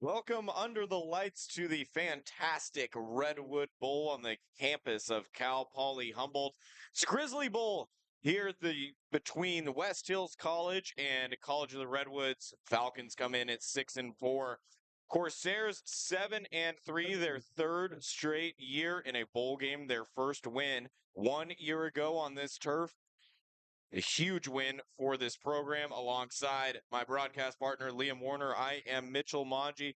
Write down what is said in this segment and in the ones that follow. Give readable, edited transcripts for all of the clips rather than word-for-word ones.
Welcome under the lights to the fantastic Redwood Bowl on the campus of Cal Poly Humboldt. It's a Grizzly Bowl here at the between West Hills College and College of the Redwoods. Falcons come in at 6-4. Corsairs 7-3, their third straight year in a bowl game, their first win 1 year ago on this turf. A huge win for this program alongside my broadcast partner, Liam Warner. I am Mitchell Manji.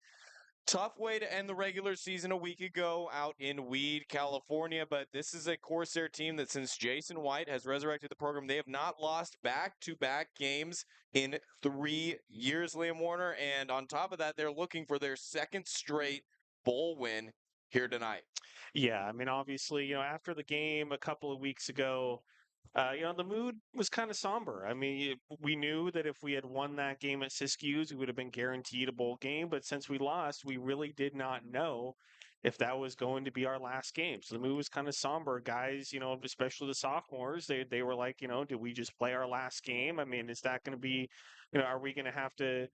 Tough way to end the regular season a week ago out in Weed, California, but this is a Corsair team that since Jason White has resurrected the program, they have not lost back-to-back games in 3 years, Liam Warner. And on top of that, they're looking for their second straight bowl win here tonight. Yeah, I mean, obviously, after the game a couple of weeks ago, the mood was kind of somber. I mean, we knew that if we had won that game at Siskiyous, we would have been guaranteed a bowl game. But since we lost, we really did not know if that was going to be our last game. So the mood was kind of somber. Guys, especially the sophomores, they were like, do we just play our last game? I mean, is that going to be, are we going to have to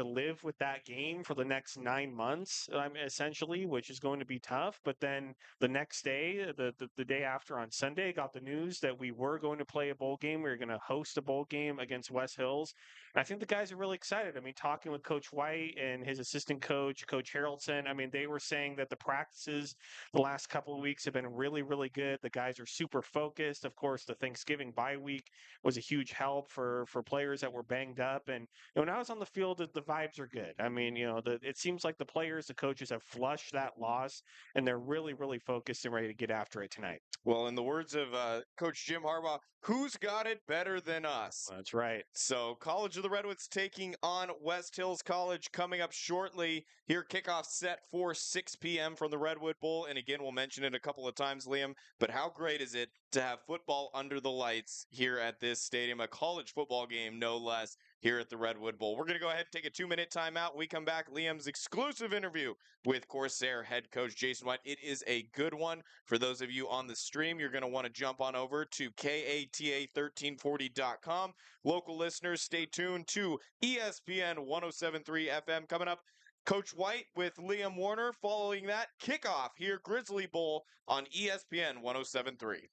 live with that game for the next 9 months, essentially, which is going to be tough. But then the next day, the day after on Sunday, got the news that we were going to play a bowl game. We were going to host a bowl game against West Hills. And I think the guys are really excited. I mean, talking with Coach White and his assistant coach, Coach Harrelson, I mean, they were saying that the practices the last couple of weeks have been really, really good. The guys are super focused. Of course, the Thanksgiving bye week was a huge help for players that were banged up. And when I was on the field, the vibes are good. I mean, it seems like the players, the coaches have flushed that loss, and they're really, really focused and ready to get after it tonight. Well, in the words of Coach Jim Harbaugh, who's got it better than us? That's right. So, College of the Redwoods taking on West Hills College coming up shortly. Here, kickoff set for 6 p.m. from the Redwood Bowl. And again, we'll mention it a couple of times, Liam, but how great is it to have football under the lights here at this stadium? A college football game, no less, here at the Redwood Bowl. We're going to go ahead and take a 2-minute timeout. When we come back, Liam's exclusive interview with Corsair head coach Jason White. It is a good one. For those of you on the stream, you're going to want to jump on over to KATA1340.com. Local listeners, stay tuned to ESPN 1073 FM. Coming up, Coach White with Liam Warner. Following that, kickoff here, Grizzly Bowl on ESPN 1073.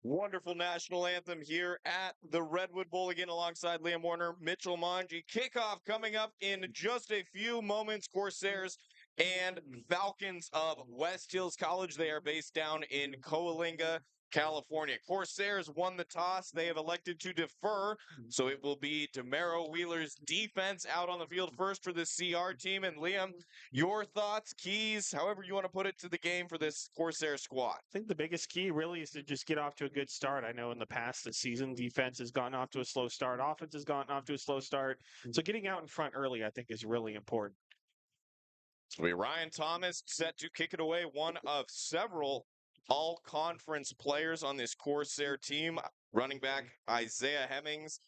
Wonderful national anthem here at the Redwood Bowl again alongside Liam Warner, Mitchell Monge. Kickoff coming up in just a few moments. Corsairs and Falcons of West Hills College. They are based down in Coalinga, California. Corsairs won the toss. They have elected to defer, so it will be DeMero Wheeler's defense out on the field first for the CR team. And Liam, your thoughts, keys, however you want to put it, to the game for this Corsair squad. I think the biggest key really is to just get off to a good start. I know in the past this season, defense has gotten off to a slow start. Offense has gotten off to a slow start. So getting out in front early, I think, is really important. So we Ryan Thomas set to kick it away, one of several all-conference players on this Corsair team. Running back Isaiah Hemmings,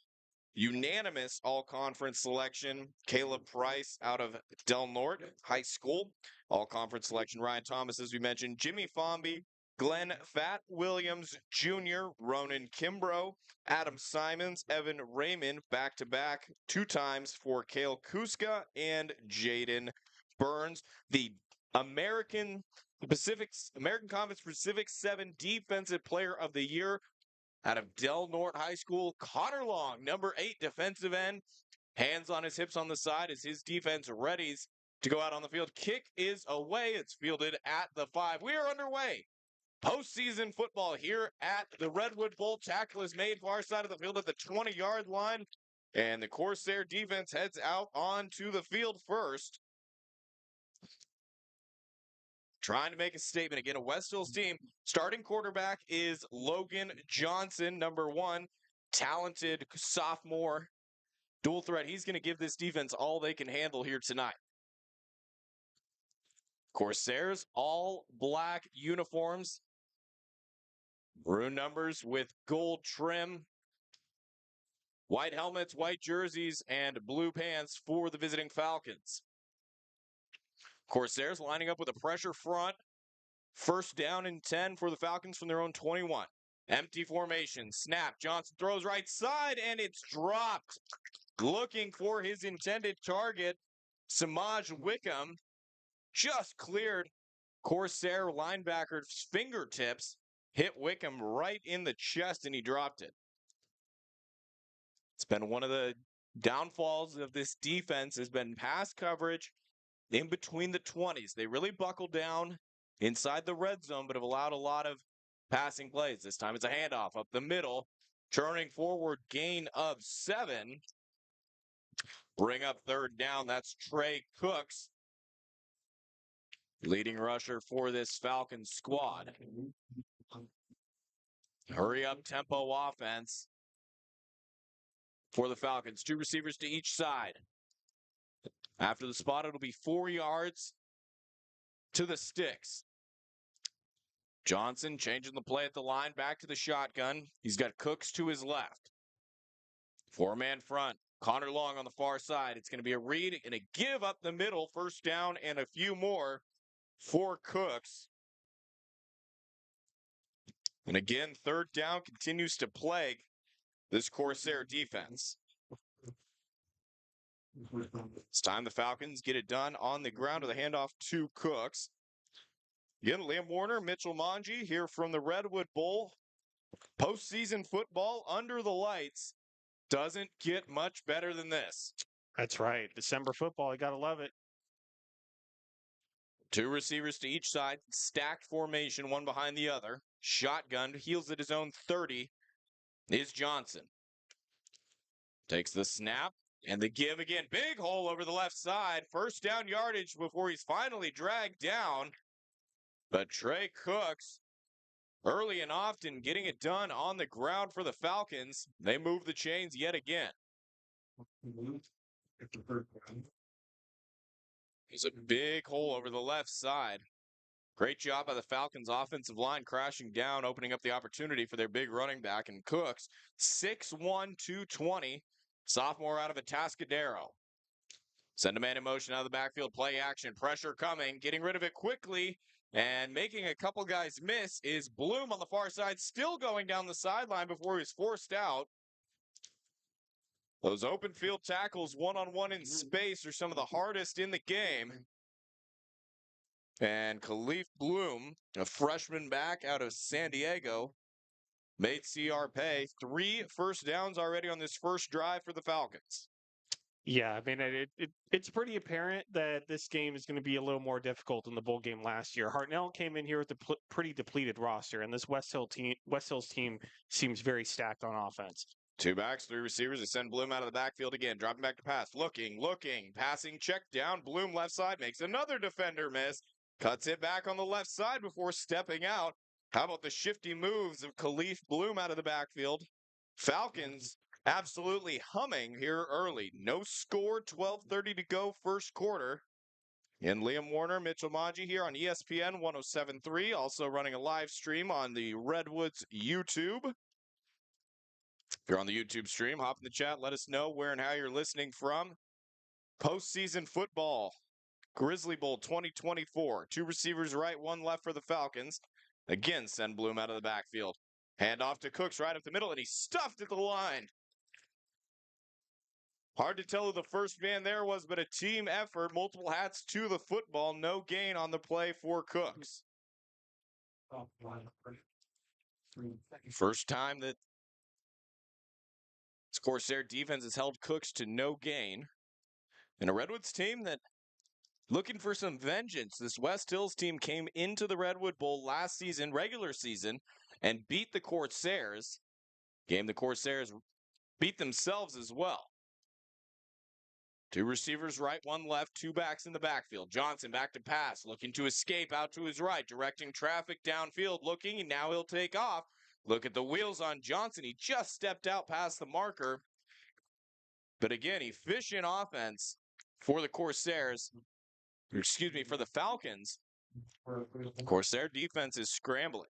unanimous all-conference selection. Caleb Price out of Del Norte High School, all-conference selection. Ryan Thomas, as we mentioned, Jimmy Fomby, Glenn Fat Williams Jr., Ronan Kimbrough, Adam Simons, Evan Raymond, back-to-back 2 times for Kale Kuska and Jaden Burns. The American Conference Pacific 7 Defensive Player of the Year out of Del Norte High School, Connor Long, number 8 defensive end. Hands on his hips on the side as his defense readies to go out on the field. Kick is away. It's fielded at the 5. We are underway. Postseason football here at the Redwood Bowl. Tackle is made far side of the field at the 20-yard line. And the Corsair defense heads out onto the field first. Trying to make a statement again. A West Hills team. Starting quarterback is Logan Johnson, number 1. Talented sophomore dual threat. He's going to give this defense all they can handle here tonight. Corsairs, all black uniforms. Maroon numbers with gold trim. White helmets, white jerseys, and blue pants for the visiting Falcons. Corsairs lining up with a pressure front. First down and 10 for the Falcons from their own 21. Empty formation. Snap. Johnson throws right side, and it's dropped. Looking for his intended target, Samaj Wickham just cleared Corsair linebacker's fingertips, hit Wickham right in the chest, and he dropped it. It's been one of the downfalls of this defense has been pass coverage in between the 20s. They really buckled down inside the red zone, but have allowed a lot of passing plays. This time it's a handoff up the middle, turning forward, gain of 7. Bring up third down. That's Trey Cooks, leading rusher for this Falcons squad. Hurry up tempo offense for the Falcons. 2 receivers to each side. After the spot, it'll be 4 yards to the sticks. Johnson changing the play at the line, back to the shotgun. He's got Cooks to his left. 4-man front. Connor Long on the far side. It's going to be a read and a give up the middle. First down and a few more for Cooks. And again, third down continues to plague this Corsair defense. It's time the Falcons get it done on the ground with a handoff to Cooks. Again, Liam Warner, Mitchell Monge here from the Redwood Bowl. Postseason football under the lights doesn't get much better than this. That's right. December football, you got to love it. 2 receivers to each side, stacked formation, one behind the other. Shotgun, heels at his own 30 is Johnson. Takes the snap and the give again. Big hole over the left side. First down yardage before he's finally dragged down. But Trey Cooks, early and often, getting it done on the ground for the Falcons. They move the chains yet again. There's a big hole over the left side. Great job by the Falcons' offensive line crashing down, opening up the opportunity for their big running back. And Cooks, 6'1", 220, sophomore out of Atascadero. Send a man in motion out of the backfield, play action, pressure coming, getting rid of it quickly, and making a couple guys miss is Bloom on the far side, still going down the sideline before he's forced out. Those open field tackles, one-on-one in space, are some of the hardest in the game. And Khalif Bloom, a freshman back out of San Diego, made CR pay. 3 first downs already on this first drive for the Falcons. Yeah, I mean, it's pretty apparent that this game is going to be a little more difficult than the bowl game last year. Hartnell came in here with a pretty depleted roster, and this West Hills team seems very stacked on offense. 2 backs, 3 receivers. They send Bloom out of the backfield again. Dropping back to pass. Looking. Passing check down. Bloom left side makes another defender miss. Cuts it back on the left side before stepping out. How about the shifty moves of Khalif Bloom out of the backfield? Falcons absolutely humming here early. No score, 12:30 to go first quarter. And Liam Warner, Mitchell Maji here on ESPN 107.3. Also running a live stream on the Redwoods YouTube. If you're on the YouTube stream, hop in the chat. Let us know where and how you're listening from. Postseason football. Grizzly Bowl 2024. 2 receivers right, 1 left for the Falcons. Again, send Bloom out of the backfield. Hand off to Cooks right up the middle, and he's stuffed at the line. Hard to tell who the first man there was, but a team effort. Multiple hats to the football. No gain on the play for Cooks. First time that this Corsair defense has held Cooks to no gain. And a Redwoods team that looking for some vengeance. This West Hills team came into the Redwood Bowl last season, regular season, and beat the Corsairs. Game the Corsairs beat themselves as well. 2 receivers right, 1 left, 2 backs in the backfield. Johnson back to pass, looking to escape out to his right, directing traffic downfield, looking, and now he'll take off. Look at the wheels on Johnson. He just stepped out past the marker. But again, efficient offense for the Corsairs. Excuse me, for the Falcons. Of course, their defense is scrambling.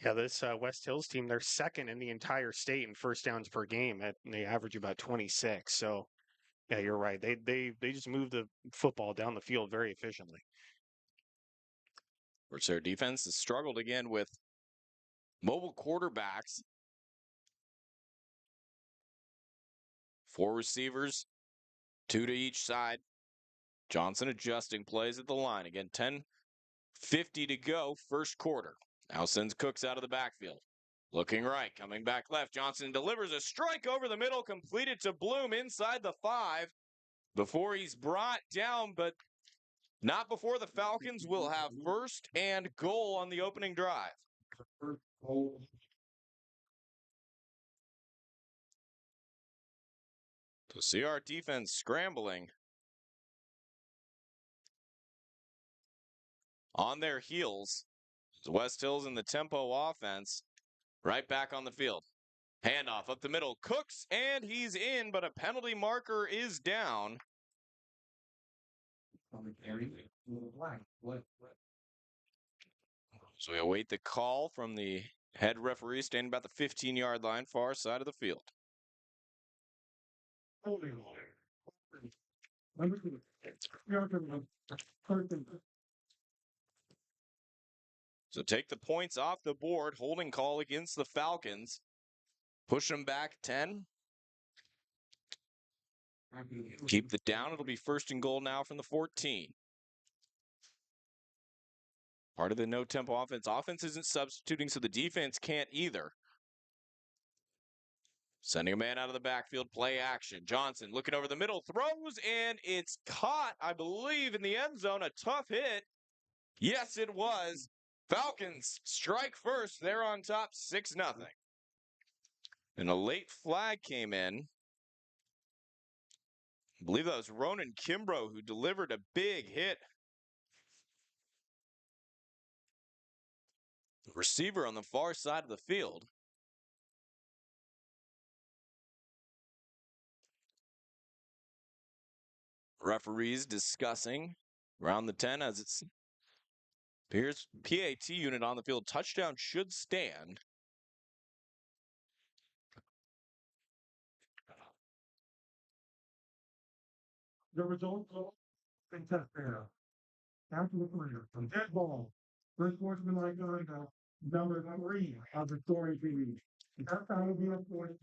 Yeah, this West Hills team, they're second in the entire state in first downs per game. They average about 26. So, yeah, you're right. They just move the football down the field very efficiently. Of course, their defense has struggled again with mobile quarterbacks. 4 receivers, 2 to each side. Johnson adjusting plays at the line. Again, 10:50 to go, first quarter. Now sends Cooks out of the backfield. Looking right, coming back left. Johnson delivers a strike over the middle, completed to Bloom inside the 5 before he's brought down, but not before the Falcons will have first and goal on the opening drive. So see our defense scrambling on their heels. West Hills in the tempo offense, right back on the field. Handoff up the middle. Cooks, and he's in, but a penalty marker is down. So we await the call from the head referee standing about the 15-yard line, far side of the field. So take the points off the board, holding call against the Falcons. Push them back 10. Keep the down. It'll be first and goal now from the 14. Part of the no-tempo offense. Offense isn't substituting, so the defense can't either. Sending a man out of the backfield, play action. Johnson looking over the middle, throws, and it's caught, I believe, in the end zone. A tough hit. Yes, it was. Falcons strike first. They're on top 6-0. And a late flag came in. I believe that was Ronan Kimbrough who delivered a big hit. Receiver on the far side of the field. Referees discussing around the 10 as it appears PAT unit on the field. Touchdown should stand. The result of contest fair. After the player from dead ball. First sportsman like number 3 of the story TV. That's how it'll be up for it.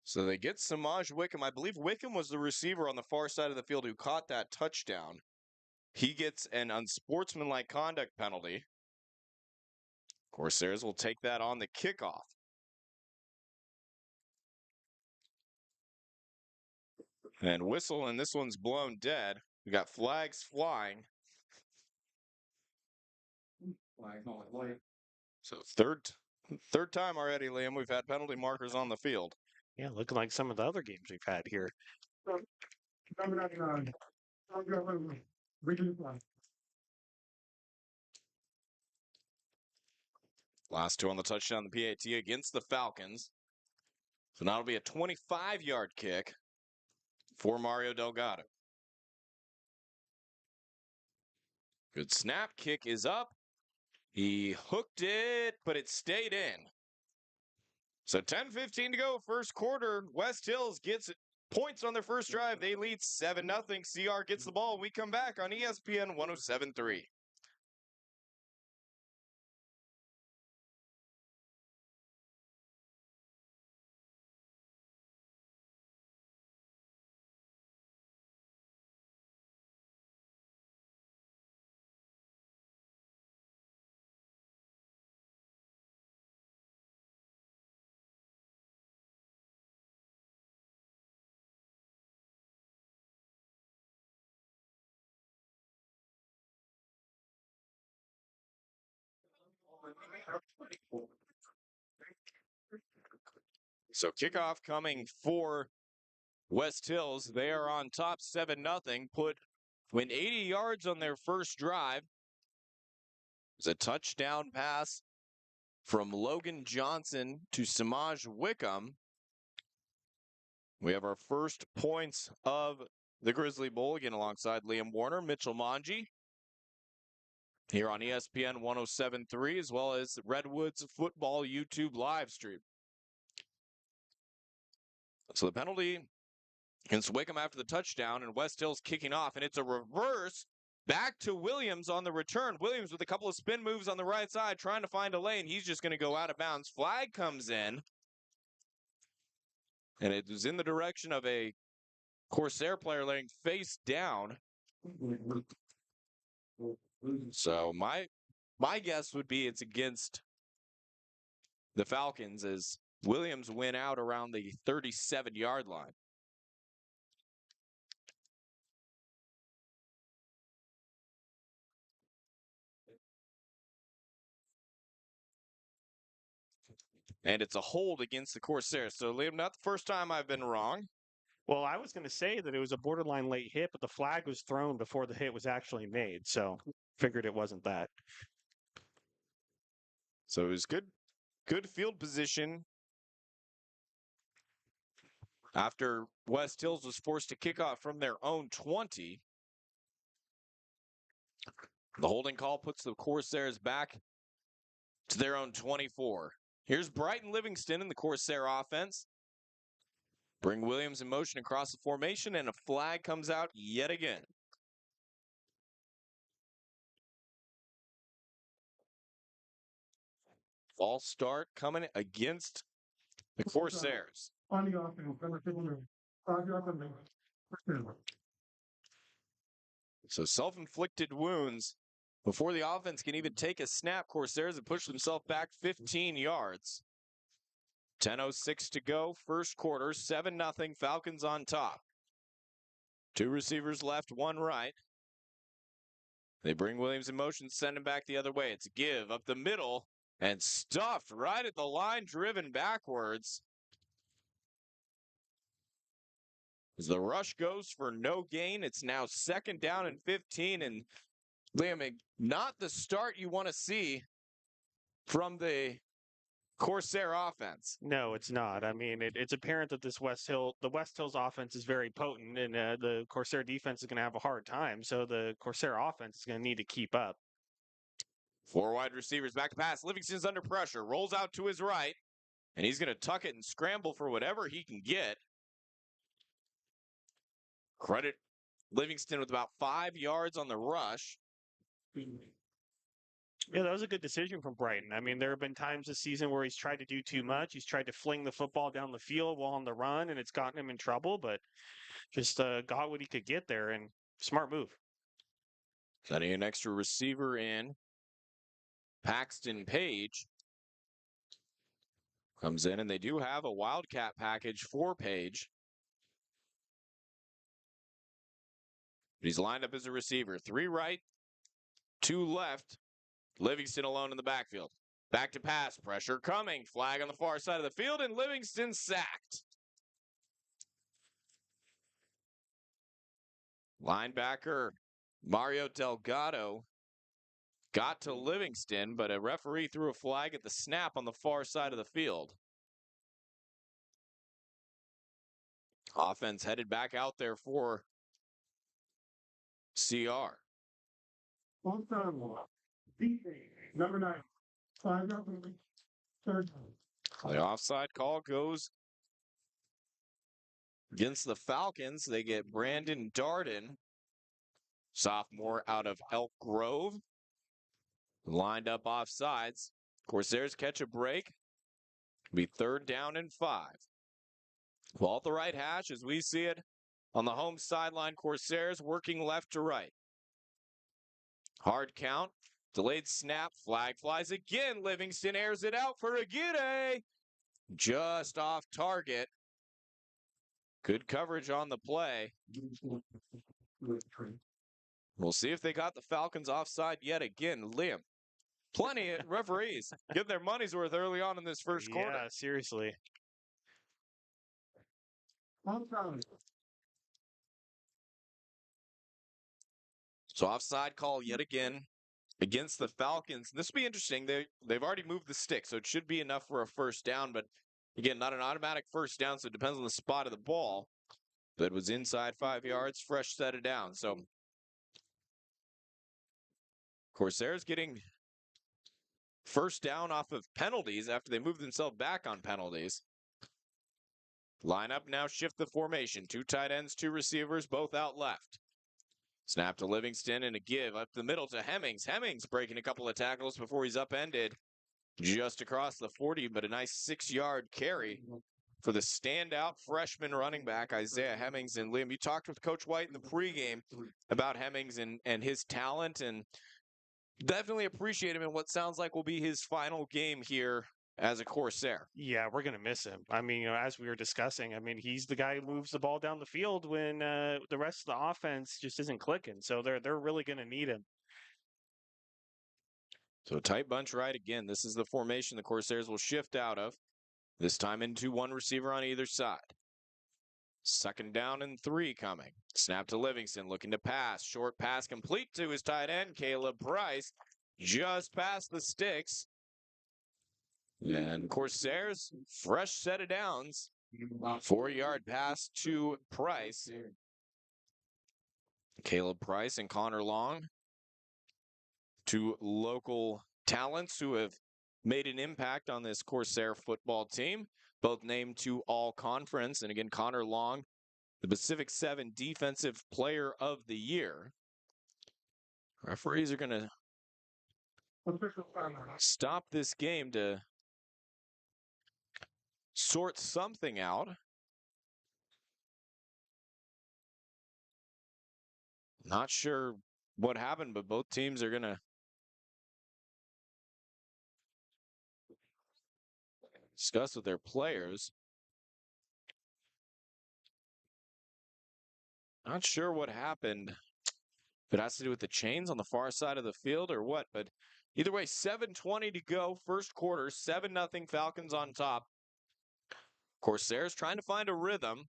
So they get Samaj Wickham. I believe Wickham was the receiver on the far side of the field who caught that touchdown. He gets an unsportsmanlike conduct penalty. Corsairs will take that on the kickoff. And whistle, and this one's blown dead. We got flags flying. So third time already, Liam, we've had penalty markers on the field. Yeah, looking like some of the other games we've had here. Number 99. I'll go over. Region flag. Last two on the touchdown, the PAT against the Falcons. So now it'll be a 25-yard kick for Mario Delgado. Good snap. Kick is up. He hooked it, but it stayed in. So 10:15 to go, first quarter. West Hills gets points on their first drive. They lead 7-0. CR gets the ball. We come back on ESPN 107.3. So kickoff coming for West Hills. They are on top 7-0. Went 80 yards on their first drive. It's a touchdown pass from Logan Johnson to Samaj Wickham. We have our first points of the Grizzly Bowl, again alongside Liam Warner, Mitchell Manji, here on ESPN 107.3, as well as Redwoods football YouTube live stream. So the penalty against Wickham after the touchdown, and West Hills kicking off, and it's a reverse back to Williams on the return. Williams with a couple of spin moves on the right side, trying to find a lane. He's just going to go out of bounds. Flag comes in, and it was in the direction of a Corsair player laying face down. So my guess would be it's against the Falcons, as Williams went out around the 37-yard line. And it's a hold against the Corsairs. So, Liam, not the first time I've been wrong. Well, I was going to say that it was a borderline late hit, but the flag was thrown before the hit was actually made. So figured it wasn't that. So it was good field position after West Hills was forced to kick off from their own 20. The holding call puts the Corsairs back to their own 24. Here's Brighton Livingston in the Corsair offense. Bring Williams in motion across the formation, and a flag comes out yet again. False start coming against the Corsairs. On the offense, number 2. 5 yards on the So self-inflicted wounds before the offense can even take a snap. Corsairs have pushed themselves back 15 yards. 10:06 to go, first quarter, 7-0, Falcons on top. 2 receivers left, 1 right. They bring Williams in motion, send him back the other way. It's a give up the middle and stuffed right at the line, driven backwards. As the rush goes for no gain, it's now 2nd down and 15. And Liam, not the start you want to see from the Corsair offense. No, it's not. I mean, it's apparent that the West Hills offense is very potent, and the Corsair defense is going to have a hard time. So the Corsair offense is going to need to keep up. 4 wide receivers back to pass. Livingston's under pressure, rolls out to his right, and he's going to tuck it and scramble for whatever he can get. Credit Livingston with about 5 yards on the rush. Yeah, that was a good decision from Brighton. I mean, there have been times this season where he's tried to do too much. He's tried to fling the football down the field while on the run, and it's gotten him in trouble, but just got what he could get there, and smart move. Sending an extra receiver in. Paxton Page comes in, and they do have a Wildcat package for Page. He's lined up as a receiver. 3 right, 2 left. Livingston alone in the backfield. Back to pass. Pressure coming. Flag on the far side of the field, and Livingston sacked. Linebacker Mario Delgado got to Livingston, but a referee threw a flag at the snap on the far side of the field. Offense headed back out there for CR. On time walk. Number 9. 5 out moving. Third down. The offside call goes against the Falcons. They get Brandon Darden, sophomore out of Elk Grove, lined up offsides. Corsairs catch a break. Be 3rd down and 5. Ball at the right hash as we see it on the home sideline. Corsairs working left to right. Hard count. Delayed snap. Flag flies again. Livingston airs it out for Aguirre. Just off target. Good coverage on the play. We'll see if they got the Falcons offside yet again. Liam, plenty of referees getting their money's worth early on in this first quarter. Yeah, seriously. On time. So offside call yet again against the Falcons. This will be interesting. They've already moved the stick, so it should be enough for a first down. But again, not an automatic first down, so it depends on the spot of the ball. But it was inside 5 yards, fresh set it down. So Corsairs getting first down off of penalties after they moved themselves back on penalties. Line up now, shift the formation. 2 tight ends, 2 receivers, both out left. Snap to Livingston and a give up the middle to Hemmings. Hemmings breaking a couple of tackles before he's upended just across the 40, but a nice 6-yard carry for the standout freshman running back, Isaiah Hemmings. And Liam, you talked with Coach White in the pregame about Hemmings and his talent, and definitely appreciate him in what sounds like will be his final game here as a Corsair. Yeah, we're going to miss him. I mean, as we were discussing, I mean, he's the guy who moves the ball down the field when the rest of the offense just isn't clicking. So they're really going to need him. So tight bunch right again. This is the formation the Corsairs will shift out of. This time into 1 receiver on either side. 2nd down and 3 coming. Snap to Livingston, looking to pass. Short pass complete to his tight end, Caleb Price. Just past the sticks. And Corsairs, fresh set of downs. 4-yard pass to Price. Caleb Price and Connor Long, 2 local talents who have made an impact on this Corsair football team, both named to all conference. And again, Connor Long, the Pacific 7 Defensive Player of the Year. Referees are going to stop this game to sort something out. Not sure what happened, but both teams are going to discuss with their players. Not sure what happened. If it has to do with the chains on the far side of the field or what, but either way, 7:20 to go, first quarter, 7-0 Falcons on top. Corsairs trying to find a rhythm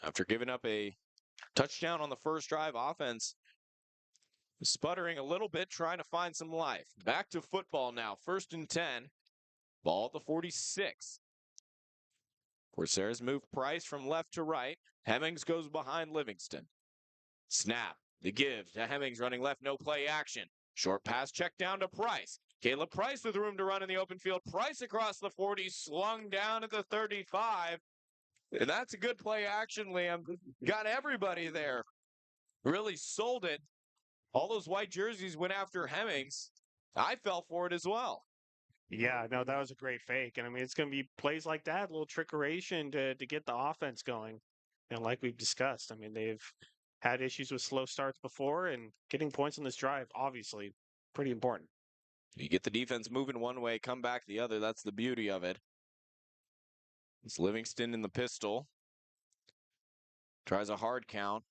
after giving up a touchdown on the first drive. Offense sputtering a little bit, trying to find some life. Back to football now, 1st and 10. Ball at the 46. Corsairs move Price from left to right. Hemmings goes behind Livingston. Snap. The give to Hemmings running left, no play action. Short pass check down to Price. Caleb Price with room to run in the open field. Price across the 40, slung down at the 35. And that's a good play action, Liam. Got everybody there. Really sold it. All those white jerseys went after Hemmings. I fell for it as well. Yeah, no, that was a great fake. And I mean, it's going to be plays like that, a little trickeration to get the offense going. And like we've discussed, I mean, they've had issues with slow starts before, and getting points on this drive, obviously, pretty important. You get the defense moving one way, come back the other. That's the beauty of it. It's Livingston in the pistol. Tries a hard count.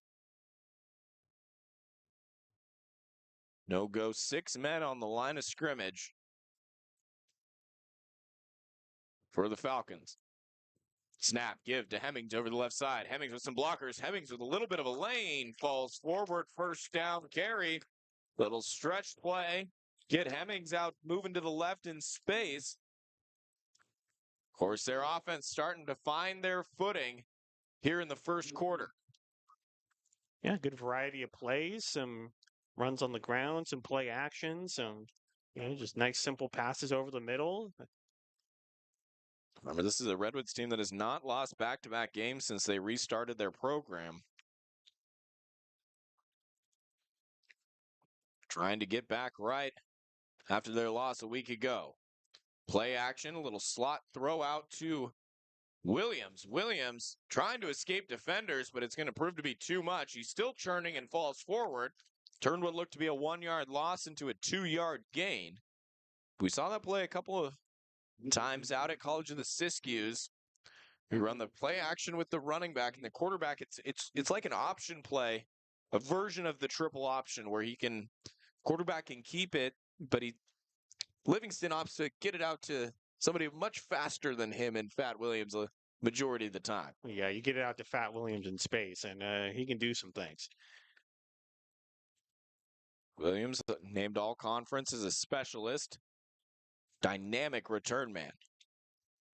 No go. 6 men on the line of scrimmage for the Falcons. Snap, give to Hemmings over the left side. Hemmings with some blockers. Hemmings with a little bit of a lane. Falls forward, first down carry. Little stretch play. Get Hemmings out, moving to the left in space. Of course, their offense starting to find their footing here in the first quarter. Yeah, good variety of plays, some runs on the ground, some play action, some just nice simple passes over the middle. Remember, this is a Redwoods team that has not lost back-to-back games since they restarted their program. Trying to get back right after their loss a week ago. Play action, a little slot throw out to Williams. Williams trying to escape defenders, but it's going to prove to be too much. He's still churning and falls forward. Turned what looked to be a 1-yard loss into a 2-yard gain. We saw that play a couple of times out at College of the Siskiyous. We run the play action with the running back and the quarterback. It's like an option play, a version of the triple option where quarterback can keep it, but Livingston opts to get it out to somebody much faster than him and Fat Williams a majority of the time. Yeah, you get it out to Fat Williams in space, and he can do some things. Williams named all conference as a specialist. Dynamic return man.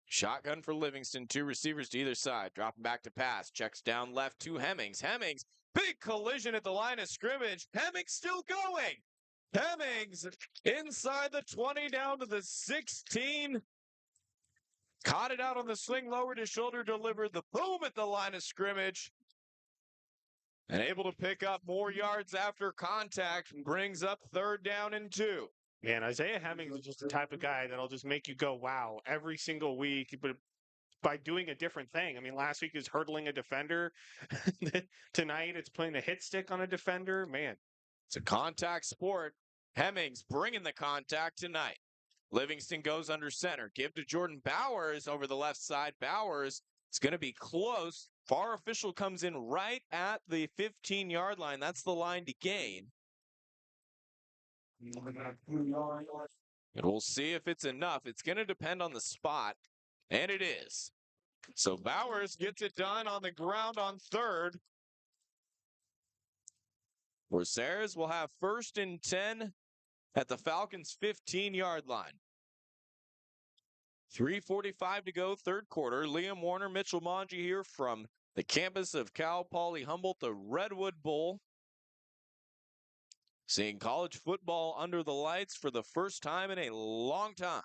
Shotgun for Livingston, 2 receivers to either side. Dropping back to pass. Checks down left to Hemmings. Hemmings, big collision at the line of scrimmage. Hemmings still going. Hemmings inside the 20 down to the 16. Caught it out on the swing, lowered his shoulder, delivered the boom at the line of scrimmage. And able to pick up more yards after contact, brings up 3rd down and 2. Man, Isaiah Hemmings is just the type of guy that'll just make you go, wow, every single week, but by doing a different thing. I mean, last week is hurdling a defender. Tonight it's playing a hit stick on a defender. Man. It's a contact sport. Hemmings bringing the contact tonight. Livingston goes under center. Give to Jordan Bowers over the left side. Bowers, it's going to be close. VAR official comes in right at the 15-yard line. That's the line to gain. And we'll see if it's enough. It's going to depend on the spot, and it is. So Bowers gets it done on the ground on 3rd. Corsairs will have 1st and 10 at the Falcons' 15-yard line. 3:45 to go, 3rd quarter. Liam Warner, Mitchell Monge here from the campus of Cal Poly Humboldt, the Redwood Bowl. Seeing college football under the lights for the first time in a long time.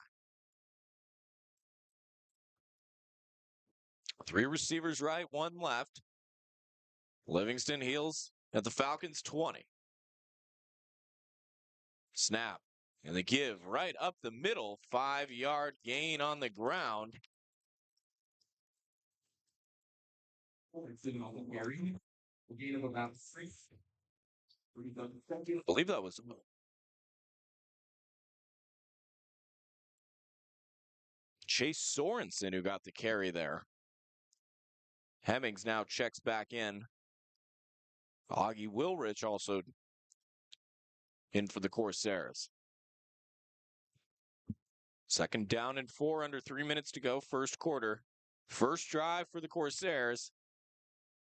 3 receivers right, 1 left. Livingston heels at the Falcons' 20. Snap. And the give right up the middle. 5-yard gain on the ground. Gain of about 6. I believe that was Chase Sorensen who got the carry there. Hemmings now checks back in. Augie Wilrich also in for the Corsairs. 2nd down and 4, under 3 minutes to go, 1st quarter. First drive for the Corsairs.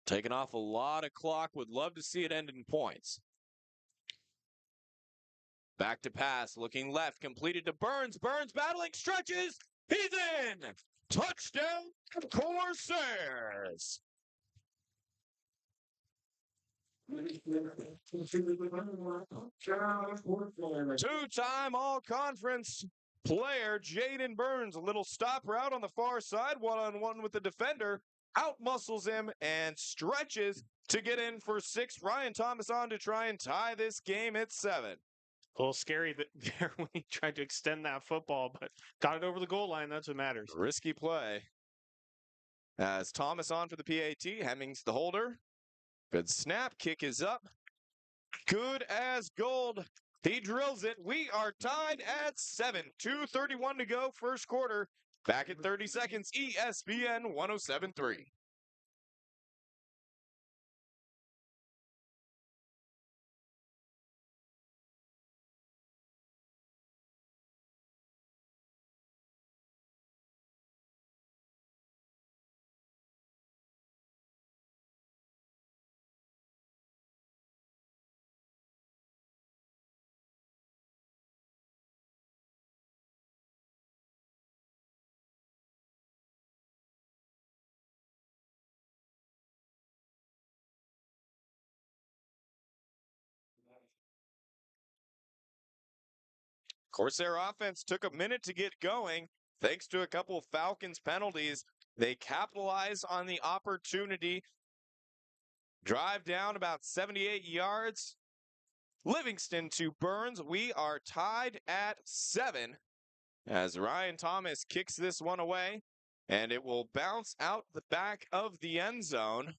Taking off a lot of clock. Would love to see it end in points. Back to pass, looking left, completed to Burns. Burns battling, stretches. He's in. Touchdown, Corsairs. 2-time all-conference player Jaden Burns. A little stop route on the far side, one-on-one with the defender. Out-muscles him and stretches to get in for 6. Ryan Thomas on to try and tie this game at 7. A little scary there when he tried to extend that football, but got it over the goal line. That's what matters. Risky play. As Thomas on for the PAT, Hemmings the holder. Good snap. Kick is up. Good as gold. He drills it. We are tied at 7. 2:31 to go, first quarter. Back at 30 seconds, ESPN 107.3. Corsair offense took a minute to get going. Thanks to a couple of Falcons penalties, they capitalize on the opportunity. Drive down about 78 yards. Livingston to Burns. We are tied at 7 as Ryan Thomas kicks this one away, and it will bounce out the back of the end zone.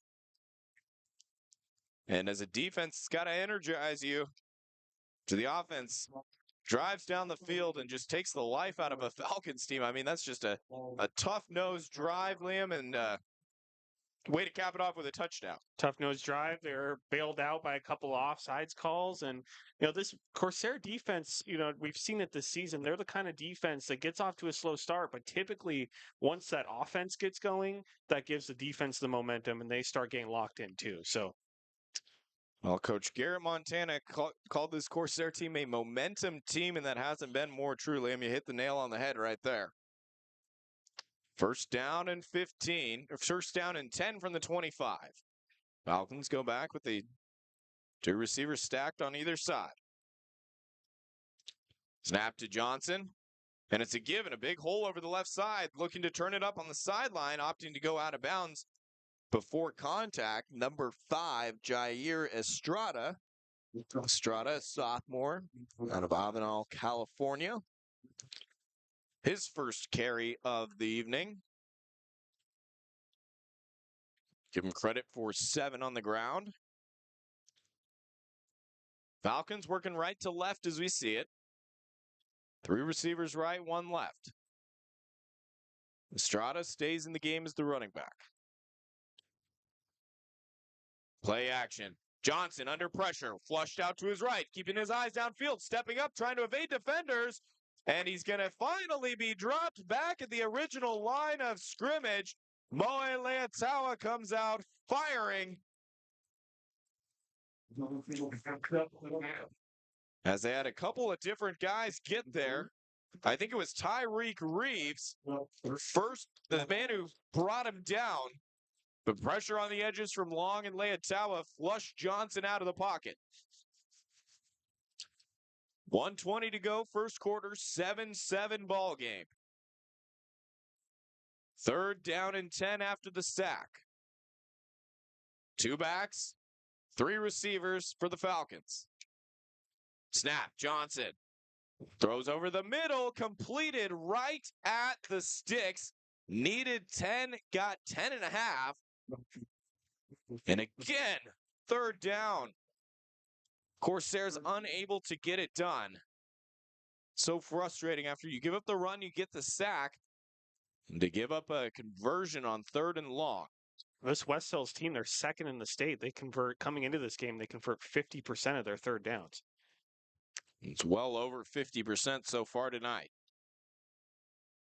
And as a defense, it's got to energize you. To the offense, drives down the field and just takes the life out of a Falcons team. I mean, that's just a tough-nosed drive, Liam, and way to cap it off with a touchdown. Tough nose drive. They're bailed out by a couple of offsides calls. And, this Corsair defense, we've seen it this season. They're the kind of defense that gets off to a slow start, but typically once that offense gets going, that gives the defense the momentum and they start getting locked in too. So, well, Coach Garrett Montana called this Corsair team a momentum team, and that hasn't been more true, Liam. You hit the nail on the head right there. First down and 15, or first down and 10 from the 25. Falcons go back with the two receivers stacked on either side. Snap to Johnson, and it's a give and a big hole over the left side, looking to turn it up on the sideline, opting to go out of bounds before contact. Number 5, Jair Estrada. Estrada, sophomore out of Avenal, California. His first carry of the evening. Give him credit for 7 on the ground. Falcons working right to left as we see it. 3 receivers right, 1 left. Estrada stays in the game as the running back. Play action. Johnson under pressure, flushed out to his right, keeping his eyes downfield, stepping up, trying to evade defenders. And he's going to finally be dropped back at the original line of scrimmage. Moe Leatawa comes out firing. As they had a couple of different guys get there. I think it was Tyreek Reeves. First, the man who brought him down. The pressure on the edges from Long and Leatawa flushed Johnson out of the pocket. 1:20 to go, first quarter, 7-7 ball game. Third down and 10 after the sack. 2 backs, 3 receivers for the Falcons. Snap, Johnson throws over the middle, completed right at the sticks. Needed 10, got 10.5. And again, third down. Corsairs unable to get it done. So frustrating. After you give up the run, you get the sack. And to give up a conversion on 3rd and long. This West Hills team, they're second in the state. They convert, coming into this game, they convert 50% of their third downs. It's well over 50% so far tonight.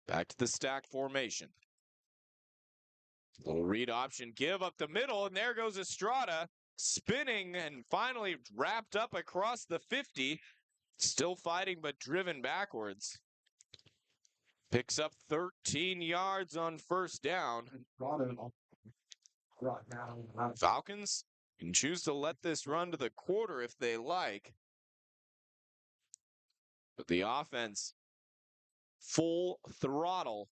Back to the stack formation. Little read option, give up the middle, and there goes Estrada, spinning and finally wrapped up across the 50. Still fighting, but driven backwards. Picks up 13 yards on first down. Falcons can choose to let this run to the quarter if they like. But the offense, full throttle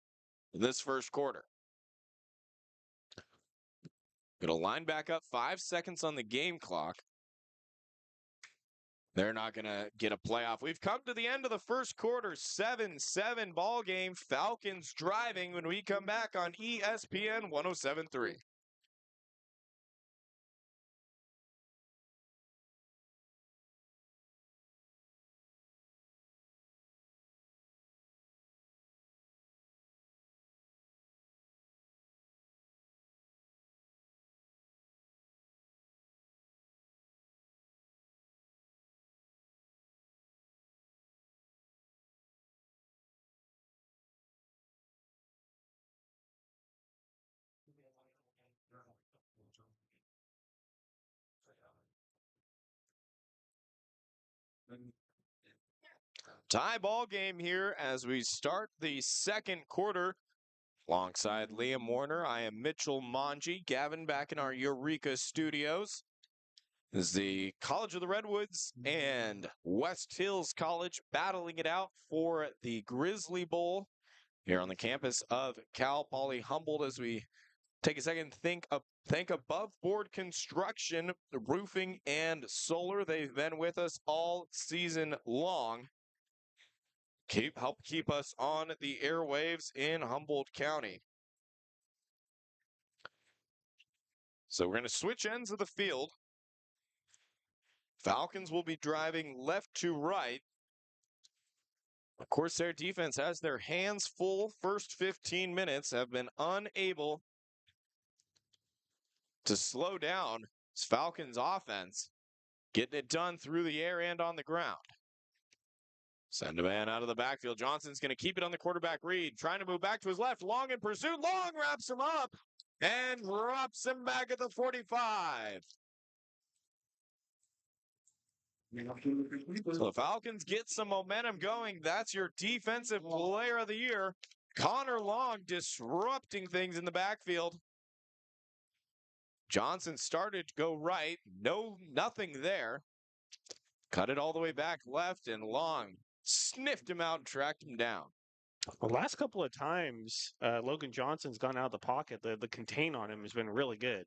in this first quarter. Going to line back up, 5 seconds on the game clock. They're not going to get a playoff. We've come to the end of the first quarter, 7-7 ball game. Falcons driving when we come back on ESPN 107.3. Tie ball game here as we start the second quarter. Alongside Liam Warner, I am Mitchell Manji. Gavin back in our Eureka studios. This is the College of the Redwoods and West Hills College battling it out for the Grizzly Bowl here on the campus of Cal Poly Humboldt as we take a second to thank Above Board Construction, Roofing, and Solar. They've been with us all season long. Help keep us on the airwaves in Humboldt County. So we're going to switch ends of the field. Falcons will be driving left to right. Of course, their defense has their hands full. First 15 minutes have been unable to slow down this Falcons offense, getting it done through the air and on the ground. Send a man out of the backfield. Johnson's going to keep it on the quarterback read, trying to move back to his left. Long in pursuit. Long wraps him up and drops him back at the 45. So the Falcons get some momentum going. That's your defensive player of the year. Connor Long disrupting things in the backfield. Johnson started to go right. Nothing there. Cut it all the way back left, and Long sniffed him out and tracked him down. The last couple of times Logan Johnson's gone out of the pocket, the contain on him has been really good.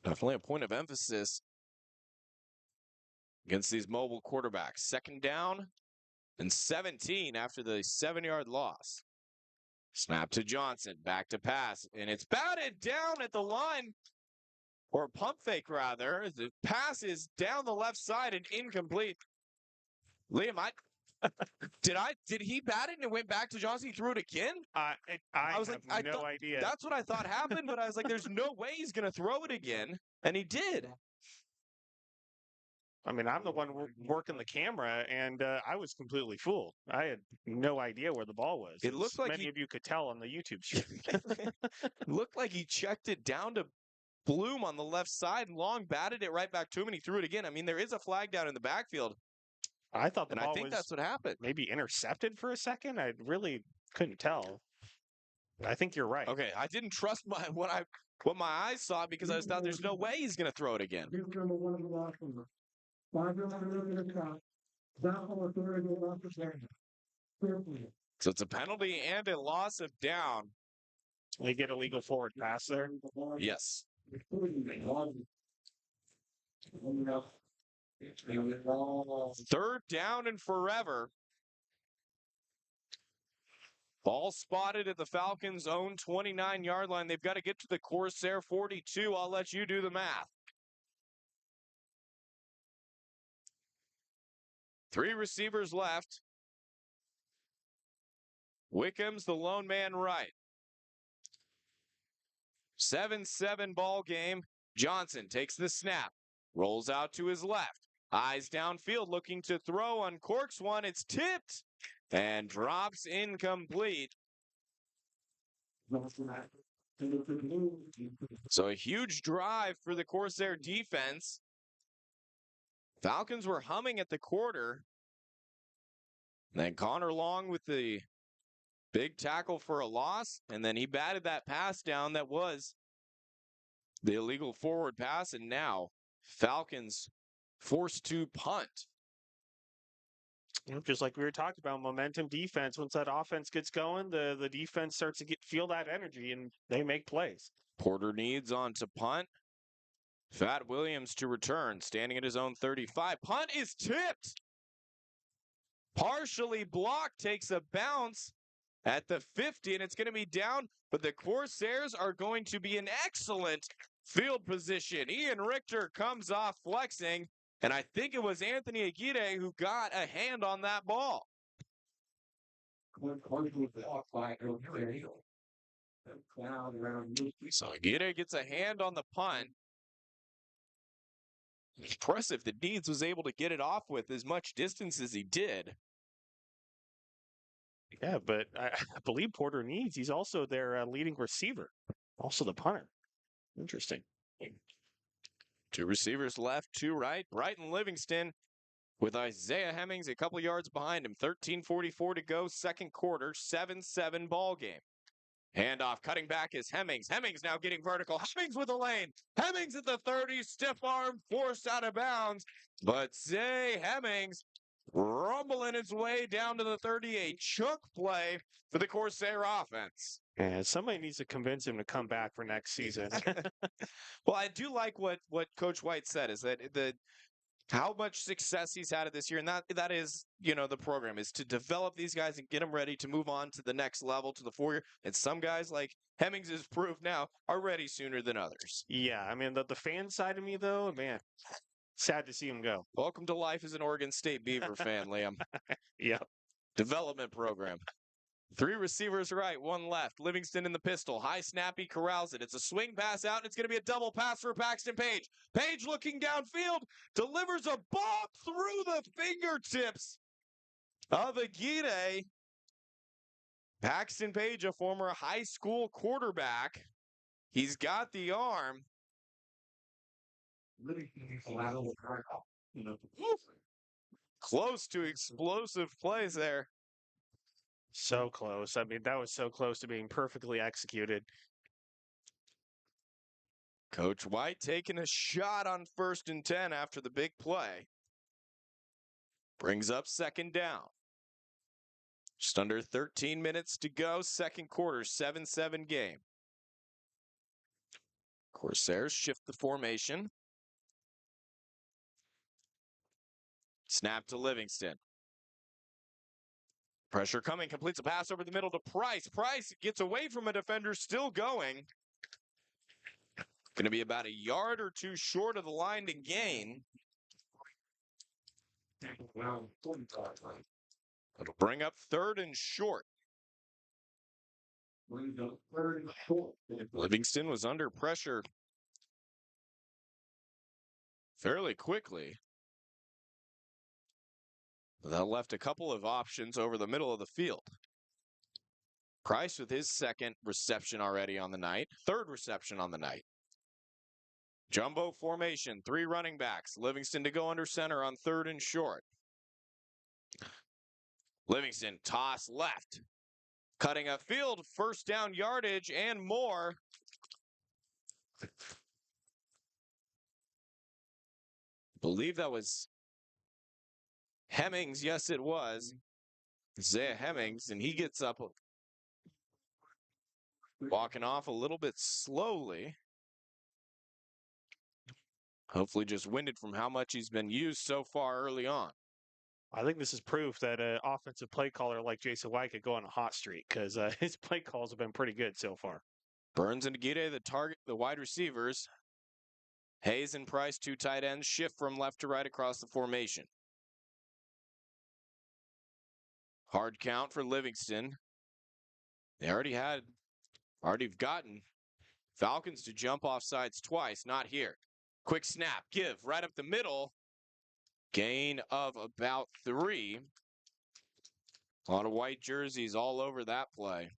Definitely a point of emphasis against these mobile quarterbacks. Second down and 17 after the 7-yard loss. Snap to Johnson, back to pass, and it's batted down at the line, or pump fake rather. The pass is down the left side and incomplete. Liam, did he bat it and it went back to Johnson? He threw it again? I was like, I have no idea. That's what I thought happened, but I was like, there's no way he's going to throw it again, and he did. I mean, I'm the one working the camera, and I was completely fooled. I had no idea where the ball was. It looked like many of you could tell on the YouTube stream. It looked like he checked it down to Bloom on the left side, and Long batted it right back to him, and he threw it again. I mean, there is a flag down in the backfield. I thought the and ball I think was that's what happened. Maybe intercepted for a second. I really couldn't tell. I think you're right. Okay, I didn't trust what my eyes saw because I thought there's no way he's going to throw it again. So it's a penalty and a loss of down. They get a legal forward pass there. Yes. Third down and forever. Ball spotted at the Falcons' own 29-yard line. They've got to get to the Corsair 42. I'll let you do the math. 3 receivers left. Wickham's the lone man right. 7-7 ball game. Johnson takes the snap. Rolls out to his left. Eyes downfield looking to throw. Uncorks one. It's tipped and drops incomplete. So a huge drive for the Corsair defense. Falcons were humming at the quarter. Then Connor Long with the big tackle for a loss, and then he batted that pass down that was the illegal forward pass, and now Falcons forced to punt. Just like we were talking about, momentum defense. Once that offense gets going, the defense starts to feel that energy, and they make plays. Porter Needs on to punt. Fat Williams to return, standing at his own 35. Punt is tipped. Partially blocked, takes a bounce at the 50, and it's going to be down, but the Corsairs are going to be in excellent field position. Ian Richter comes off flexing, and I think it was Anthony Aguirre who got a hand on that ball. So Aguirre gets a hand on the punt. Impressive that Needs was able to get it off with as much distance as he did. Yeah, but I believe Porter Needs. He's also their leading receiver, also the punter. Interesting. 2 receivers left, 2 right. Brighton Livingston with Isaiah Hemmings a couple yards behind him. 13:44 to go, second quarter, 7-7 ball game. Handoff, cutting back is Hemmings. Hemmings now getting vertical. Hemmings with a lane. Hemmings at the 30, stiff arm, forced out of bounds. But Zay Hemmings rumbling his way down to the 30, a chunk play for the Corsair offense. And somebody needs to convince him to come back for next season. Well, I do like what Coach White said, is that how much success he's had this year, and that is, the program is to develop these guys and get them ready to move on to the next level, to the 4-year. And some guys, like Hemmings has proved now, are ready sooner than others. Yeah, I mean, the fan side of me, though, man, sad to see him go. Welcome to life as an Oregon State Beaver fan, Liam. Yep. Development program. 3 receivers right, 1 left. Livingston in the pistol. High snap, he corrals it. It's a swing pass out, and it's going to be a double pass for Paxton Page. Page looking downfield, delivers a bomb through the fingertips of Aguirre. Paxton Page, a former high school quarterback. He's got the arm. Close to explosive plays there. So close. I mean, that was so close to being perfectly executed. Coach White taking a shot on 1st and 10 after the big play. Brings up 2nd down. Just under 13 minutes to go. Second quarter, 7-7 game. Corsairs shift the formation. Snap to Livingston. Pressure coming, completes a pass over the middle to Price. Price gets away from a defender, still going. Going to be about a yard or 2 short of the line to gain. It'll bring up 3rd and short. Livingston was under pressure fairly quickly. That left a couple of options over the middle of the field. Price with his 2nd reception already on the night, 3rd reception on the night. Jumbo formation, 3 running backs. Livingston to go under center on 3rd and short. Livingston toss left. Cutting upfield, 1st down yardage and more. Believe that was Hemmings. Yes, it was. Isaiah Hemmings, and he gets up, walking off a little bit slowly. Hopefully just winded from how much he's been used so far early on. I think this is proof that an offensive play caller like Jason White could go on a hot streak, because his play calls have been pretty good so far. Burns and Aguirre, the wide receivers. Hayes and Price, 2 tight ends, shift from left to right across the formation. Hard count for Livingston. They already gotten Falcons to jump off sides twice, not here. Quick snap, give, right up the middle. Gain of about 3. A lot of white jerseys all over that play.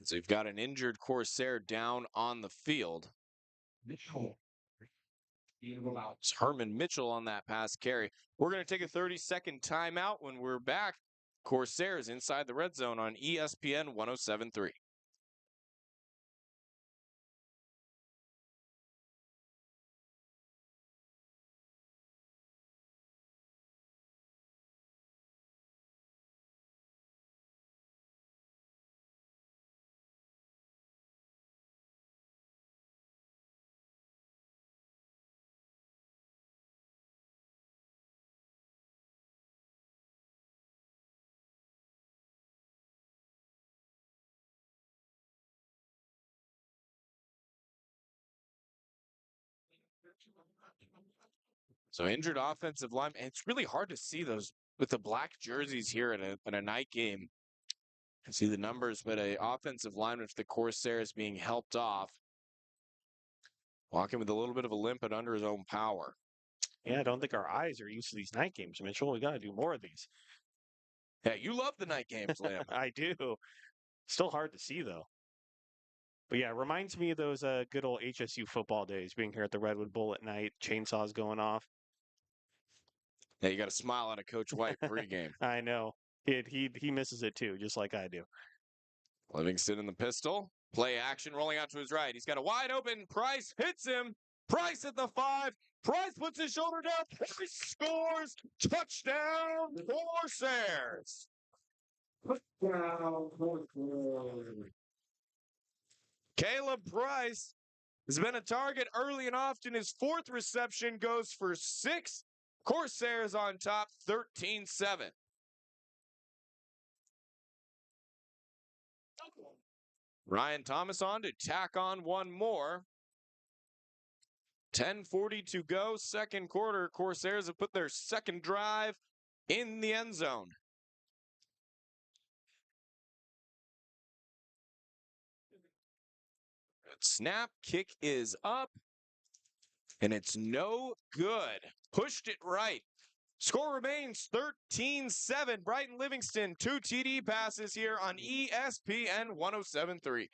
So you've got an injured Corsair down on the field. It's Herman Mitchell on that pass carry. We're going to take a 30-second timeout. When we're back, Corsairs inside the red zone on ESPN 107.3. So injured offensive line. And it's really hard to see those with the black jerseys here in a night game. You can see the numbers, but an offensive lineman for the Corsairs being helped off. Walking with a little bit of a limp and under his own power. Yeah, I don't think our eyes are used to these night games, Mitchell. We got to do more of these. Yeah, you love the night games, Liam. I do. Still hard to see, though. But yeah, it reminds me of those good old HSU football days, being here at the Redwood Bowl at night, chainsaws going off. Yeah, you got to smile at a Coach White pregame. I know. He misses it too, just like I do. Livingston in the pistol. Play action, rolling out to his right. He's got a wide open. Price hits him. Price at the 5. Price puts his shoulder down. Price scores. Touchdown, Corsairs. Caleb Price has been a target early and often. His 4th reception goes for 6. Corsairs on top, 13-7. Ryan Thomas on to tack on one more. 10:40 to go, second quarter. Corsairs have put their second drive in the end zone. Snap, kick is up, and it's no good. Pushed it right. Score remains 13-7. Brighton Livingston, 2 TD passes here on ESPN 107.3.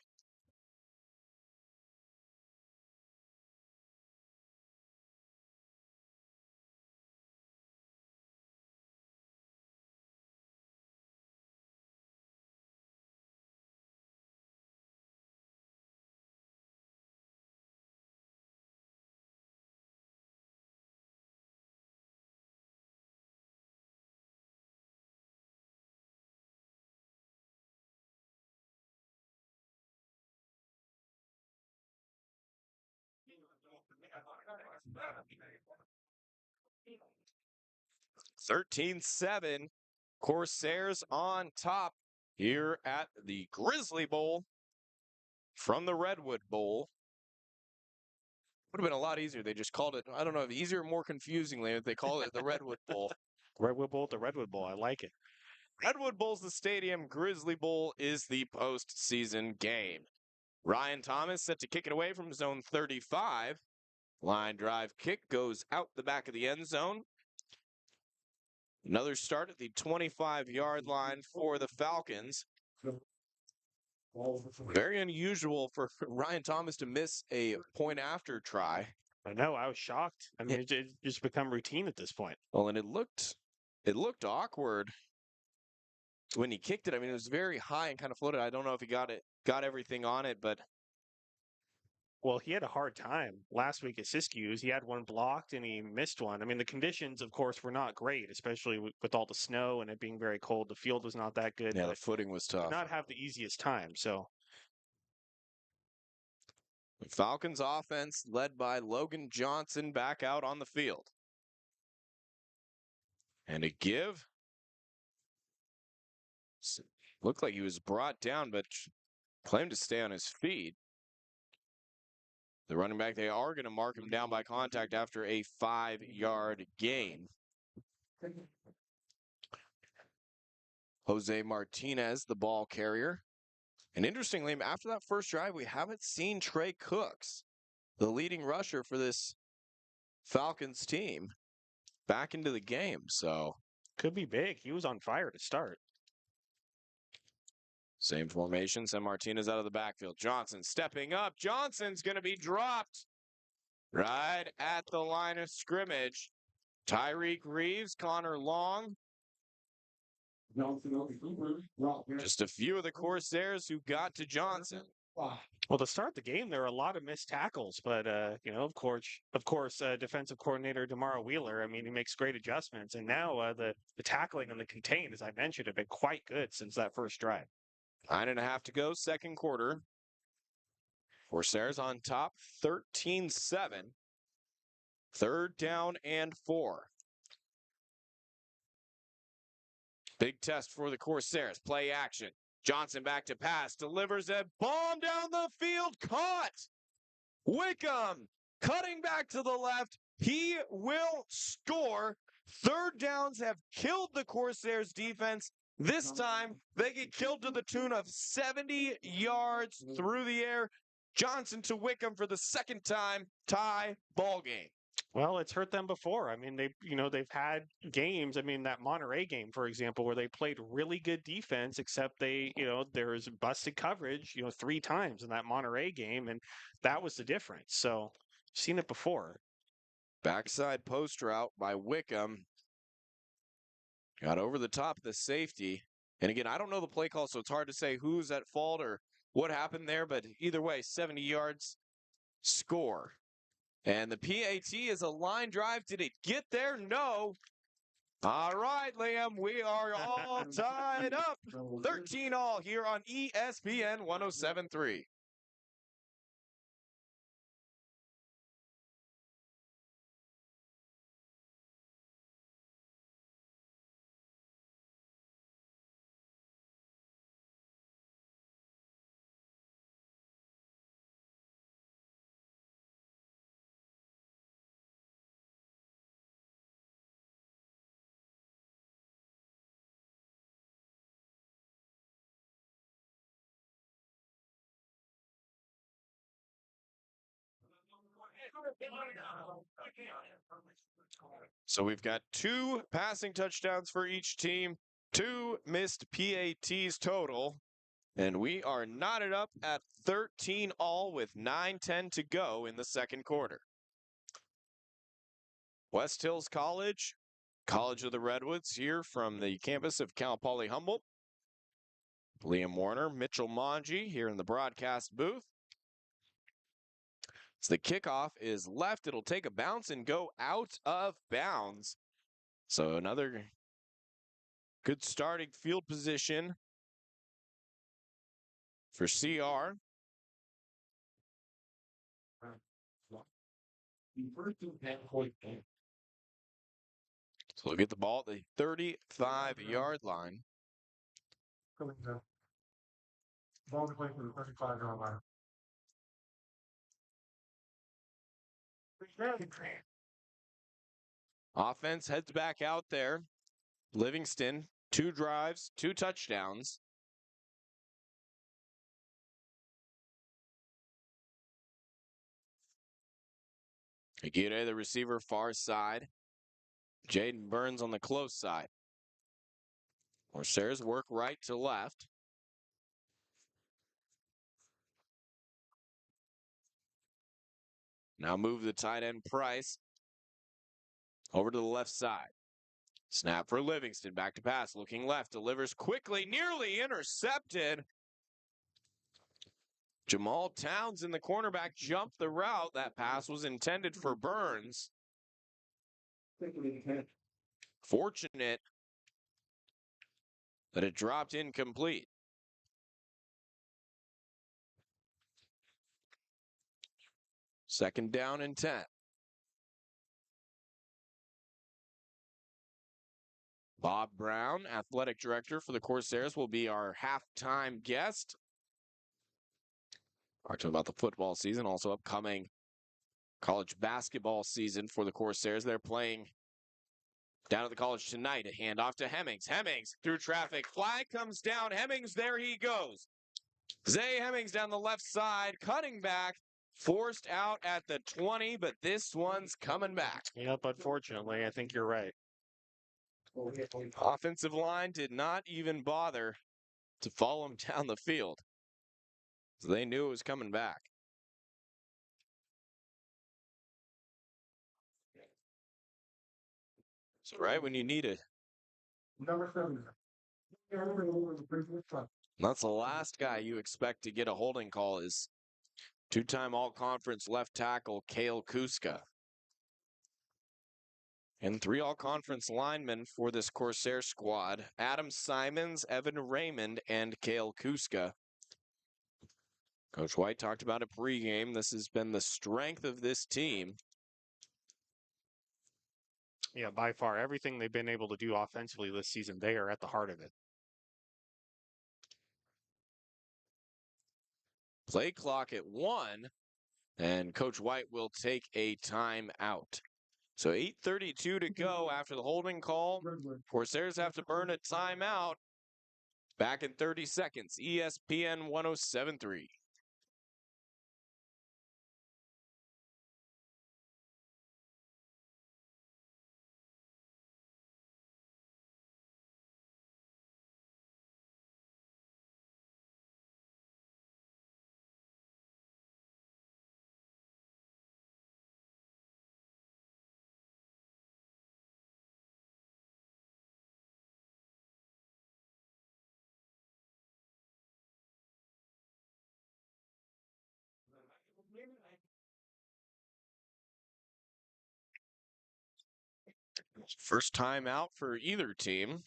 $13-7. Corsairs on top here at the Grizzly Bowl from the Redwood Bowl. Would have been a lot easier. They just called it, I don't know, easier or more confusingly if they called it the Redwood Bowl. Redwood Bowl, the Redwood Bowl. I like it. Redwood Bowl's the stadium. Grizzly Bowl is the postseason game. Ryan Thomas set to kick it away from zone 35. Line drive kick goes out the back of the end zone. Another start at the 25-yard line for the Falcons. Very unusual for Ryan Thomas to miss a point after try. I know. I was shocked. I mean, it's just become routine at this point. Well, and it looked awkward when he kicked it. I mean, it was very high and kind of floated. I don't know if he got everything on it, but well, he had a hard time last week at Siskiyous. He had one blocked and he missed one. I mean, the conditions, of course, were not great, especially with all the snow and it being very cold. The field was not that good. Yeah, the footing was tough. Did not have the easiest time. So the Falcons offense led by Logan Johnson back out on the field. And a give. Looked like he was brought down, but claimed to stay on his feet. The running back, they are going to mark him down by contact after a 5-yard gain. Jose Martinez, the ball carrier. And interestingly, after that first drive, we haven't seen Trey Cooks, the leading rusher for this Falcons team, back into the game. So could be big. He was on fire to start. Same formation. Send Martinez out of the backfield. Johnson stepping up. Johnson's going to be dropped right at the line of scrimmage. Tyreek Reeves, Connor Long. Just a few of the Corsairs who got to Johnson. Well, to start the game, there were a lot of missed tackles, but of course, defensive coordinator Damara Wheeler. I mean, he makes great adjustments, and now the tackling and the contain, as I mentioned, have been quite good since that first drive. 9.5 to go, second quarter. Corsairs on top, 13-7. Third down and 4. Big test for the Corsairs. Play action. Johnson back to pass. Delivers a bomb down the field. Caught. Wickham cutting back to the left. He will score. Third downs have killed the Corsairs defense. This time, they get killed to the tune of 70 yards through the air. Johnson to Wickham for the second time. Tie ball game. Well, it's hurt them before. I mean, they've had games. I mean, that Monterey game, for example, where they played really good defense, except there was busted coverage, 3 times in that Monterey game, and that was the difference. So, seen it before. Backside post route by Wickham. Got over the top of the safety. And again, I don't know the play call, so it's hard to say who's at fault or what happened there. But either way, 70 yards, score. And the PAT is a line drive. Did it get there? No. All right, Liam, we are all tied up. 13 all here on ESPN 107.3. So we've got 2 passing touchdowns for each team, 2 missed PATs total, and we are knotted up at 13 all with 9:10 to go in the second quarter. West Hills College, College of the Redwoods here from the campus of Cal Poly Humboldt. Liam Warner, Mitchell Mongi here in the broadcast booth. So the kickoff is left. It'll take a bounce and go out of bounds. So another good starting field position for CR. So we'll get the ball at the 35-yard line. Coalinga. Ball to play for the 35-yard line. Offense heads back out there. Livingston, 2 drives, 2 touchdowns. Aguirre, the receiver, far side. Jaden Burns on the close side. Corsairs work right to left. Now move the tight end Price over to the left side. Snap for Livingston, back to pass, looking left, delivers quickly, nearly intercepted. Jamal Townsend, the cornerback, jumped the route. That pass was intended for Burns. Fortunate that it dropped incomplete. Second down and 10. Bob Brown, athletic director for the Corsairs, will be our halftime guest. Talking about the football season, also upcoming college basketball season for the Corsairs. They're playing down at the college tonight. A handoff to Hemmings. Hemmings through traffic. Flag comes down. Hemmings, there he goes. Zay Hemmings down the left side, cutting back. Forced out at the 20, but this one's coming back. Yep, unfortunately, I think you're right. Offensive line did not even bother to follow him down the field. So they knew it was coming back. So right when you need it. Number 7. That's the last guy you expect to get a holding call is 2-time all-conference left tackle Kale Kuska. And 3 all-conference linemen for this Corsair squad. Adam Simons, Evan Raymond, and Kale Kuska. Coach White talked about it pregame. This has been the strength of this team. Yeah, by far, everything they've been able to do offensively this season, they are at the heart of it. Play clock at 1, and Coach White will take a timeout. So 8:32 to go after the holding call. Corsairs have to burn a timeout. Back in 30 seconds, ESPN 107.3. First time out for either team.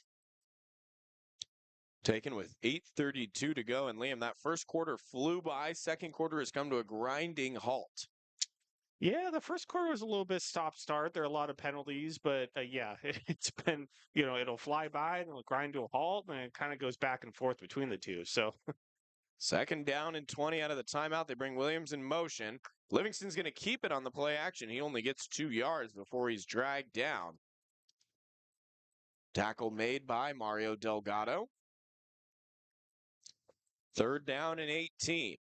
Taken with 8:32 to go. And Liam, that first quarter flew by. Second quarter has come to a grinding halt. Yeah, the first quarter was a little bit stop-start. There are a lot of penalties, but yeah, it's been, it'll fly by and it'll grind to a halt, and it kind of goes back and forth between the two. So, Second down and 20 out of the timeout. They bring Williams in motion. Livingston's going to keep it on the play action. He only gets 2 yards before he's dragged down. Tackle made by Mario Delgado. Third down and 18.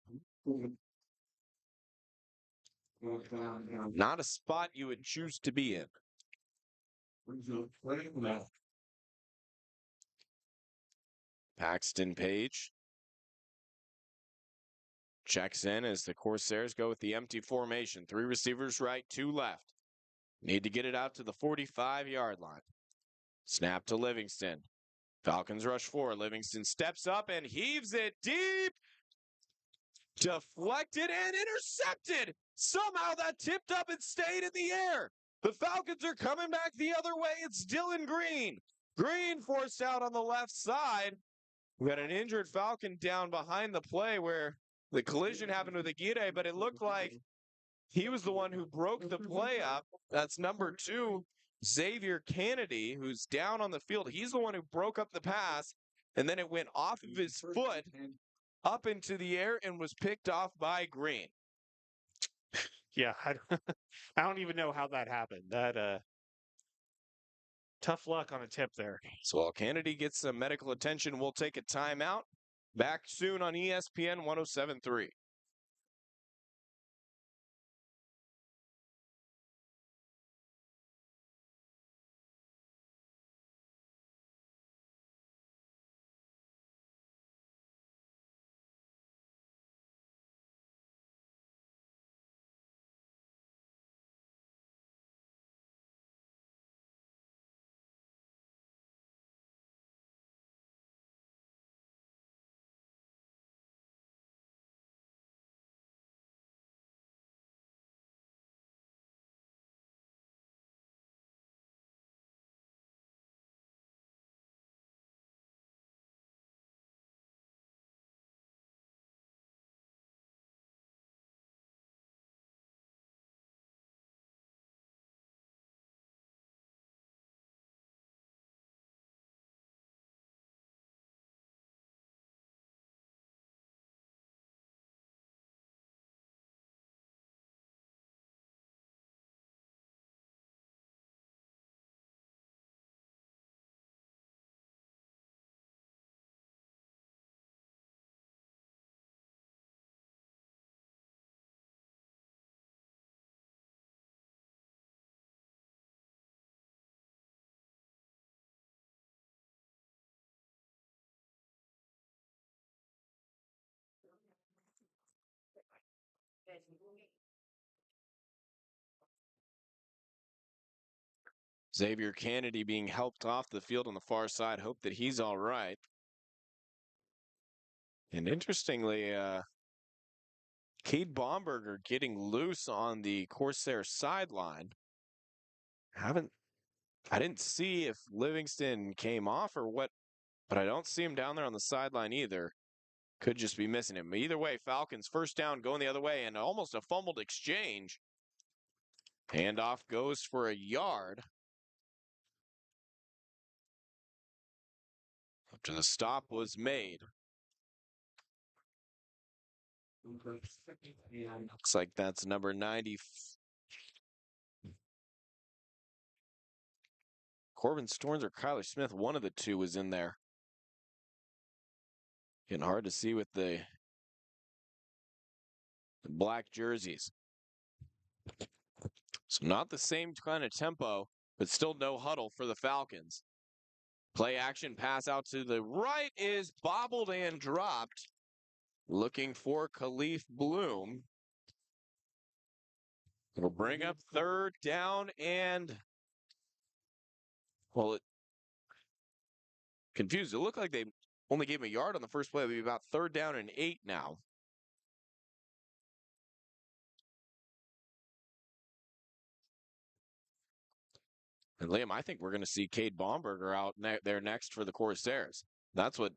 Not a spot you would choose to be in. Paxton Page checks in as the Corsairs go with the empty formation. 3 receivers right, 2 left. Need to get it out to the 45-yard line. Snap to Livingston. Falcons rush 4. Livingston steps up and heaves it deep. Deflected and intercepted. Somehow that tipped up and stayed in the air. The Falcons are coming back the other way. It's Dylan Green. Green forced out on the left side. We got an injured Falcon down behind the play where the collision happened with Aguirre, but it looked like he was the one who broke the play up. That's number 2, Xavier Kennedy, who's down on the field. He's the one who broke up the pass, and then it went off of his foot up into the air and was picked off by Green. yeah, I don't even know how that happened. That tough luck on a tip there. So while Kennedy gets some medical attention, we'll take a timeout. Back soon on ESPN 107.3. Xavier Kennedy being helped off the field on the far side. Hope that he's all right. And interestingly, Cade Baumberger getting loose on the Corsair sideline. I didn't see if Livingston came off or what, but I don't see him down there on the sideline either. Could just be missing him. Either way, Falcons first down going the other way and almost a fumbled exchange. Handoff goes for a yard. After the stop was made. Looks like that's number 90. Corbin Storns or Kyler Smith, one of the two was in there. Getting hard to see with the black jerseys. So not the same kind of tempo, but still no huddle for the Falcons. Play action pass out to the right is bobbled and dropped. Looking for Khalif Bloom. It'll bring up third down and, well, confused. It looked like they only gave him a yard on the first play. It'll be about third down and 8 now. And Liam, I think we're going to see Cade Baumberger out there next for the Corsairs. That's what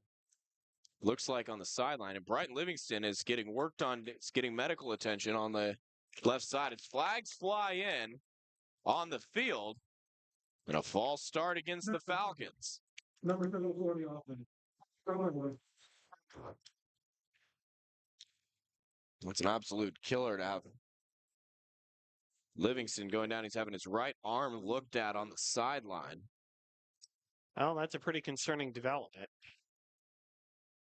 looks like on the sideline. And Brighton Livingston is getting worked on. It's getting medical attention on the left side. Its flags fly in on the field. And a false start against the Falcons. Number 40 offense. It's an absolute killer to have Livingston going down. He's having his right arm looked at on the sideline. Oh, that's a pretty concerning development.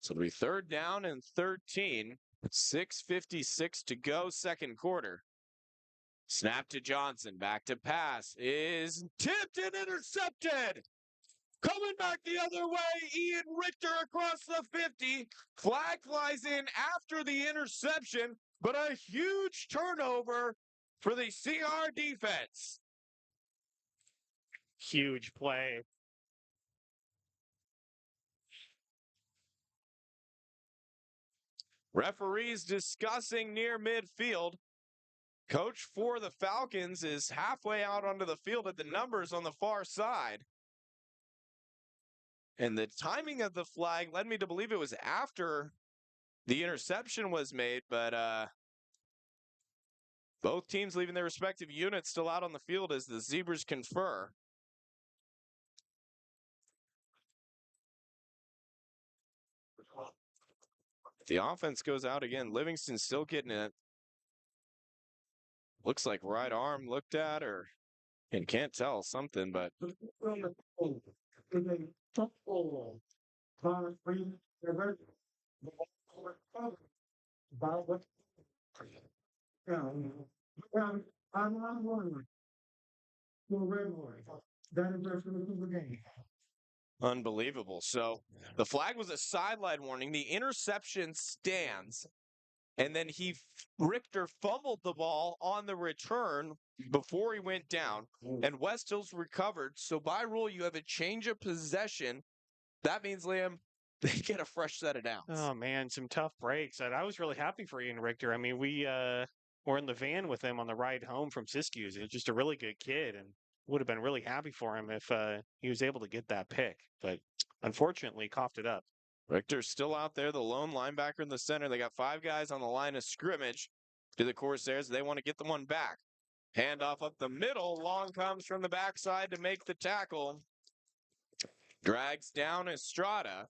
So it'll be 3rd down and 13. 6:56 to go, second quarter. Snap to Johnson. Back to pass. Is tipped and intercepted. Coming back the other way, Ian Richter across the 50. Flag flies in after the interception, but a huge turnover for the CR defense. Huge play. Referees discussing near midfield. Coach for the Falcons is halfway out onto the field at the numbers on the far side. And the timing of the flag led me to believe it was after the interception was made, but both teams leaving their respective units still out on the field as the Zebras confer. The offense goes out again. Livingston still getting it. Looks like right arm looked at, and can't tell something, but I'm wondering. For Redwood. That is the game. unbelievable. So the flag was a sideline warning. The interception stands. And then Richter fumbled the ball on the return before he went down. And West Hills recovered. So by rule, you have a change of possession. That means, Liam, they get a fresh set of downs. Oh man, some tough breaks. And I was really happy for Ian Richter. I mean, we were in the van with him on the ride home from Siskiyou. He was just a really good kid, and would have been really happy for him if he was able to get that pick. But unfortunately, coughed it up. Richter's still out there, the lone linebacker in the center. They got 5 guys on the line of scrimmage to the Corsairs. They want to get the one back. Handoff up the middle. Long comes from the backside to make the tackle. Drags down Estrada.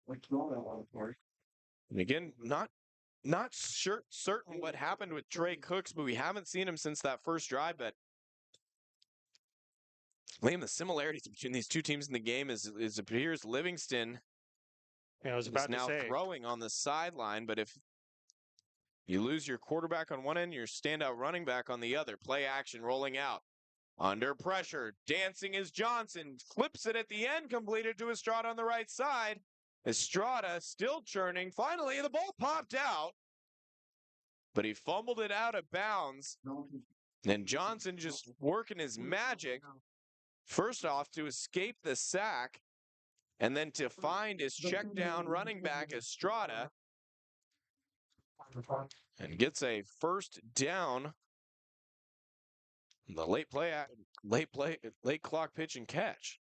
And again, not certain what happened with Trey Cooks, but we haven't seen him since that first drive. But Liam, the similarities between these two teams in the game is appears Livingston Yeah, I was about is now to say. throwing on the sideline, but if you lose your quarterback on one end, your standout running back on the other. Play action rolling out. Under pressure. Dancing is Johnson. Flips it at the end. Completed to Estrada on the right side. Estrada still churning. Finally, the ball popped out. But he fumbled it out of bounds. And Johnson just working his magic. First off, to escape the sack. And then to find his check down running back, Estrada. And gets a first down. The late clock pitch and catch.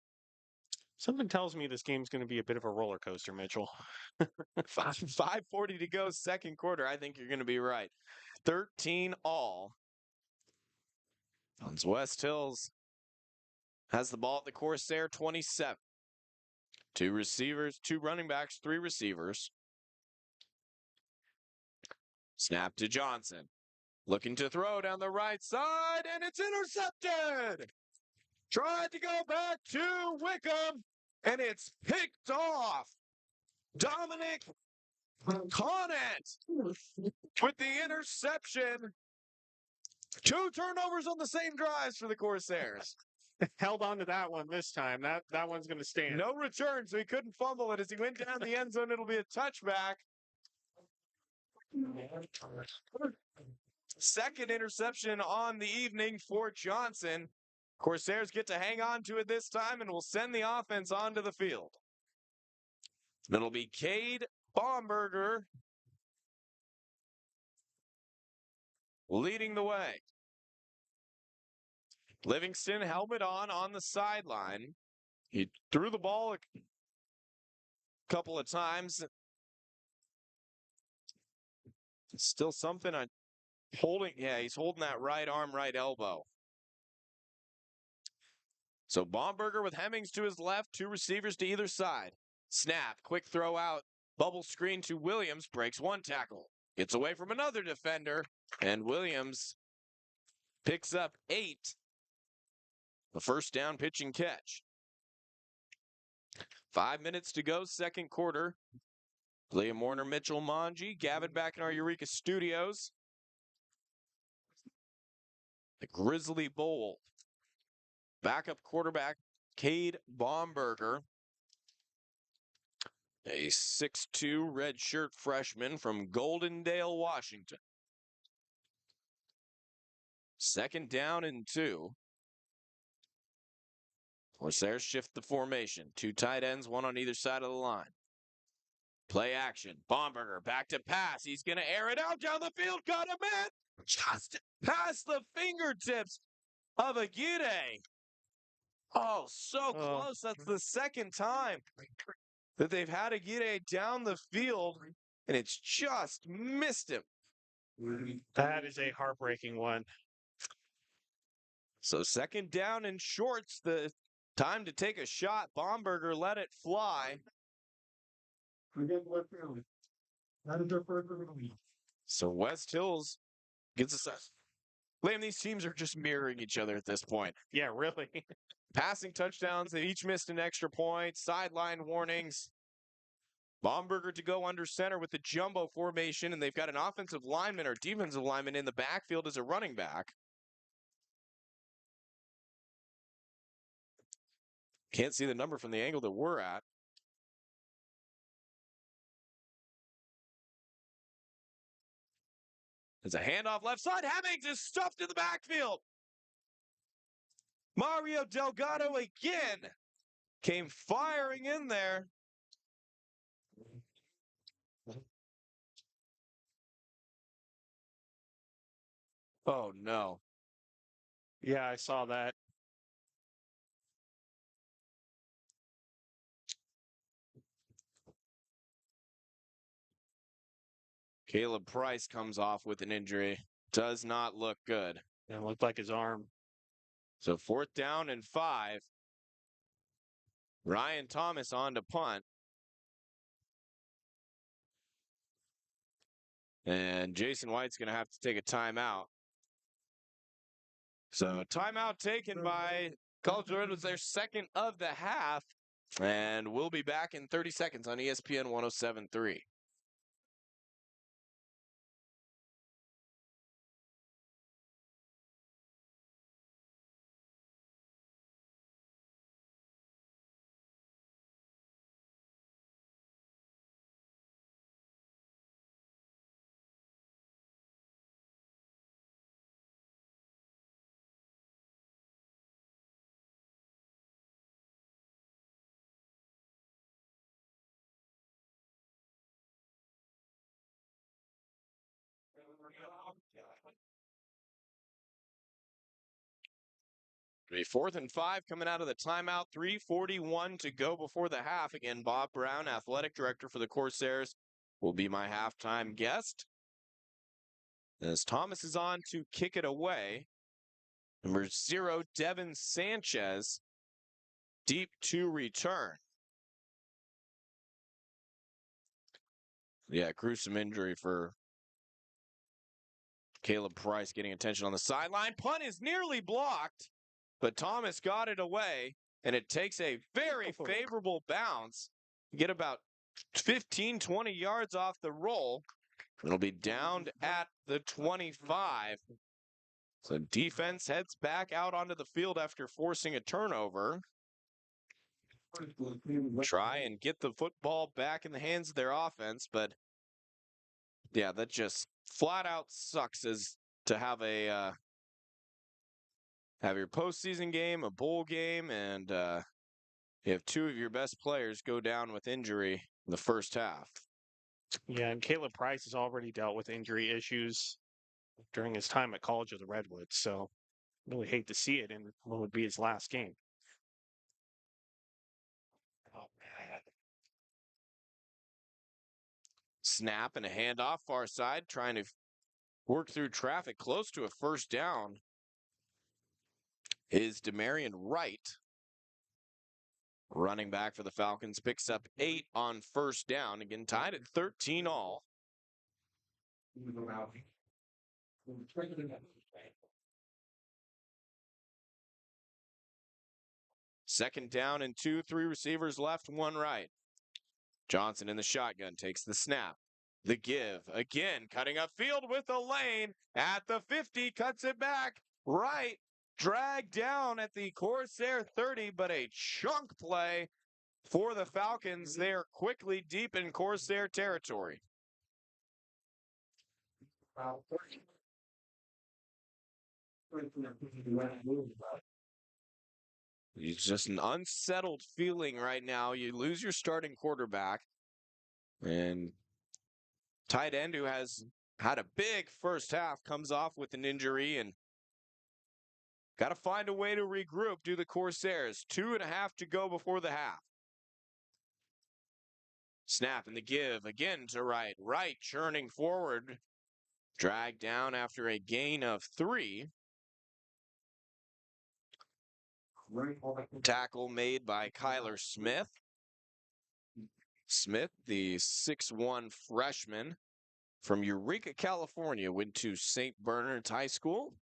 Something tells me this game's going to be a bit of a roller coaster, Mitchell. 5:40 to go, second quarter. I think you're going to be right. 13 all. West Hills has the ball at the Corsair 27. 2 receivers, 2 running backs, 3 receivers. Snap to Johnson. Looking to throw down the right side, and it's intercepted. Tried to go back to Wickham, and it's picked off. Dominic Conant with the interception. 2 turnovers on the same drives for the Corsairs. Held on to that one this time. That one's going to stand. No return, so he couldn't fumble it. As he went down the end zone, it'll be a touchback. Second interception on the evening for Johnson. Corsairs get to hang on to it this time and will send the offense onto the field. It'll be Cade Baumberger leading the way. Livingston, helmet on the sideline. He threw the ball a couple of times. Still something on holding. Yeah, he's holding that right arm, right elbow. So Baumberger with Hemmings to his left, two receivers to either side. Snap, quick throw out, bubble screen to Williams, breaks one tackle. Gets away from another defender, and Williams picks up 8. The first down pitch and catch. 5 minutes to go, second quarter. Liam Warner, Mitchell Manji, Gavin back in our Eureka studios. The Grizzly Bowl. Backup quarterback, Cade Baumberger. A 6'2" redshirt freshman from Goldendale, Washington. Second down and 2. Corsairs shift the formation. 2 tight ends, one on either side of the line. Play action. Baumberger back to pass. He's going to air it out down the field. Got a man just past the fingertips of Aguirre. Oh, so close. That's the second time that they've had Aguirre down the field, and it's just missed him. That is a heartbreaking one. So second down and shorts, the time to take a shot. Baumberger let it fly. Again, West Hills. That is their first release. So West Hills gets a Liam, these teams are just mirroring each other at this point. Yeah, really. Passing touchdowns, they each missed an extra point. Sideline warnings. Baumberger to go under center with the jumbo formation, and they've got an offensive lineman or defensive lineman in the backfield as a running back. Can't see the number from the angle that we're at. There's a handoff left side. Hemmings is stuffed in the backfield. Mario Delgado again came firing in there. Oh, no. Yeah, I saw that. Caleb Price comes off with an injury. Does not look good. It looked like his arm. So 4th down and 5. Ryan Thomas on to punt. And Jason White's going to have to take a timeout. So timeout taken by College of Redwoods, their second of the half. And we'll be back in 30 seconds on ESPN 107.3. Be 4th and 5 coming out of the timeout. 3:41 to go before the half. Again, Bob Brown, athletic director for the Corsairs, will be my halftime guest. As Thomas is on to kick it away. Number 0, Devin Sanchez, deep to return. Yeah, gruesome injury for Caleb Price, getting attention on the sideline. Punt is nearly blocked, but Thomas got it away, and it takes a very favorable bounce. Get about 15, 20 yards off the roll. It'll be downed at the 25. So defense heads back out onto the field after forcing a turnover. Try and get the football back in the hands of their offense, but yeah, that just flat out sucks as to have a have your postseason game, a bowl game, and you have 2 of your best players go down with injury in the first half. Yeah, and Caleb Price has already dealt with injury issues during his time at College of the Redwoods. So Really hate to see it in what would be his last game. Oh, man. Snap and a handoff far side, trying to work through traffic close to a first down is Demarion Wright. Running back for the Falcons picks up 8 on first down. Again, tied at 13 all. Second down and 2, 3 receivers left, 1 right. Johnson in the shotgun takes the snap. The give, again, cutting upfield with a lane at the 50, cuts it back. Right, dragged down at the Corsair 30, but a chunk play for the Falcons. They are quickly deep in Corsair territory. It's just an unsettled feeling right now. You lose your starting quarterback. And tight end, who has had a big first half, comes off with an injury and got to find a way to regroup, do the Corsairs. 2.5 to go before the half. Snap and the give again to Wright. Wright churning forward. Dragged down after a gain of 3. Tackle made by Kyler Smith. Smith, the 6'1 freshman from Eureka, California, went to St. Bernard's High School.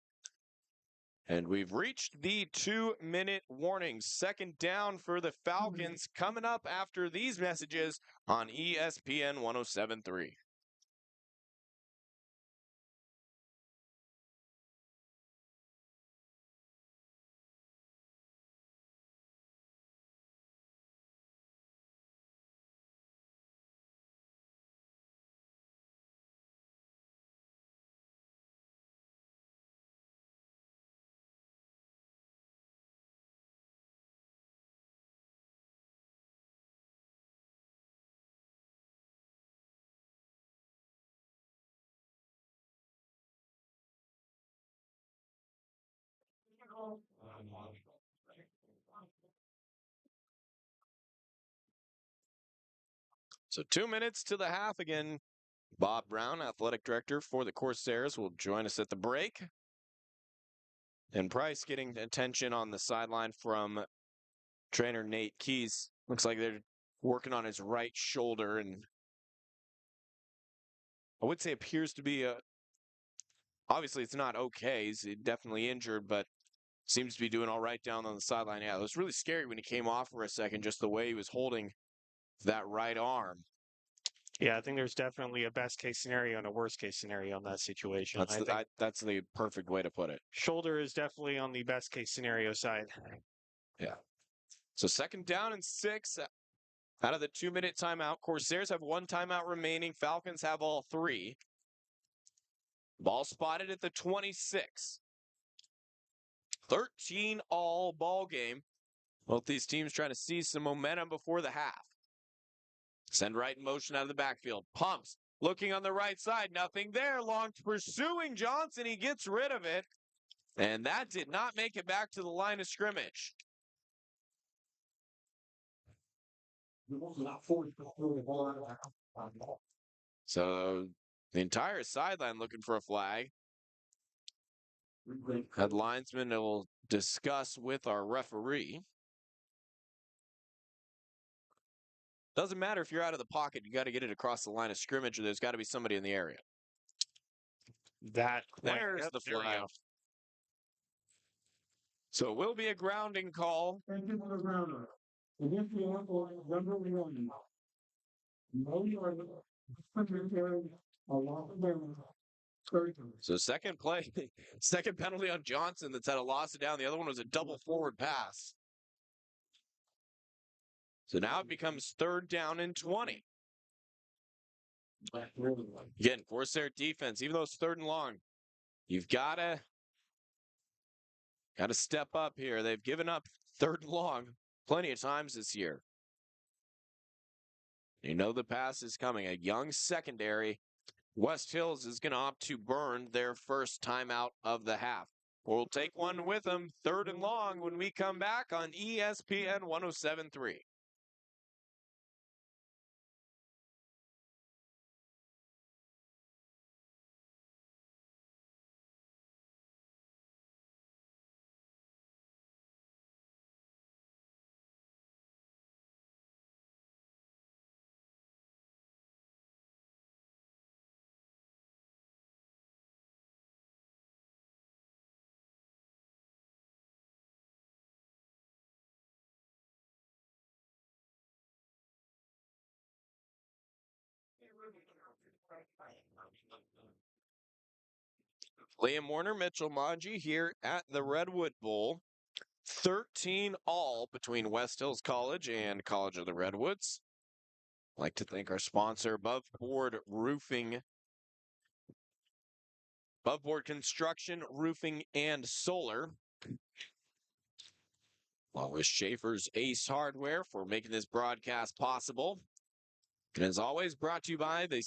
And we've reached the 2-minute warning. Second down for the Falcons coming up after these messages on ESPN 107.3. So 2 minutes to the half again. Bob Brown, athletic director for the Corsairs, will join us at the break. And Price getting attention on the sideline from trainer Nate Keys. Looks like they're working on his right shoulder, and I would say appears to be obviously it's not okay. He's definitely injured, but seems to be doing all right down on the sideline. Yeah, it was really scary when he came off for a second, just the way he was holding that right arm. Yeah, I think there's definitely a best case scenario and a worst case scenario in that situation. That's the perfect way to put it. Shoulder is definitely on the best case scenario side. Yeah. So second down and 6 out of the 2-minute timeout. Corsairs have 1 timeout remaining. Falcons have all 3. Ball spotted at the 26. 13 all ball game. Both these teams trying to seize some momentum before the half. Send right in motion out of the backfield. Pumps. Looking on the right side. Nothing there. Long pursuing Johnson. He gets rid of it. And that did not make it back to the line of scrimmage. So the entire sideline looking for a flag. That linesman will discuss with our referee. Doesn't matter if you're out of the pocket. You got to get it across the line of scrimmage, or there's got to be somebody in the area. There's the flag. So it will be a grounding call. Thank you for the grounder. Against the number 1. No yard. So second play, second penalty on Johnson that's had a loss of down. The other one was a double forward pass. So now it becomes 3rd down and 20. Again, Corsair defense, even though it's 3rd and long, you've got to step up here. They've given up 3rd and long plenty of times this year. You know the pass is coming. A young secondary. West Hills is going to opt to burn their first timeout of the half. We'll take one with them, 3rd and long, when we come back on ESPN 107.3. Liam Warner, Mitchell Manji here at the Redwood Bowl. 13 all between West Hills College and College of the Redwoods. I'd like to thank our sponsor, Above Board Construction, Roofing, and Solar. Along with Schaefer's Ace Hardware for making this broadcast possible. And as always, brought to you by the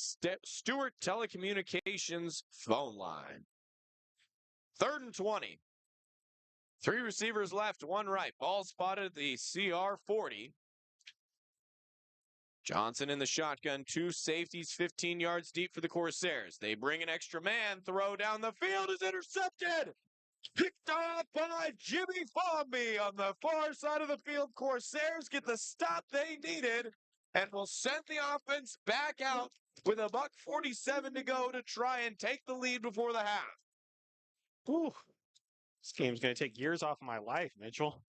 Stewart Telecommunications phone line. 3rd and 20. 3 receivers left, 1 right. Ball spotted at the CR40. Johnson in the shotgun, 2 safeties, 15 yards deep for the Corsairs. They bring an extra man, throw down the field is intercepted. Picked off by Jimmy Fomby on the far side of the field. Corsairs get the stop they needed and will send the offense back out with a $1:47 to go to try and take the lead before the half. Whew. This game's going to take years off of my life, Mitchell.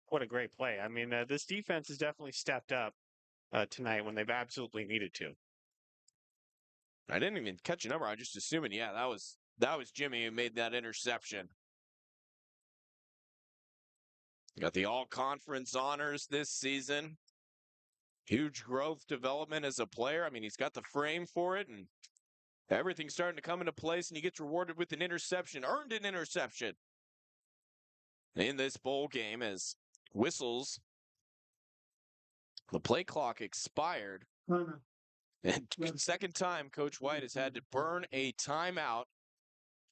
What a great play. I mean, this defense has definitely stepped up tonight when they've absolutely needed to. I didn't even catch a number. I was just assuming, yeah, that was Jimmy who made that interception. Got the all-conference honors this season. Huge growth development as a player. I mean, he's got the frame for it, and everything's starting to come into place, and he gets rewarded with an interception, earned an interception in this bowl game as whistles. The play clock expired. And second time, Coach White has had to burn a timeout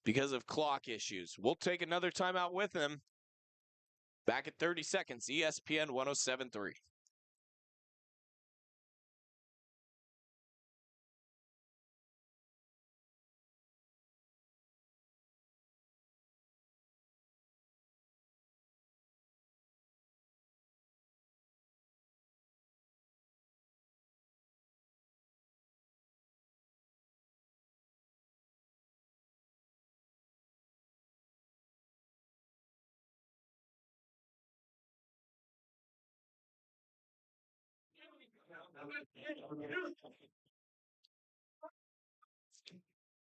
because of clock issues. We'll take another timeout with him. Back at 30 seconds, ESPN 107.3.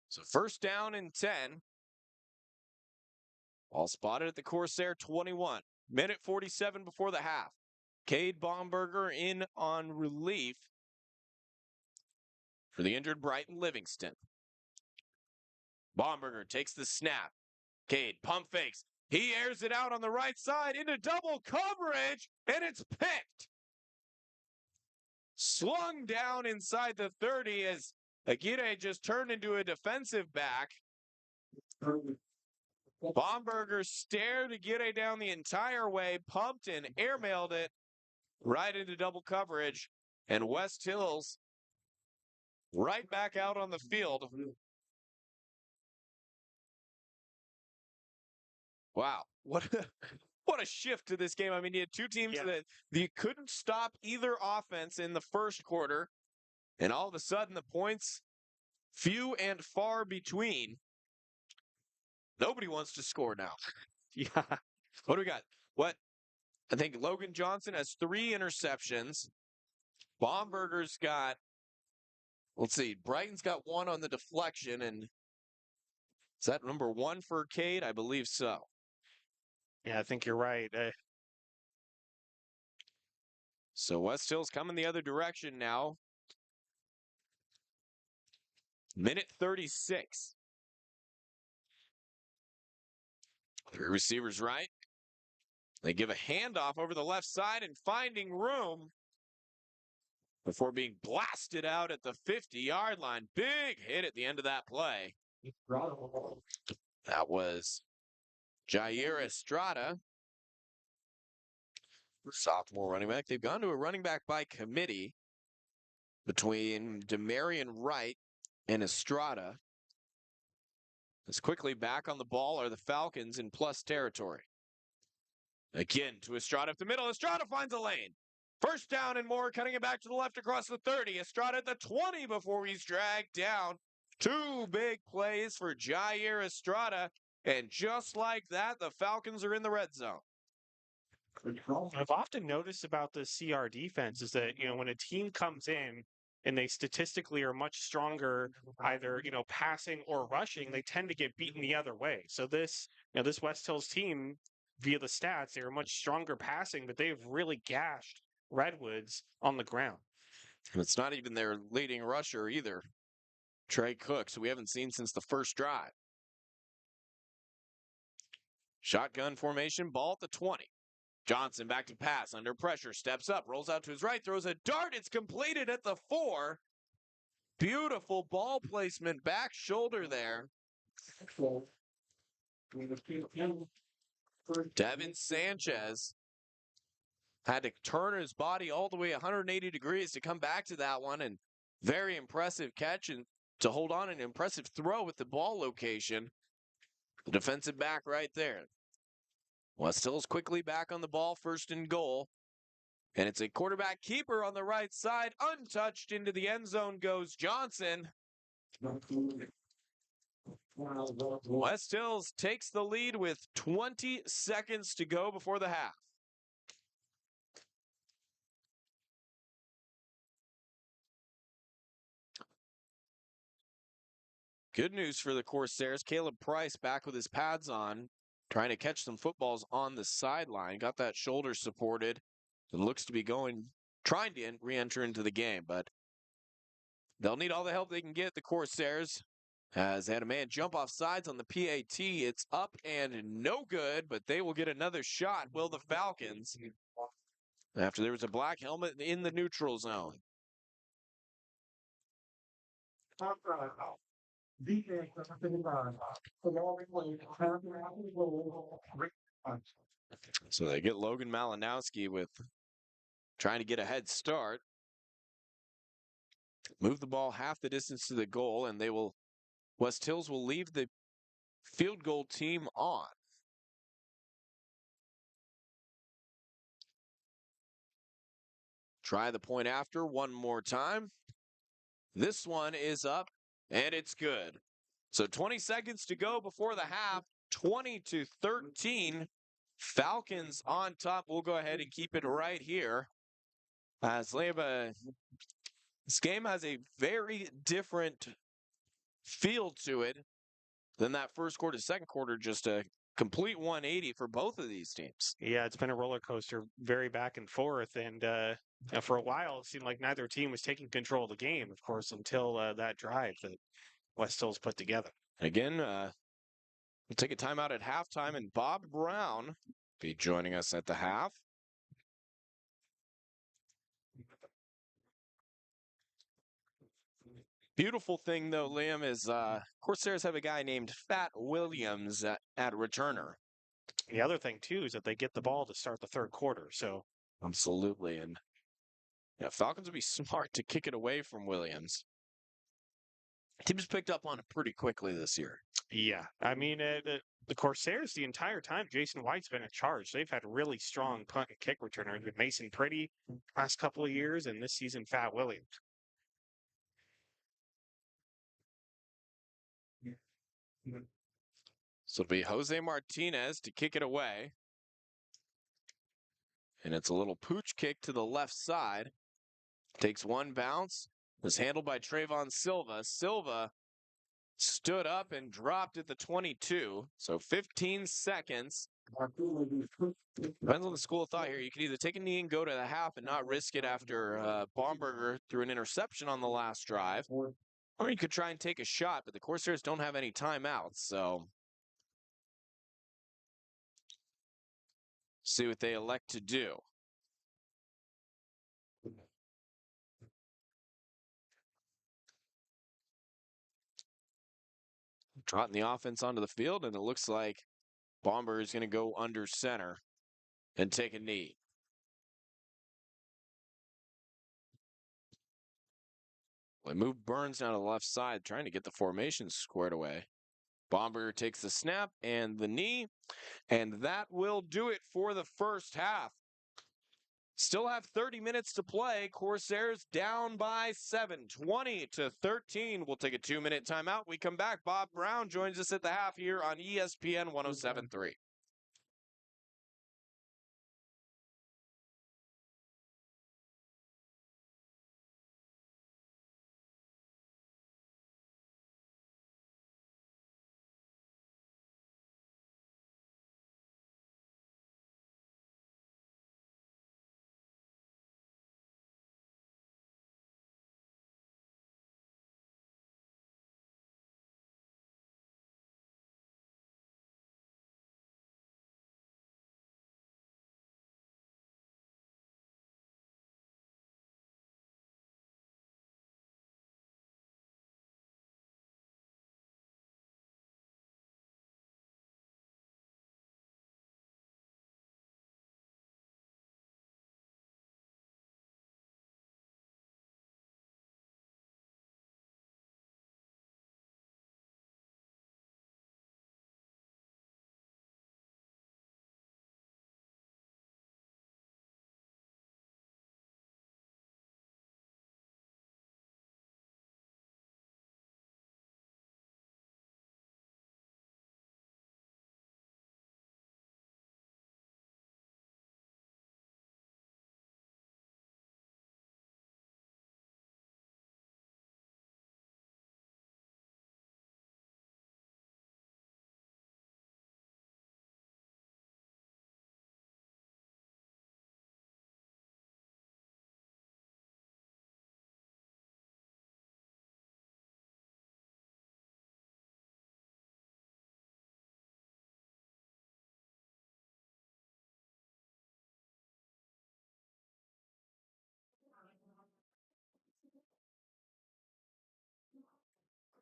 So 1st down and 10. All spotted at the Corsair 21. Minute 47 before the half. Cade Baumberger in on relief for the injured Brighton Livingston. Baumberger takes the snap. Cade pump fakes. He airs it out on the right side into double coverage, and it's picked. Slung down inside the 30 as Aguirre just turned into a defensive back. Baumberger stared Aguirre down the entire way, pumped and airmailed it right into double coverage, and West Hills right back out on the field. Wow, what a shift to this game. I mean, you had 2 teams that you couldn't stop either offense in the first quarter, and all of a sudden the points few and far between. Nobody wants to score now. Yeah. What do we got? I think Logan Johnson has 3 interceptions. Baumberger's got, let's see, Brighton's got 1 on the deflection, and is that number 1 for Cade? I believe so. Yeah, I think you're right. So West Hill's coming the other direction now. Minute 36. 3 receivers right. They give a handoff over the left side and finding room. before being blasted out at the 50-yard line. Big hit at the end of that play. That was Jair Estrada, sophomore running back. They've gone to a running back by committee between Demarion Wright and Estrada. As quickly back on the ball are the Falcons in plus territory. Again to Estrada up the middle. Estrada finds a lane. First down and more, cutting it back to the left across the 30. Estrada at the 20 before he's dragged down. Two big plays for Jair Estrada. And just like that, the Falcons are in the red zone. I've often noticed about the CR defense is that, when a team comes in and they statistically are much stronger, either, passing or rushing, they tend to get beaten the other way. So this West Hills team, via the stats, they were much stronger passing, but they've really gashed Redwoods on the ground. And it's not even their leading rusher either, Trey Cook, who we haven't seen since the first drive. Shotgun formation, ball at the 20. Johnson back to pass, under pressure, steps up, rolls out to his right, throws a dart. It's completed at the 4. Beautiful ball placement, back shoulder there. Devin Sanchez had to turn his body all the way 180 degrees to come back to that one, and very impressive catch and to hold on, an impressive throw with the ball location. The defensive back right there. West Hills quickly back on the ball, first and goal. And it's a quarterback keeper on the right side. Untouched into the end zone goes Johnson. West Hills takes the lead with 20 seconds to go before the half. Good news for the Corsairs. Caleb Price back with his pads on, trying to catch some footballs on the sideline. Got that shoulder supported. It looks to be trying to re-enter into the game, but they'll need all the help they can get, the Corsairs, as they had a man jump off sides on the PAT. It's up and no good, but they will get another shot, will the Falcons, after there was a black helmet in the neutral zone. So they get Logan Malinowski with trying to get a head start. Move the ball half the distance to the goal, and West Hills will leave the field goal team on. Try the point after one more time. This one is up, and it's good. So 20 seconds to go before the half, 20-13. Falcons on top. We'll go ahead and keep it right here. As this game has a very different feel to it than that first quarter. Second quarter, just a complete 180 for both of these teams. Yeah, it's been a roller coaster, very back and forth. And for a while, it seemed like neither team was taking control of the game, of course, until that drive that West Hills put together. Again, we'll take a timeout at halftime, and Bob Brown be joining us at the half. Beautiful thing, though, Liam, is Corsairs have a guy named Fat Williams at returner. The other thing, too, is that they get the ball to start the third quarter. So Absolutely. And Falcons would be smart to kick it away from Williams. Teams picked up on it pretty quickly this year. Yeah, I mean, the Corsairs, the entire time, Jason White's been in charge. They've had really strong punt and kick returners with Mason Pretty last couple of years, and this season, Fat Williams. So it'll be Jose Martinez to kick it away. And it's a little pooch kick to the left side. Takes one bounce. Was handled by Trayvon Silva. Silva stood up and dropped at the 22. So 15 seconds. Depends on the school of thought here. You can either take a knee and go to the half and not risk it after Baumberger threw an interception on the last drive. Or you could try and take a shot, but the Corsairs don't have any timeouts, so see what they elect to do. trotting the offense onto the field, and it looks like Bomber is going to go under center and take a knee. They move Burns down to the left side, trying to get the formation squared away. Bomber takes the snap and the knee, and that will do it for the first half. Still have 30 minutes to play. Corsairs down by 7, 20-13. We'll take a 2-minute timeout. We come back. Bob Brown joins us at the half here on ESPN 107.3.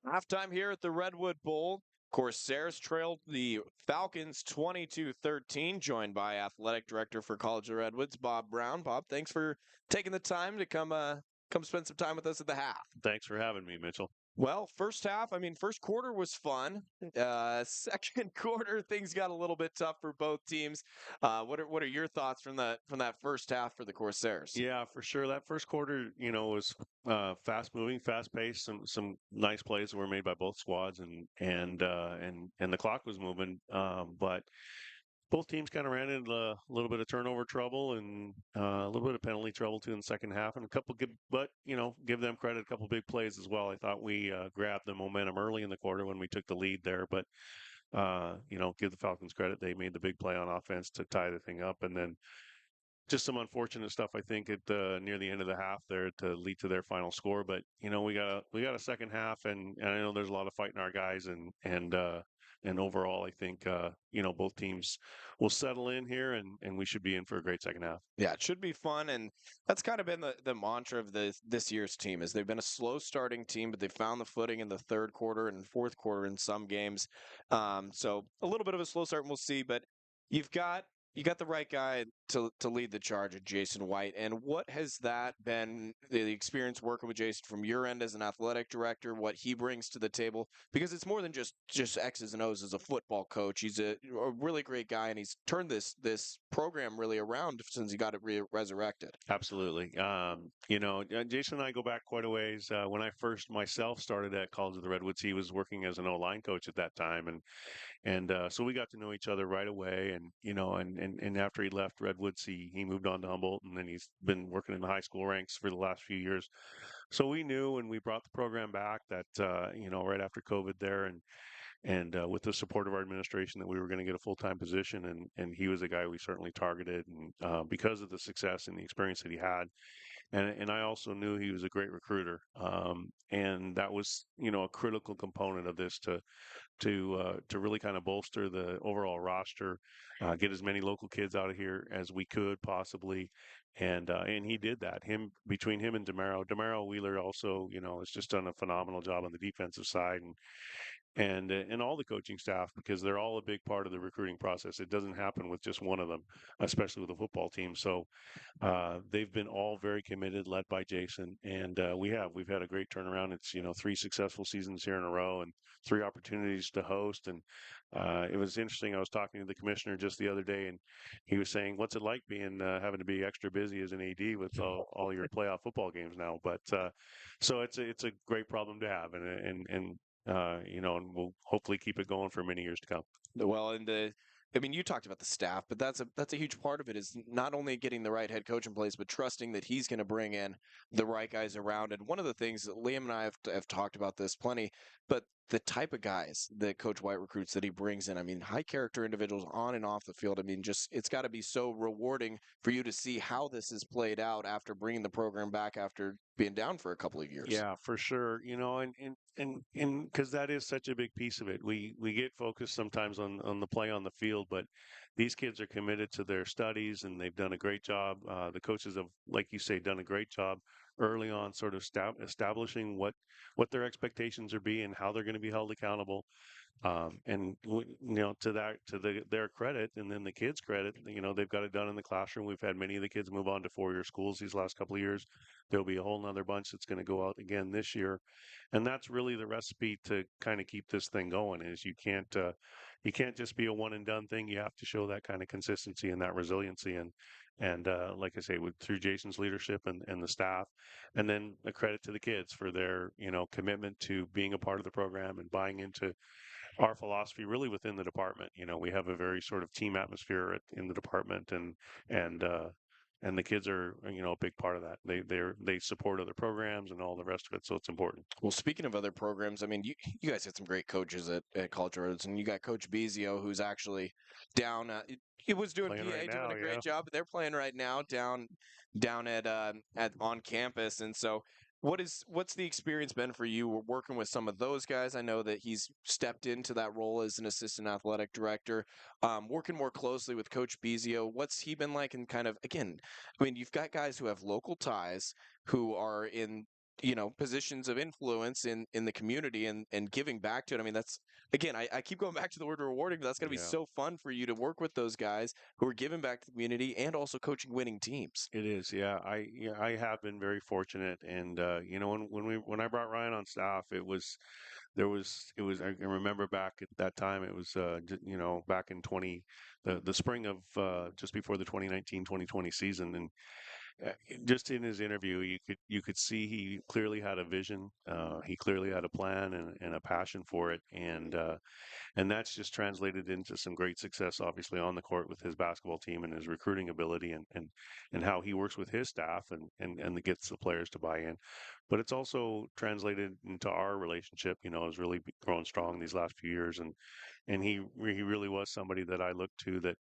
Halftime here at the Redwood Bowl. Corsairs trailed the Falcons 22-13, joined by Athletic Director for College of Redwoods, Bob Brown. Bob, thanks for taking the time to come spend some time with us at the half. Thanks for having me, Mitchell. Well, first half, first quarter was fun. Second quarter, things got a little bit tough for both teams. What are your thoughts from that first half for the Corsairs? Yeah, for sure. That first quarter, was fast moving, fast paced. Some nice plays were made by both squads, and the clock was moving. But both teams kind of ran into a little bit of turnover trouble and a little bit of penalty trouble too in the second half, and a couple good, but give them credit, a couple big plays as well. I thought we grabbed the momentum early in the quarter when we took the lead there, but give the Falcons credit. They made the big play on offense to tie the thing up, and then just some unfortunate stuff, I think, at near the end of the half there to lead to their final score. But we got a second half, and I know there's a lot of fight in our guys, and overall, I think both teams will settle in here, and we should be in for a great second half. Yeah, it should be fun, and that's kind of been the mantra of this year's team. Is they've been a slow starting team, but they found the footing in the third quarter and fourth quarter in some games. So a little bit of a slow start, and we'll see. But you got the right guy to lead the charge at Jason White. And what has that been, the experience working with Jason from your end as an athletic director, what he brings to the table? Because it's more than just X's and O's as a football coach. He's a really great guy, and he's turned this program really around since he got it resurrected. Absolutely. Jason and I go back quite a ways. When I first myself started at College of the Redwoods, he was working as an O-line coach at that time, and so we got to know each other right away. And after he left Redwoods, he moved on to Humboldt, and then he's been working in the high school ranks for the last few years. So we knew when we brought the program back that right after COVID there, and with the support of our administration, that we were going to get a full-time position, and he was a guy we certainly targeted, and because of the success and the experience that he had. And I also knew he was a great recruiter, and that was a critical component of this to really kind of bolster the overall roster, get as many local kids out of here as we could possibly, and he did that. Him between him and Demaro Wheeler also, has just done a phenomenal job on the defensive side, and all the coaching staff, because they're all a big part of the recruiting process. It doesn't happen with just one of them, especially with a football team. So they've been all very committed, led by Jason, and we've had a great turnaround. It's 3 successful seasons here in a row, and 3 opportunities to host. And it was interesting. I was talking to the commissioner just the other day, and he was saying, "What's it like being having to be extra busy as an AD with all your playoff football games now?" But so it's a great problem to have, and we'll hopefully keep it going for many years to come. Well, I mean, you talked about the staff, but that's a huge part of it is not only getting the right head coach in place, but trusting that he's going to bring in the right guys around. And one of the things that Liam and I have talked about this plenty, but the type of guys that Coach White recruits that he brings in, I mean, high character individuals on and off the field. I mean, just it's got to be so rewarding for you to see how this is played out after bringing the program back after being down for a couple of years. Yeah, for sure. And because that is such a big piece of it. We get focused sometimes on the play on the field, but these kids are committed to their studies, and they've done a great job. The coaches have, like you say, done a great job early on, sort of establishing what their expectations are be and how they're going to be held accountable. To their credit, and then the kids' credit, they've got it done in the classroom. We've had many of the kids move on to 4-year schools these last couple of years. There'll be a whole nother bunch that's going to go out again this year, and that's really the recipe to kind of keep this thing going. Is you can't just be a one and done thing. You have to show that kind of consistency and that resiliency, and like I say, through Jason's leadership and the staff, and then a credit to the kids for their commitment to being a part of the program and buying into our philosophy really within the department. We have a very sort of team atmosphere in the department, and and the kids are a big part of that. They support other programs and all the rest of it, so it's important. Well, speaking of other programs, I mean, you guys had some great coaches at College Roads, and you got Coach Bezio, who's actually down. He was doing Playing PA, right doing now, a great yeah. job, but they're playing right now down at on campus. And so, what's the experience been for you working with some of those guys? I know that he's stepped into that role as an assistant athletic director, working more closely with Coach Bezio. What's he been like? And kind of again, I mean, you've got guys who have local ties who are in positions of influence in the community and giving back to it. I mean, that's again, I keep going back to the word rewarding, but that's going to be Yeah. so fun for you to work with those guys who are giving back to the community and also coaching winning teams. It is, yeah. I have been very fortunate, and when I brought Ryan on staff, I remember back at that time it was back in the spring of just before the 2019-2020 season, and just in his interview, you could see he clearly had a vision. He clearly had a plan and a passion for it, and that's just translated into some great success, obviously, on the court with his basketball team and his recruiting ability, and how he works with his staff and gets the players to buy in. But it's also translated into our relationship. Has really grown strong these last few years, and he really was somebody that I looked to that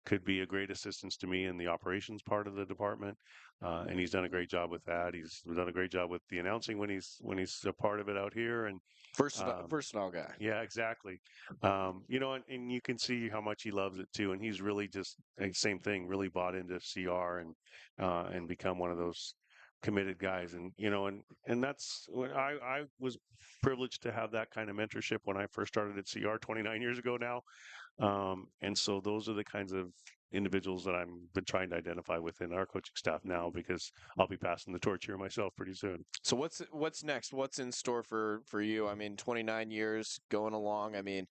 could be a great assistance to me in the operations part of the department. And he's done a great job with that. He's done a great job with the announcing when he's a part of it out here, and Versatile guy. yeah, exactly. And you can see how much he loves it too. And he's really just same thing, really bought into CR and become one of those committed guys. And that's when I was privileged to have that kind of mentorship when I first started at CR 29 years ago now. And so those are the kinds of individuals that I'm been trying to identify within our coaching staff now, because I'll be passing the torch here myself pretty soon. So what's next? What's in store for you? I mean, 29 years going along. I mean,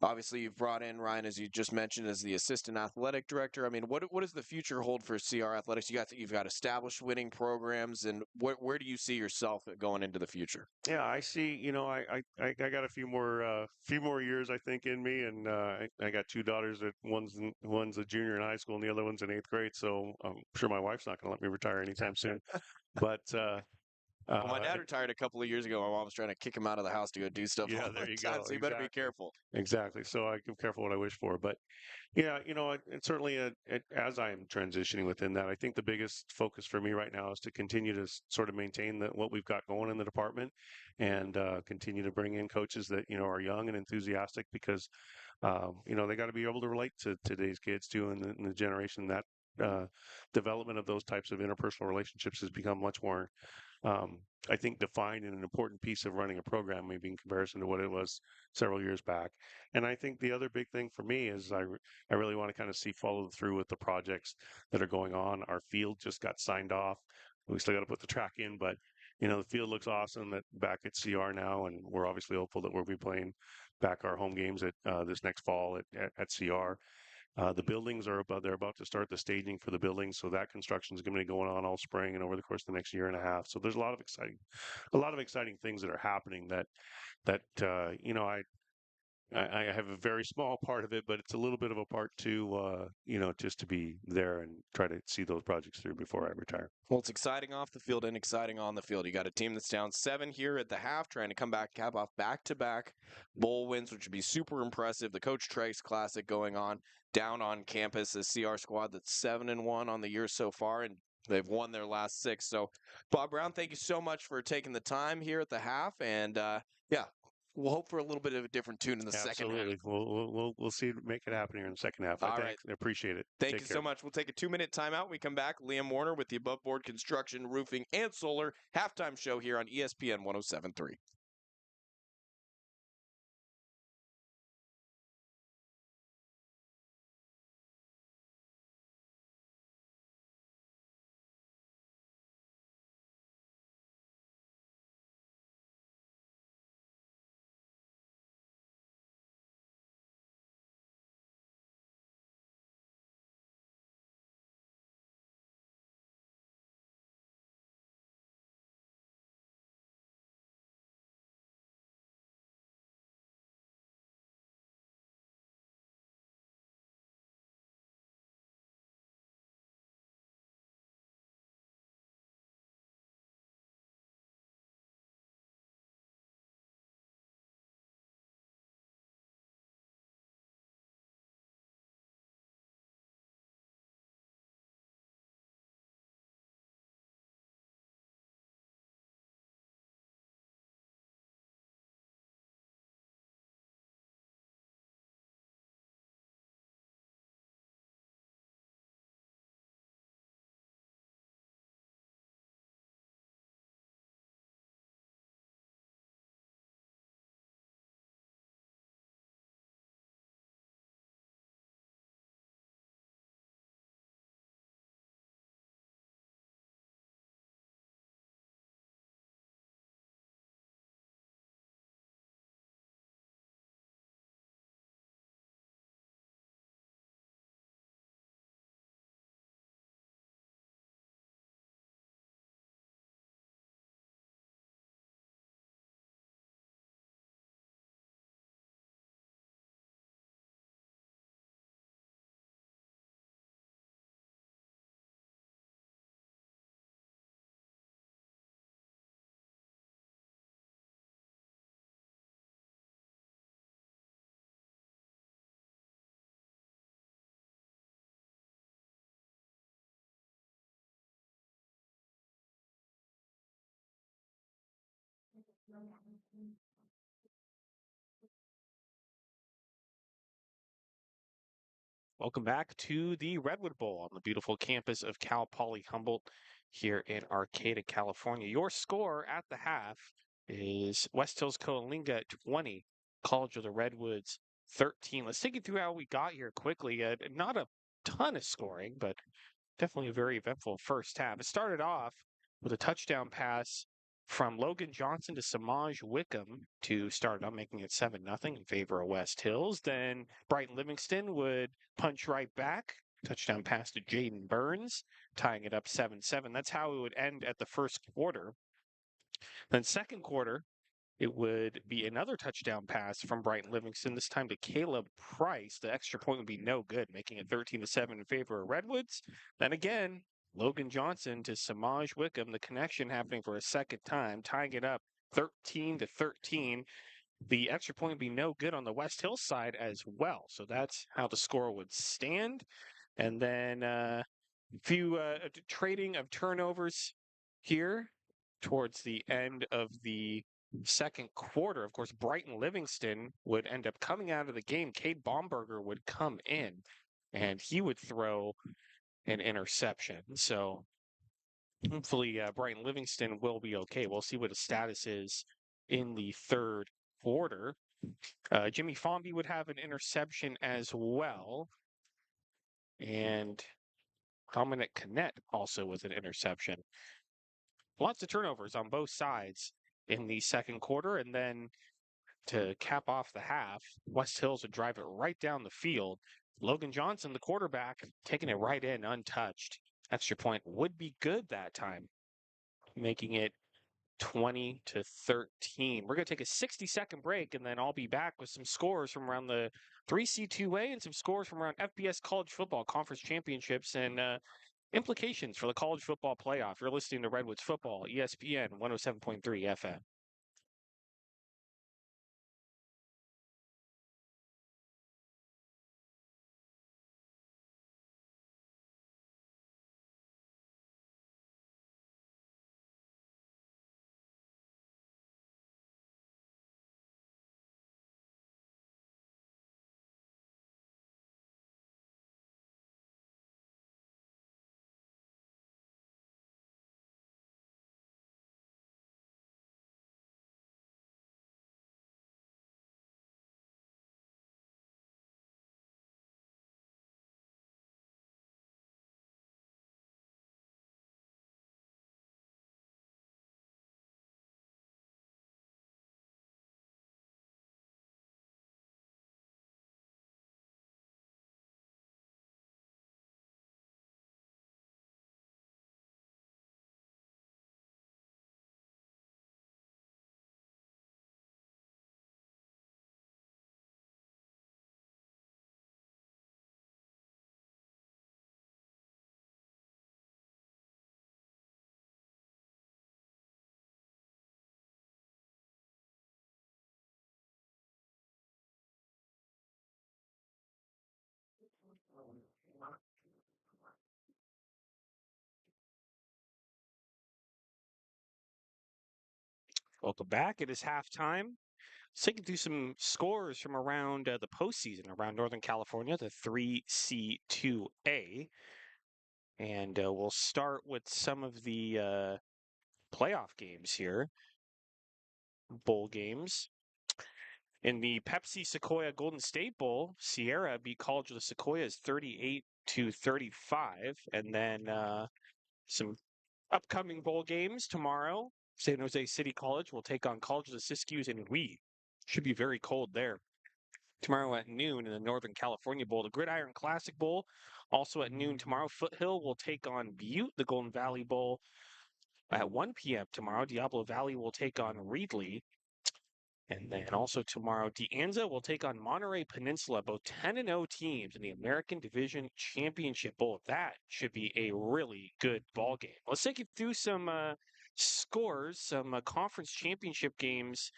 obviously, you've brought in Ryan, as you just mentioned, as the assistant athletic director. I mean, what does the future hold for CR Athletics? You've got established winning programs, and where do you see yourself going into the future? Yeah, I see. I got a few more years I think in me, and I got 2 daughters. That one's a junior in high school, and the other one's in 8th grade. So I'm sure my wife's not going to let me retire anytime soon. But Well, my dad retired a couple of years ago. My mom was trying to kick him out of the house to go do stuff yeah, all there the you time, go. so you better be Exactly. careful. Exactly. So I be careful what I wish for. But yeah, it's certainly as I'm transitioning within that, I think the biggest focus for me right now is to continue to sort of maintain what we've got going in the department, and continue to bring in coaches that are young and enthusiastic, because they got to be able to relate to today's kids too, and the generation development of those types of interpersonal relationships has become much more, I think, defined and an important piece of running a program, maybe in comparison to what it was several years back. And I think the other big thing for me is I really want to kind of see follow through with the projects that are going on. Our field just got signed off. We still got to put the track in, but the field looks awesome back at CR now, and we're obviously hopeful that we'll be playing back our home games at this next fall at CR. The buildings are about they're about to start the staging for the buildings, so that construction is going to be going on all spring and over the course of the next year and a half. So there's a lot of exciting things that are happening that I have a very small part of it, but it's a little bit of a part too, just to be there and try to see those projects through before I retire. Well, it's exciting off the field and exciting on the field. You got a team that's down 7 here at the half, trying to come back, cap off back-to-back bowl wins, which would be super impressive. The Coach Trace Classic going on down on campus. A CR squad that's 7-1 on the year so far, and they've won their last 6. So, Bob Brown, thank you so much for taking the time here at the half, and yeah. We'll hope for a little bit of a different tune in the second half. Absolutely. We'll see make it happen here in the second half. All right. I appreciate it. Thank Take you care. so much. We'll take a 2-minute timeout. We come back. Liam Warner with the Above Board Construction, Roofing, and Solar halftime show here on ESPN 107.3. Welcome back to the Redwood Bowl on the beautiful campus of Cal Poly Humboldt here in Arcata, California. Your score at the half is West Hills Coalinga 20, College of the Redwoods 13. Let's take you through how we got here quickly. Not a ton of scoring, but definitely a very eventful first half. It started off with a touchdown pass from Logan Johnson to Samaj Wickham to start on making it 7-0 in favor of West Hills. Then Brighton Livingston would punch right back. Touchdown pass to Jaden Burns, tying it up 7-7. That's how it would end at the first quarter. Then second quarter, it would be another touchdown pass from Brighton Livingston, this time to Caleb Price. The extra point would be no good, making it 13-7 in favor of Redwoods. Then again, Logan Johnson to Samaj Wickham, the connection happening for a second time, tying it up 13-13. The extra point would be no good on the West Hill side as well. So that's how the score would stand. And then a few trading of turnovers here towards the end of the second quarter. Of course, Brighton Livingston would end up coming out of the game. Cade Baumberger would come in, and he would throw an interception. So hopefully Brian Livingston will be okay. We'll see what his status is in the third quarter. Jimmy Fomby would have an interception as well. And Dominic Canet also with an interception. Lots of turnovers on both sides in the second quarter. And then to cap off the half, West Hills would drive it right down the field. Logan Johnson, the quarterback, taking it right in untouched. Extra point would be good that time, making it 20-13. We're going to take a 60-second break, and then I'll be back with some scores from around the 3C2A and some scores from around FBS College Football Conference Championships and implications for the college football playoff. You're listening to Redwoods Football, ESPN 107.3 FM. Welcome back. It is halftime. Let's take you through some scores from around the postseason around Northern California, the 3C2A. And we'll start with some of the playoff games here, bowl games. In the Pepsi Sequoia Golden State Bowl, Sierra beat College of the Sequoias 38-35. And then some upcoming bowl games tomorrow. San Jose City College will take on College of the Siskiyous and we should be very cold there. Tomorrow at noon in the Northern California Bowl, the Gridiron Classic Bowl. Also at noon tomorrow, Foothill will take on Butte. The Golden Valley Bowl at 1 p.m. tomorrow. Diablo Valley will take on Reedley. And then also tomorrow, De Anza will take on Monterey Peninsula, both 10-0 teams in the American Division Championship Bowl. That should be a really good ball game. Let's take you through some scores, some conference championship games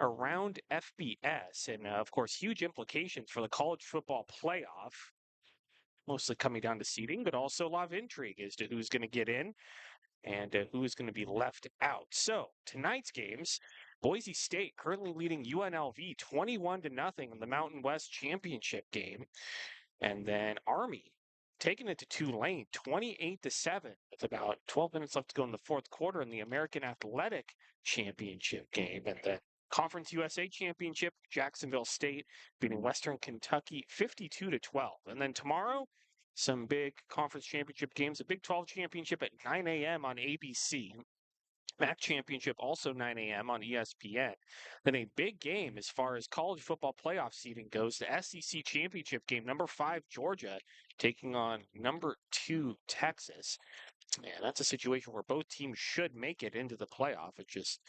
around FBS, and of course, huge implications for the college football playoff. Mostly coming down to seeding, but also a lot of intrigue as to who's going to get in and who is going to be left out. So tonight's games, Boise State currently leading UNLV 21-0 in the Mountain West Championship game. And then Army taking it to Tulane 28-7 with about 12 minutes left to go in the fourth quarter in the American Athletic Championship game. And the Conference USA Championship, Jacksonville State beating Western Kentucky 52-12. And then tomorrow, some big conference championship games. A Big 12 championship at 9 a.m. on ABC. MAC championship also 9 a.m. on ESPN. Then a big game as far as college football playoff seeding goes. The SEC championship game, number 5 Georgia taking on number 2 Texas. Man, that's a situation where both teams should make it into the playoff. It just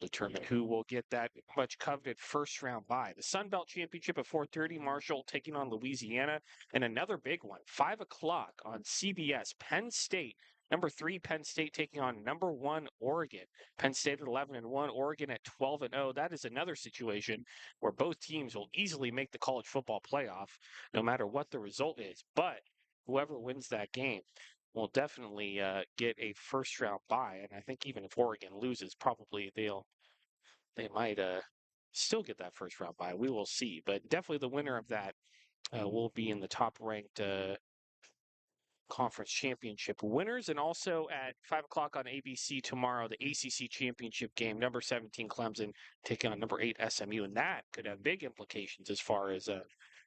determine who will get that much coveted first round bye. The Sun Belt Championship at 4:30, Marshall taking on Louisiana, and another big one, 5 o'clock on CBS, Penn State. Number 3, Penn State taking on number 1, Oregon. Penn State at 11-1, Oregon at 12-0. That is another situation where both teams will easily make the college football playoff, no matter what the result is. But whoever wins that game will definitely get a first round bye. And I think even if Oregon loses, probably they might still get that first round bye. We will see. But definitely the winner of that will be in the top ranked conference championship winners. And also at 5 o'clock on ABC tomorrow, the ACC championship game, number 17 Clemson taking on number 8 SMU. And that could have big implications as far as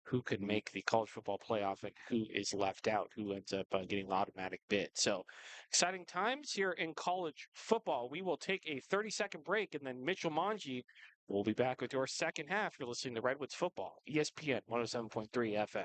who could make the college football playoff and who is left out, who ends up getting the automatic bid. So exciting times here in college football. We will take a 30-second break, and then Mitchell Manji will be back with your second half. You're listening to Redwoods Football, ESPN 107.3 FM.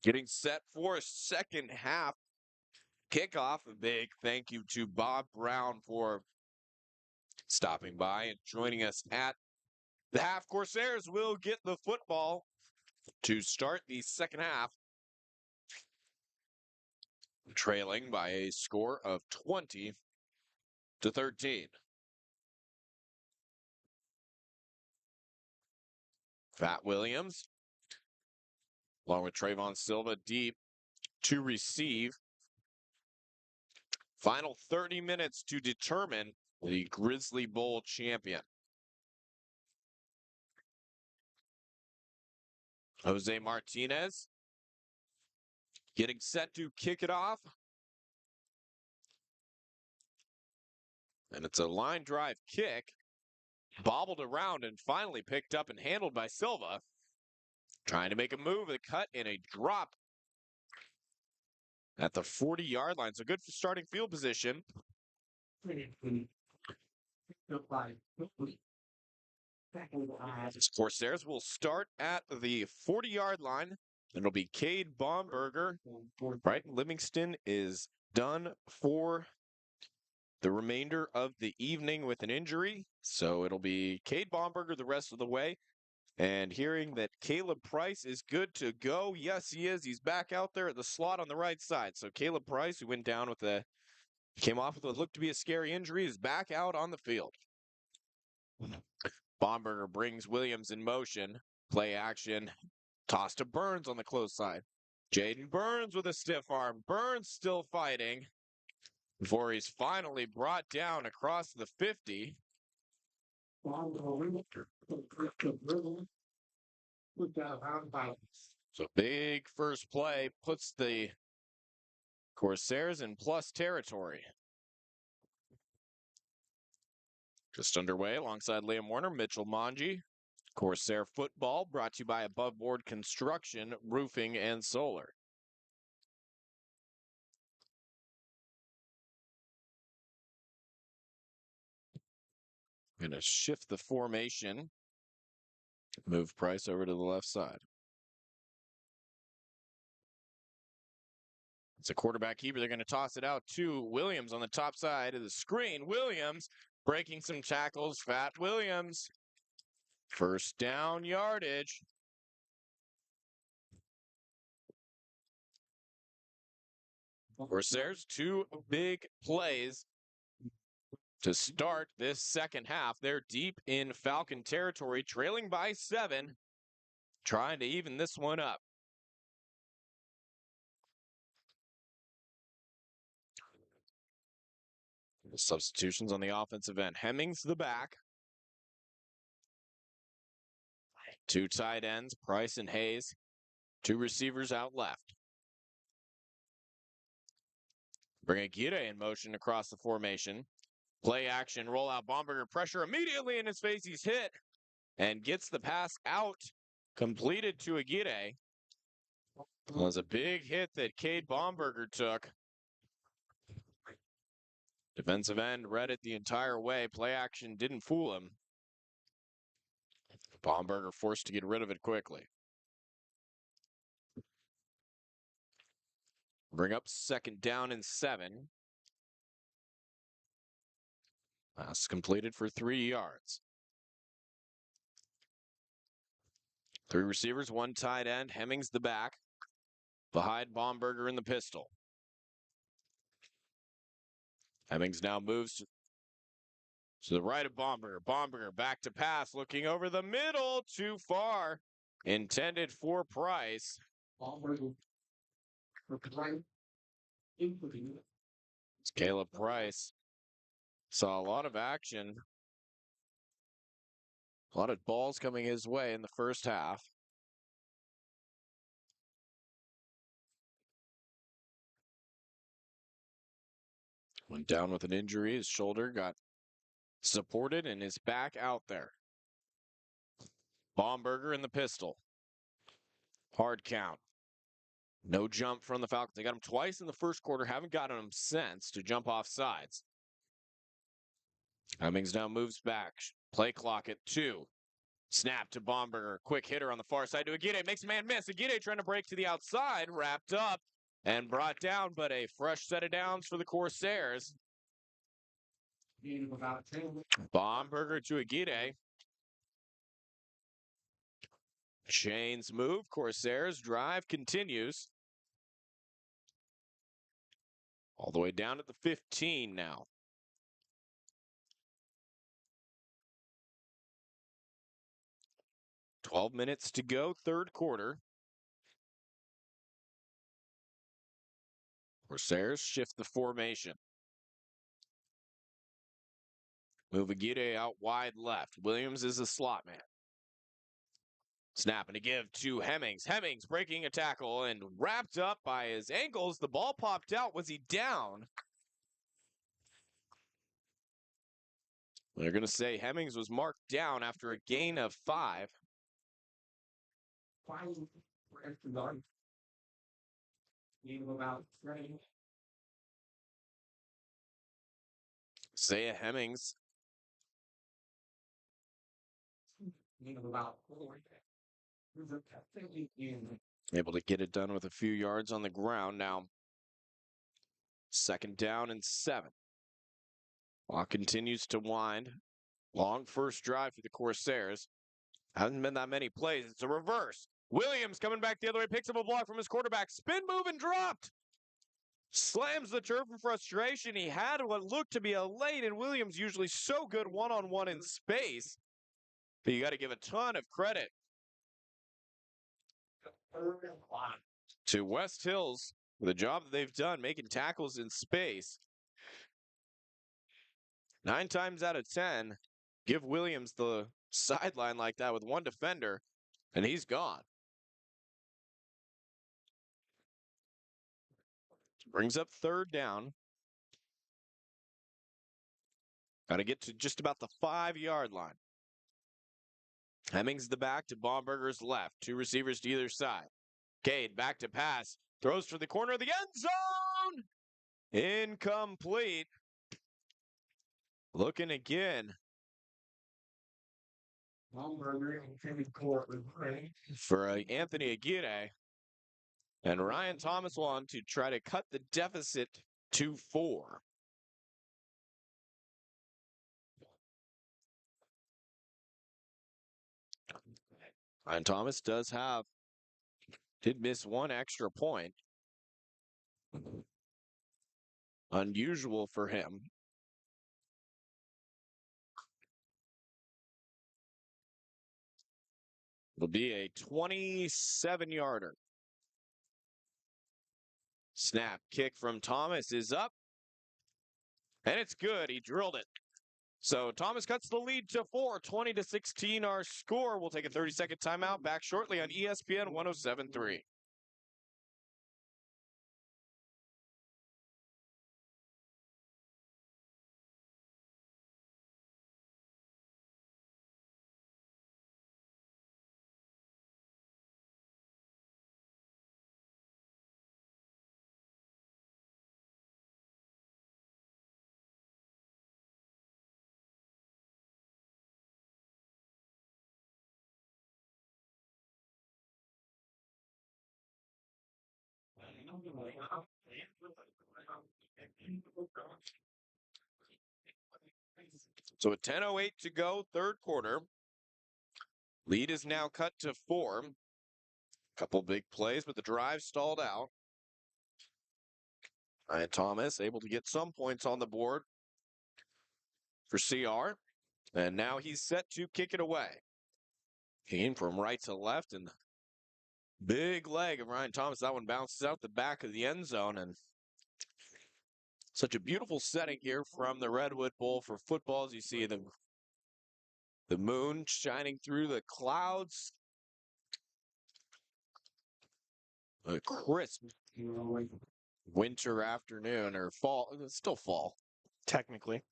Getting set for a second half kickoff. A big thank you to Bob Brown for stopping by and joining us at the half. Corsairs will get the football to start the second half, trailing by a score of 20-13. Fat Williams, along with Trayvon Silva, deep to receive. Final 30 minutes to determine the Grizzly Bowl champion. Jose Martinez getting set to kick it off. And it's a line drive kick, bobbled around and finally picked up and handled by Silva. Trying to make a move, a cut and a drop at the 40-yard line. So good for starting field position. Corsairs will start at the 40-yard line. It'll be Cade Baumberger. Brighton Livingston is done for the remainder of the evening with an injury. So it'll be Cade Baumberger the rest of the way. And hearing that Caleb Price is good to go. Yes, he is. He's back out there at the slot on the right side. So Caleb Price, who went down with came off with what looked to be a scary injury, is back out on the field. Baumberger brings Williams in motion. Play action. Toss to Burns on the close side. Jaden Burns with a stiff arm. Burns still fighting before he's finally brought down across the 50. So big first play puts the Corsairs in plus territory. Just underway alongside Liam Warner, Mitchell Manji. Corsair football brought to you by Above Board Construction, Roofing, and Solar. Going to shift the formation. Move Price over to the left side. It's a quarterback keeper. They're going to toss it out to Williams on the top side of the screen. Williams breaking some tackles. Fat Williams. First down yardage. Corsairs, two big plays to start this second half. They're deep in Falcon territory, trailing by 7, trying to even this one up. Substitutions on the offensive end. Hemmings the back. Two tight ends, Price and Hayes. Two receivers out left. Bring Aguirre in motion across the formation. Play action, roll out, Baumberger pressure immediately in his face. He's hit and gets the pass out, completed to Aguirre. Well, it was a big hit that Cade Baumberger took. Defensive end read it the entire way. Play action didn't fool him. Baumberger forced to get rid of it quickly. Bring up 2nd down and 7. Pass completed for 3 yards. 3 receivers, 1 tight end. Hemmings the back. Behind Baumberger in the pistol. Hemmings now moves to the right of Baumberger. Baumberger back to pass, looking over the middle, too far. Intended for Price. It's Caleb Price. Saw a lot of action. A lot of balls coming his way in the first half. Went down with an injury. His shoulder got supported and is back out there. Baumberger in the pistol. Hard count. No jump from the Falcons. They got him twice in the first quarter. Haven't gotten him since to jump off sides. Hemmings now moves back. Play clock at 2. Snap to Baumberger. Quick hitter on the far side to Aguirre. Makes a man miss. Aguirre trying to break to the outside. Wrapped up and brought down, but a fresh set of downs for the Corsairs. Baumberger to Aguirre. Chains move. Corsairs drive continues. All the way down at the 15 now. "12 minutes to go, 3rd quarter. Corsairs shift the formation. Move Aguirre out wide left. Williams is a slot man. Snap and a give to Hemmings. Hemmings breaking a tackle and wrapped up by his ankles. The ball popped out. Was he down? They're going to say Hemmings was marked down after a gain of 5. Isaiah Hemmings able to get it done with a few yards on the ground. Now 2nd down and 7. Clock continues to wind. Long first drive for the Corsairs. Hasn't been that many plays. It's a reverse. Williams coming back the other way, picks up a block from his quarterback. Spin move and dropped. Slams the turf in frustration. He had what looked to be a lane, and Williams usually so good one-on-one in space. But you got to give a ton of credit to West Hills for the job that they've done making tackles in space. 9 times out of 10, give Williams the sideline like that with one defender, and he's gone. Brings up 3rd down. Got to get to just about the 5-yard line. Hemmings the back to Baumberger's left. 2 receivers to either side. Cade back to pass. Throws for the corner of the end zone. Incomplete. Looking again for Anthony Aguirre. And Ryan Thomas won to try to cut the deficit to 4. Ryan Thomas did miss 1 extra point. Unusual for him. It'll be a 27-yarder. Snap, kick from Thomas is up. And it's good. He drilled it. So Thomas cuts the lead to 4, 20-16 our score. We'll take a 30-second timeout. Back shortly on ESPN 107.3. So with 10:08 to go, third quarter. Lead is now cut to 4. Couple big plays, but the drive stalled out. Ryan Thomas able to get some points on the board for CR. And now he's set to kick it away. Kicking from right to left, and big leg of Ryan Thomas. That one bounces out the back of the end zone. And such a beautiful setting here from the Redwood Bowl for football. As you see the moon shining through the clouds. A crisp winter afternoon, or fall. It's still fall. Technically.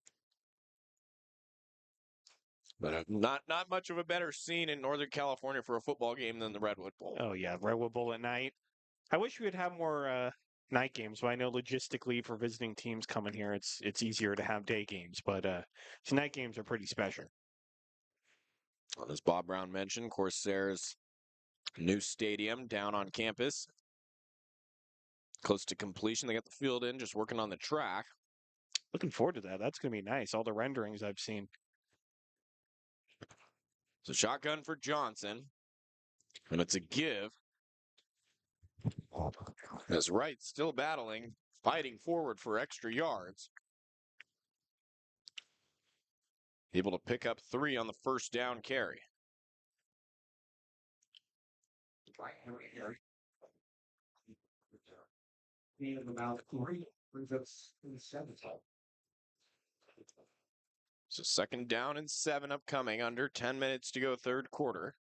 But not much of a better scene in Northern California for a football game than the Redwood Bowl. Oh, yeah. Redwood Bowl at night. I wish we would have more night games, but I know logistically for visiting teams coming here, it's easier to have day games. But night games are pretty special. Well, as Bob Brown mentioned, Corsairs' new stadium down on campus. Close to completion. They got the field in, just working on the track. Looking forward to that. That's going to be nice. All the renderings I've seen. So shotgun for Johnson. And it's a give. As Wright still battling, fighting forward for extra yards. Able to pick up 3 on the first down carry. So second down and 7 upcoming, under 10 minutes to go, third quarter.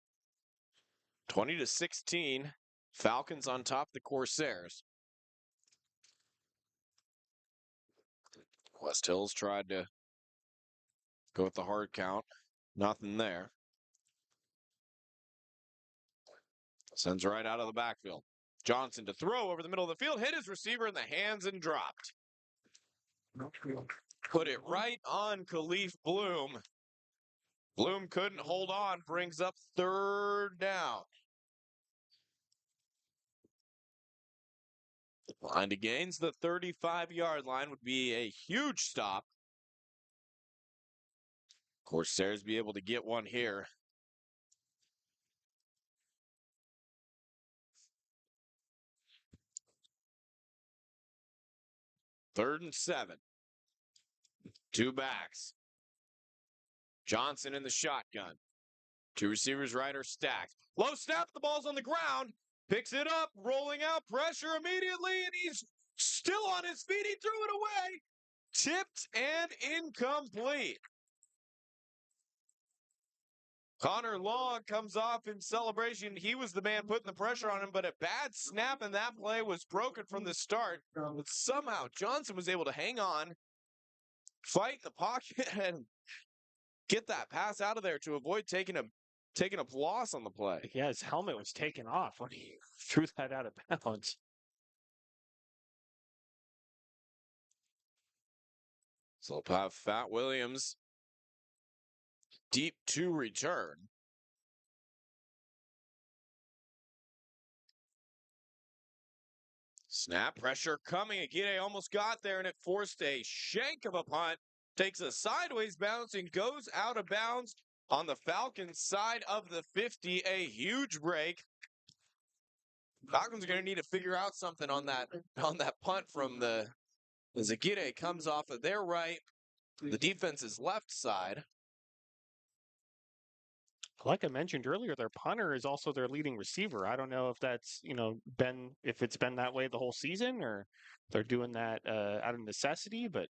20-16, Falcons on top of the Corsairs. West Hills tried to go with the hard count. Nothing there. Sends right out of the backfield. Johnson to throw over the middle of the field, hit his receiver in the hands and dropped. Put it right on Khalif Bloom. Bloom couldn't hold on, brings up third down. Line to gains the 35-yard line would be a huge stop. Corsairs be able to get one here. Third and 7. 2 backs. Johnson in the shotgun. 2 receivers right are stacked. Low snap, the ball's on the ground. Picks it up, rolling out, pressure immediately, and he's still on his feet. He threw it away. Tipped and incomplete. Connor Long comes off in celebration. He was the man putting the pressure on him, but a bad snap in that play was broken from the start. But somehow Johnson was able to hang on, fight the pocket, and get that pass out of there to avoid taking a loss on the play. Yeah, his helmet was taken off when he threw that out of bounds. So we'll have Fat Williams deep to return. Snap, pressure coming. Aguirre almost got there, and it forced a shank of a punt. Takes a sideways bounce and goes out of bounds on the Falcons' side of the 50. A huge break. Falcons are going to need to figure out something on that punt from as Aguirre comes off of their right, the defense's left side. Like I mentioned earlier, their punter is also their leading receiver. I don't know if that's, if it's been that way the whole season or they're doing that out of necessity, but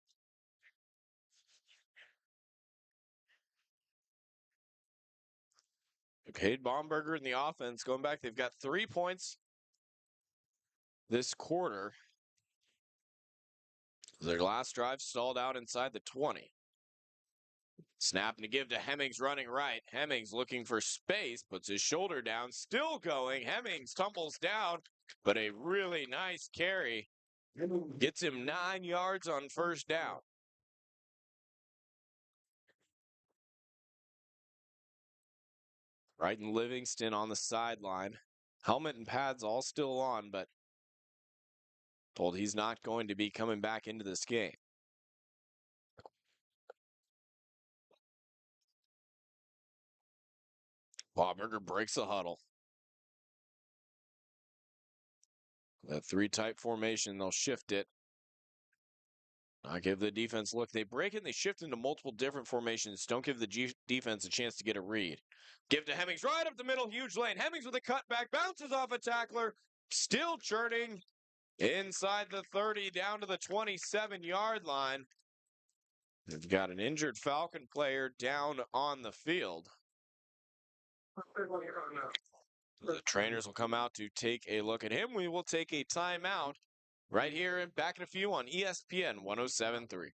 Cade Baumberger in the offense going back. They've got 3 points this quarter. Their last drive stalled out inside the 20. Snap and a give to Hemmings running right. Hemmings looking for space, puts his shoulder down, still going. Hemmings tumbles down, but a really nice carry. Gets him 9 yards on first down. Wright and Livingston on the sideline. Helmet and pads all still on, but Told he's not going to be coming back into this game. Baumberger breaks the huddle. That 3-type formation, they'll shift it. Not give the defense look. They break it and they shift into multiple different formations. Don't give the defense a chance to get a read. Give to Hemmings right up the middle, huge lane. Hemmings with a cutback, bounces off a tackler. Still churning inside the 30, down to the 27-yard line. They've got an injured Falcon player down on the field. The trainers will come out to take a look at him. We will take a timeout right here and back in a few on ESPN 107.3.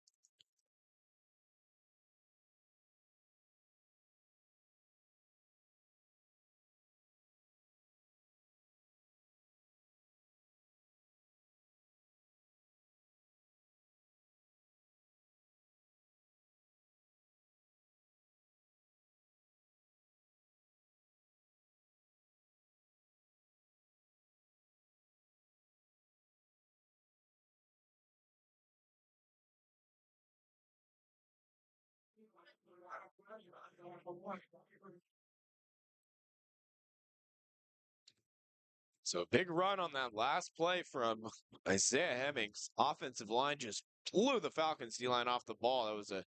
So a big run on that last play from Isaiah Hemmings. Offensive line just blew the Falcons D-line off the ball. That was a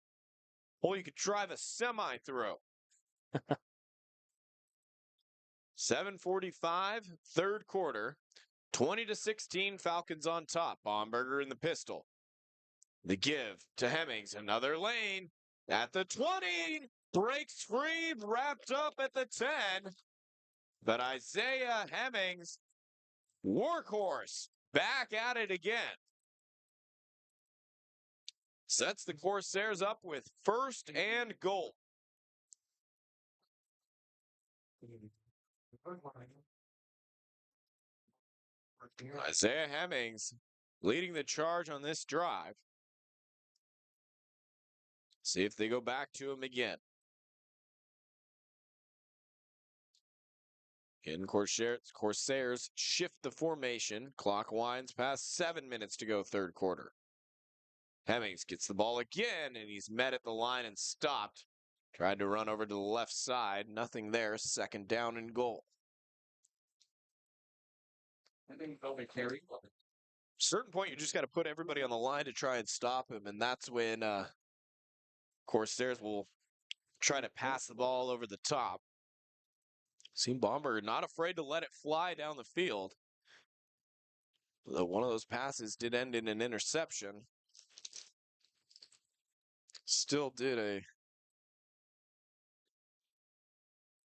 hole you could drive a semi through. 7:45, third quarter. 20-16, Falcons on top. Baumberger in the pistol. The give to Hemmings. Another lane at the 20. Breaks free, wrapped up at the 10. But Isaiah Hemmings, workhorse, back at it again. Sets the Corsairs up with 1st and goal. Isaiah Hemmings leading the charge on this drive. See if they go back to him again. In Corsairs shift the formation. Clock winds past 7 minutes to go third quarter. Hemmings gets the ball again, and he's met at the line and stopped. Tried to run over to the left side. Nothing there. 2nd down and goal. I think they'll be carried. Certain point, you just got to put everybody on the line to try and stop him, and that's when Corsairs will try to pass the ball over the top. Seen Baumberger not afraid to let it fly down the field. Though one of those passes did end in an interception. Still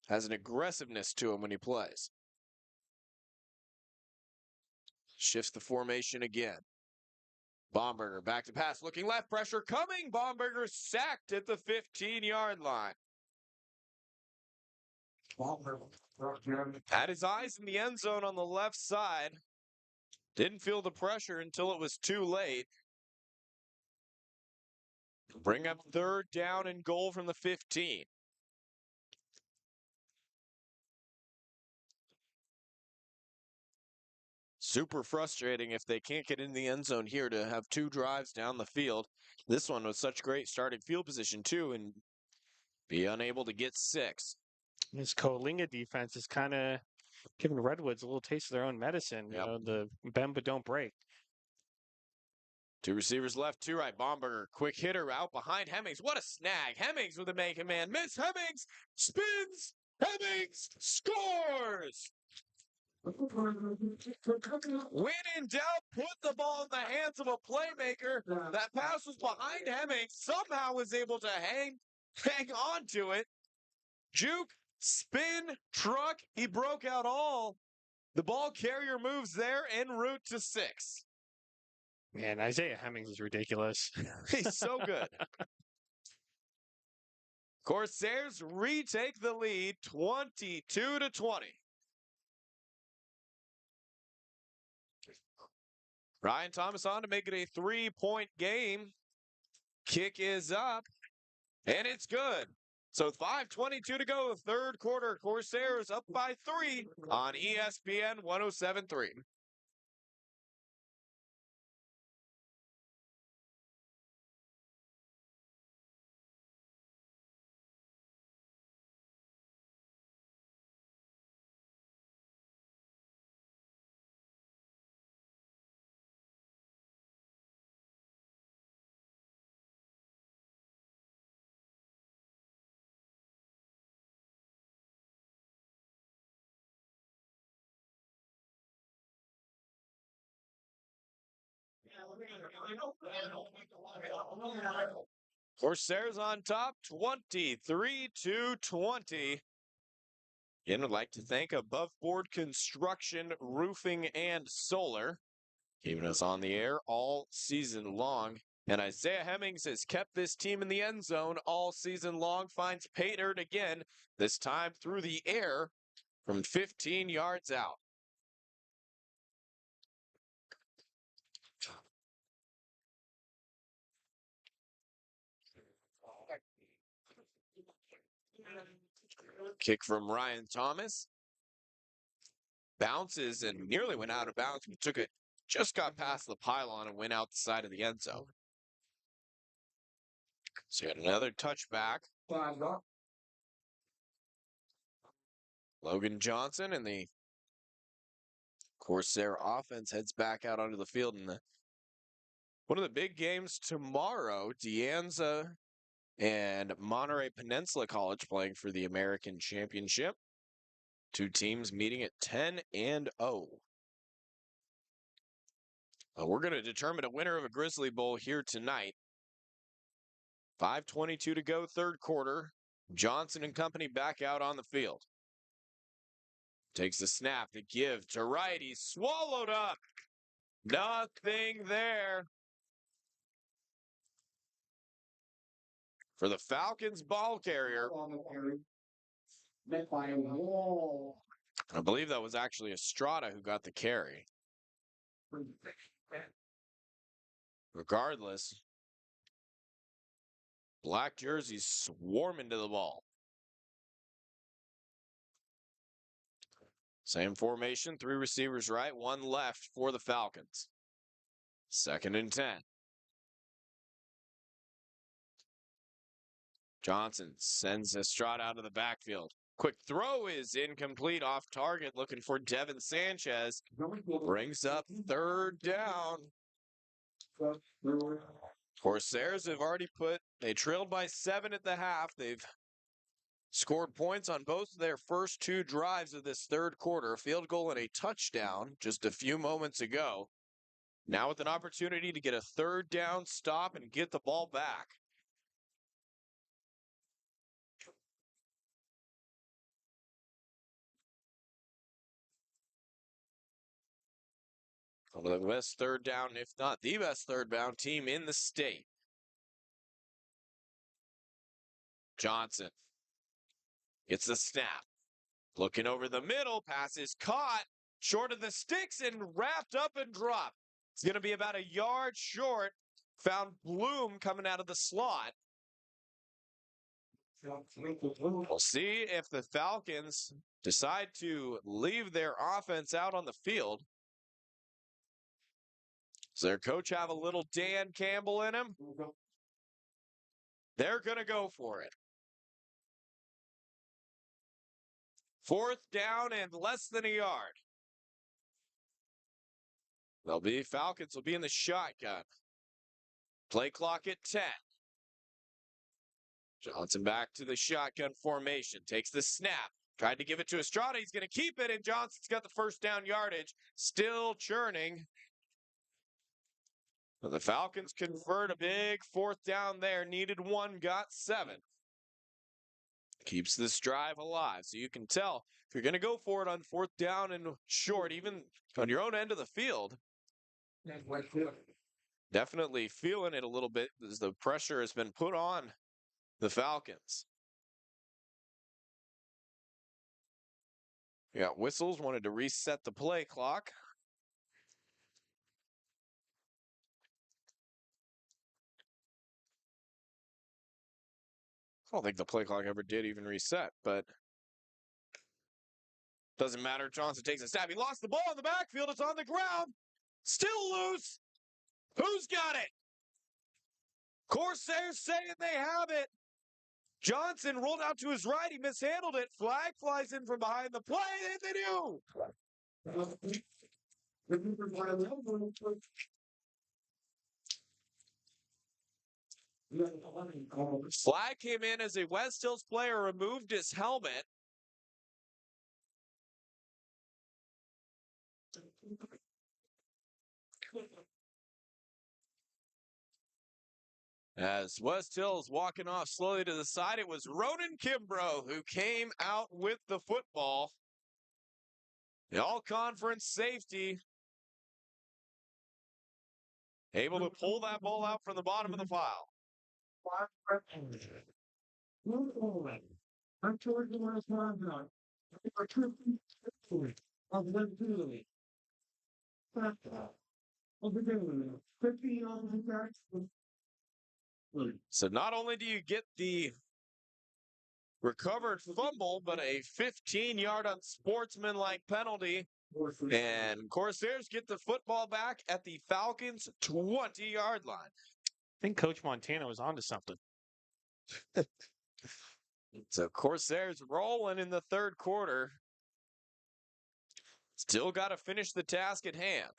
has an aggressiveness to him when he plays. Shifts the formation again. Baumberger back to pass, looking left, pressure coming. Baumberger sacked at the 15-yard line. Had his eyes in the end zone on the left side. Didn't feel the pressure until it was too late. Bring up 3rd down and goal from the 15. Super frustrating if they can't get in the end zone here to have 2 drives down the field. This one was such great starting field position too, and be unable to get 6. This Coalinga defense is kind of giving Redwoods a little taste of their own medicine. Yep. You know, the bend but don't break. 2 receivers left, 2 right. Baumberger, quick hitter out behind Hemmings. What a snag. Hemmings with a make-a man miss. Hemmings spins. Hemmings scores. When in doubt, put the ball in the hands of a playmaker. That pass was behind Hemmings. Somehow was able to hang on to it. Juke, spin, truck. He broke out all. The ball carrier moves there en route to 6. Man, Isaiah Hemmings is ridiculous. He's so good. Corsairs retake the lead 22-20. Ryan Thomas on to make it a 3-point game. Kick is up, and it's good. So 5:22 to go, third quarter. Corsairs up by 3 on ESPN 107.3. Corsairs on top, 23-20. Again, I'd like to thank Above Board Construction, Roofing, and Solar, keeping us on the air all season long. And Isaiah Hemmings has kept this team in the end zone all season long, finds Paydirt again, this time through the air from 15 yards out. Kick from Ryan Thomas. Bounces and nearly went out of bounds, but took it, just got past the pylon and went out the side of the end zone. So you got another touchback. Logan Johnson and the Corsair offense heads back out onto the field. And one of the big games tomorrow, De Anza and Monterey Peninsula College playing for the American Championship. Two teams meeting at 10-0. We're going to determine a winner of a Grizzly Bowl here tonight. 5:22 to go, third quarter. Johnson and company back out on the field. Takes the snap, the give to right. He's swallowed up. Nothing there. For the Falcons ball carrier. I believe that was actually Estrada who got the carry. Regardless, black jerseys swarming to the ball. Same formation, three receivers right, one left for the Falcons. 2nd and 10. Johnson sends Estrada out of the backfield. Quick throw is incomplete, off target, looking for Devin Sanchez. Brings up 3rd down. Corsairs have already they trailed by 7 at the half. They've scored points on both of their first 2 drives of this third quarter. A field goal and a touchdown just a few moments ago. Now with an opportunity to get a 3rd down stop and get the ball back. One of the best 3rd down, if not the best 3rd down team in the state. Johnson gets the snap. Looking over the middle, pass is caught, short of the sticks and wrapped up and dropped. It's going to be about a yard short. Found Bloom coming out of the slot. We'll see if the Falcons decide to leave their offense out on the field. Does their coach have a little Dan Campbell in him? They're going to go for it. 4th down and less than a yard. Falcons will be in the shotgun. Play clock at 10. Johnson back to the shotgun formation. Takes the snap. Tried to give it to Estrada. He's going to keep it, and Johnson's got the 1st down yardage. Still churning. The Falcons convert a big 4th down there. Needed 1, got 7. Keeps this drive alive. So you can tell if you're going to go for it on 4th down and short, even on your own end of the field, definitely feeling it a little bit as the pressure has been put on the Falcons. We got whistles, wanted to reset the play clock. I don't think the play clock ever did even reset, but doesn't matter. Johnson takes a stab. He lost the ball in the backfield. It's on the ground. Still loose. Who's got it? Corsairs saying they have it. Johnson rolled out to his right. He mishandled it. Flag flies in from behind the play, and they do. Flag came in as a West Hills player removed his helmet. As West Hills walking off slowly to the side, it was Ronan Kimbrough who came out with the football. The all-conference safety able to pull that ball out from the bottom of the pile. I'm towards the last round now. For 50 of the Grizzly. Of the Grizzly. 50 on the back. So not only do you get the recovered fumble, but a 15-yard unsportsmanlike penalty. And Corsairs get the football back at the Falcons' 20-yard line. I think Coach Montana was onto something. So Corsairs rolling in the third quarter. Still got to finish the task at hand.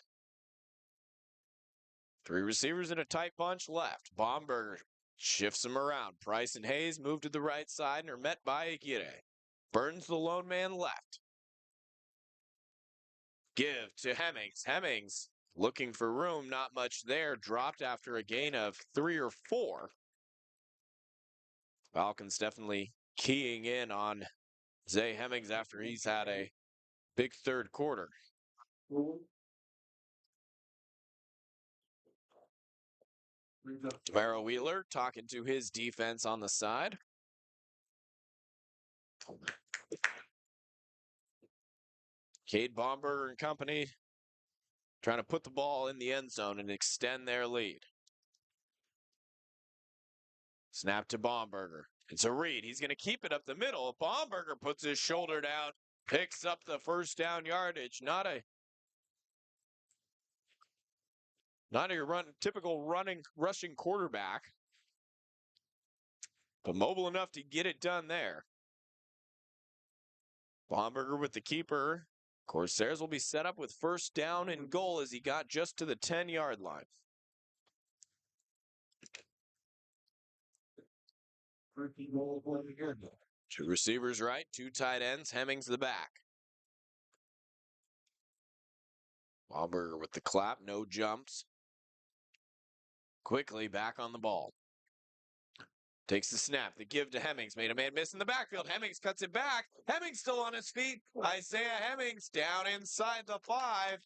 3 receivers in a tight bunch left. Baumberger shifts them around. Price and Hayes move to the right side and are met by Aguirre. Burns the lone man left. Give to Hemmings. Hemmings looking for room. Not much there. Dropped after a gain of 3 or 4. Falcons definitely keying in on Zay Hemmings after he's had a big third quarter. Mero Wheeler talking to his defense on the side. Cade Baumberger and company trying to put the ball in the end zone and extend their lead. Snap to Baumberger. It's a read. He's going to keep it up the middle. Baumberger puts his shoulder down, picks up the first down yardage. Not a typical rushing quarterback, but mobile enough to get it done there. Baumberger with the keeper. Corsairs will be set up with first down and goal as he got just to the 10-yard line. Two receivers right, 2 tight ends. Hemmings the back. Baumberger with the clap, no jumps. Quickly back on the ball. Takes the snap. The give to Hemmings. Made a man miss in the backfield. Hemmings cuts it back. Hemmings still on his feet. Isaiah Hemmings down inside the 5.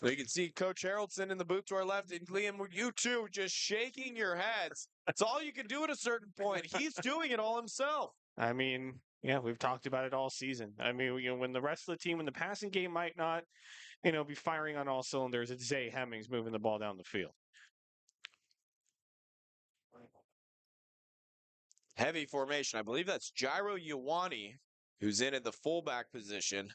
You can see Coach Harrelson in the booth to our left. And Liam, you two just shaking your heads. That's all you can do at a certain point. He's doing it all himself. I mean, yeah, we've talked about it all season. I mean, when the rest of the team, when the passing game might not, be firing on all cylinders, it's Zay Hemmings moving the ball down the field. Heavy formation. I believe that's Jairo Ioane, who's in at the fullback position.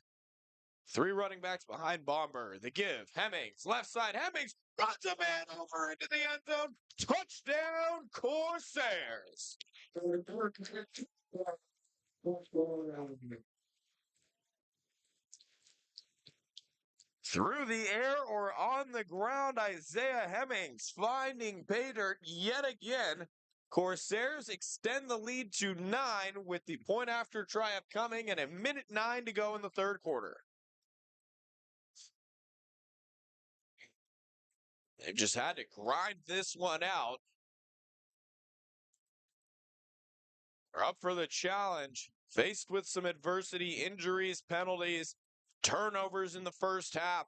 3 running backs behind Baumberger. The give. Hemmings. Left side. Hemmings runs a man over into the end zone. Touchdown, Corsairs. Through the air or on the ground, Isaiah Hemmings finding pay dirt yet again. Corsairs extend the lead to 9 with the point after try upcoming and 1:09 to go in the third quarter. They've just had to grind this one out. They're up for the challenge, faced with some adversity, injuries, penalties, turnovers in the first half.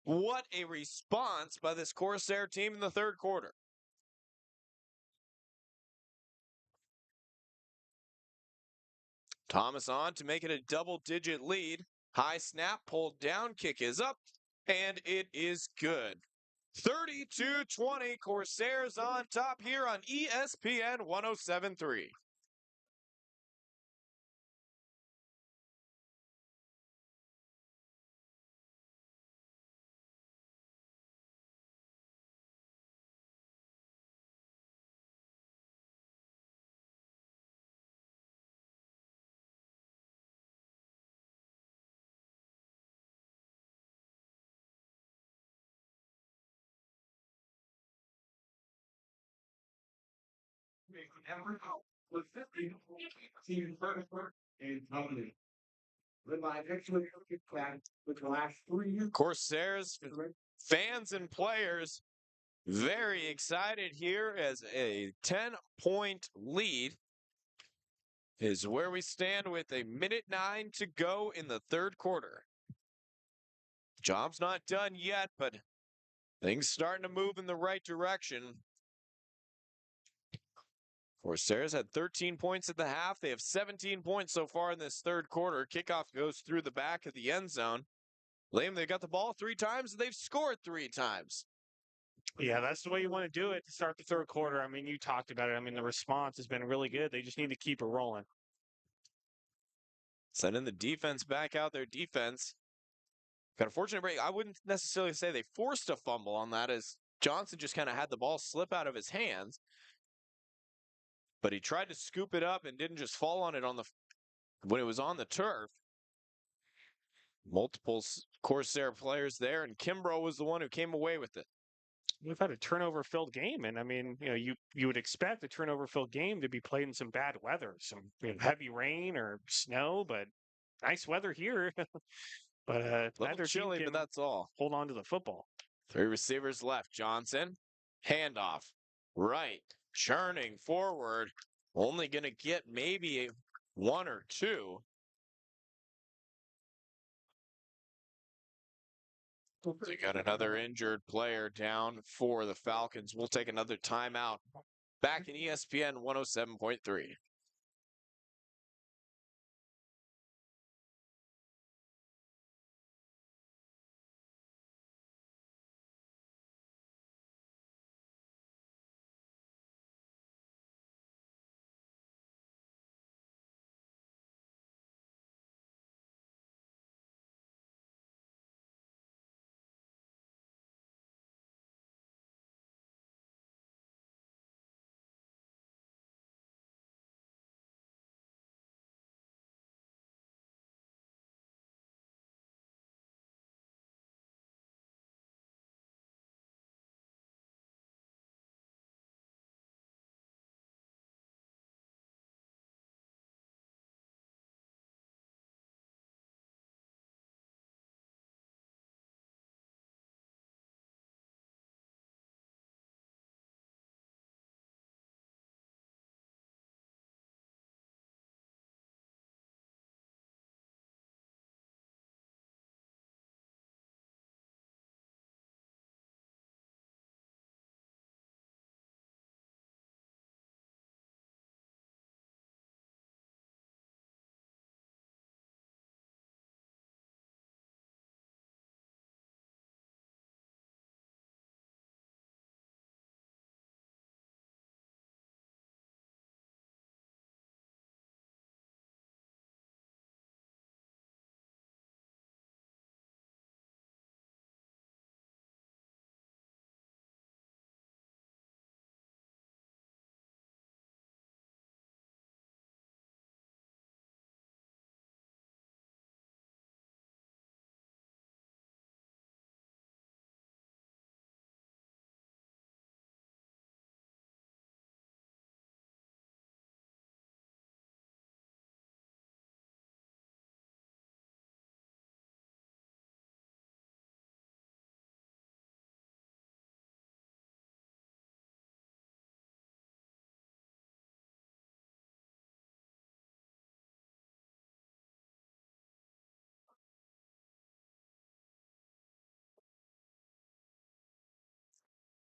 What a response by this Corsair team in the third quarter. Thomas on to make it a double-digit lead. High snap, pulled down, kick is up, and it is good. 32-20, Corsairs on top here on ESPN 107.3. Corsairs fans and players Very excited here as a 10-point lead is where we stand with a minute 9 to go in the third quarter. Job's not done yet, but things starting to move in the right direction. Corsairs had 13 points at the half. They have 17 points so far in this third quarter. Kickoff goes through the back of the end zone. Liam, they got the ball 3 times, and they've scored 3 times. Yeah, that's the way you want to do it to start the third quarter. I mean, you talked about it. I mean, the response has been really good. They just need to keep it rolling. Sending the defense back out their defense. Got a fortunate break. I wouldn't necessarily say they forced a fumble on that, as Johnson just kind of had the ball slip out of his hands. But he tried to scoop it up and didn't just fall on it when it was on the turf. Multiple Corsair players there, and Kimbrough was the one who came away with it. We've had a turnover-filled game, and I mean, you would expect a turnover-filled game to be played in some bad weather, some heavy rain or snow, but nice weather here. But A little neither team chilly, can but that's all. hold on to the football. 3 receivers left. Johnson, handoff, right, churning forward. Only going to get maybe 1 or 2. They got another injured player down for the Falcons. We'll take another timeout. Back in ESPN 107.3.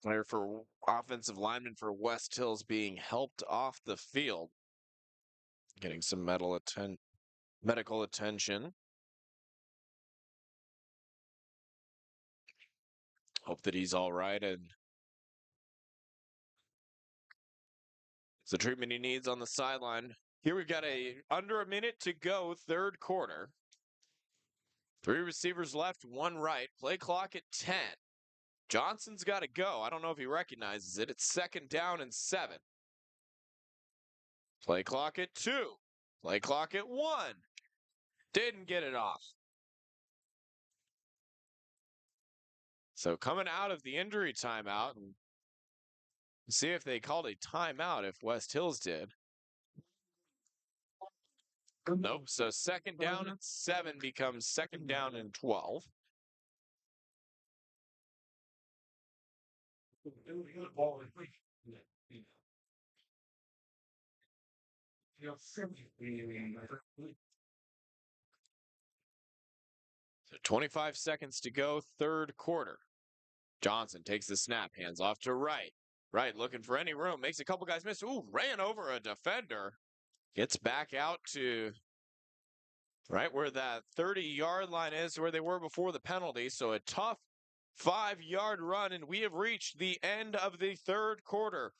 Player for offensive lineman for West Hills being helped off the field. Getting some medical attention. Hope that he's all right and it's the treatment he needs on the sideline. Here we've got under a minute to go, third quarter. 3 receivers left, 1 right. Play clock at 10. Johnson's got to go. I don't know if he recognizes it. It's 2nd down and 7. Play clock at 2. Play clock at 1. Didn't get it off. So coming out of the injury timeout, and see if they called a timeout if West Hills did. Nope. So 2nd down and 7 becomes 2nd down and 12. So 25 seconds to go, third quarter. Johnson takes the snap, hands off to Wright. Wright looking for any room, makes a couple guys miss. Ooh, ran over a defender. Gets back out to right where that 30-yard line is, where they were before the penalty. So a tough 5-yard run, and we have reached the end of the third quarter.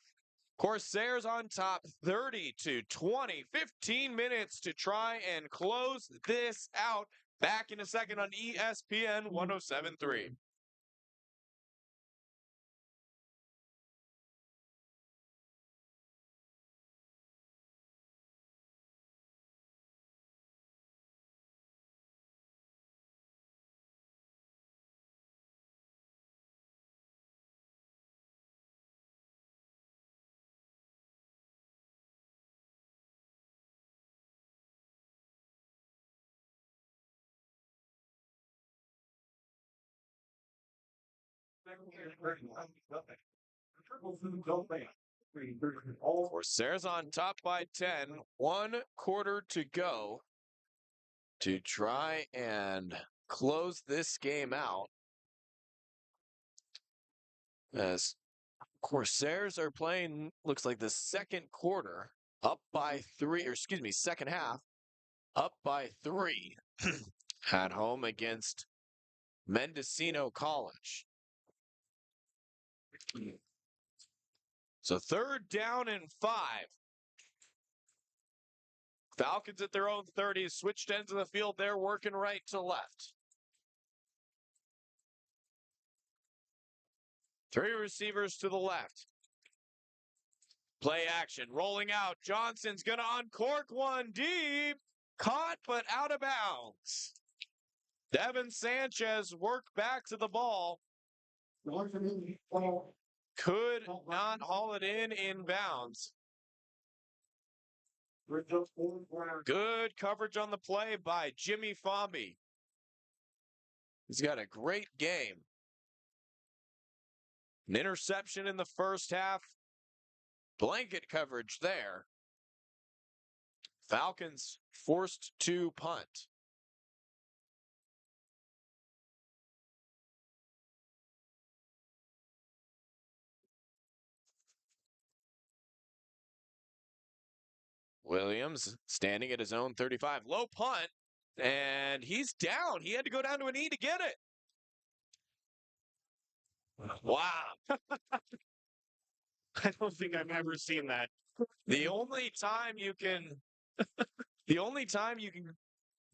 Corsairs on top 30-20, 15 minutes to try and close this out. Back in a second on ESPN 107.3. Corsairs on top by 10. 1 quarter to go to try and close this game out. As Corsairs are playing, looks like the second quarter, up by 3, or excuse me, second half, up by 3 at home against Mendocino College. So third down and 5. Falcons at their own 30, switched ends of the field. They're working right to left. 3 receivers to the left. Play action, rolling out. Johnson's going to uncork one deep. Caught, but out of bounds. Devin Sanchez worked back to the ball. Could not haul it in bounds. Good coverage on the play by Jimmy Fomby. He's got a great game. An interception in the first half. Blanket coverage there. Falcons forced to punt. Williams standing at his own 35. Low punt, and he's down. He had to go down to a knee to get it. Wow. I don't think I've ever seen that. The only time you can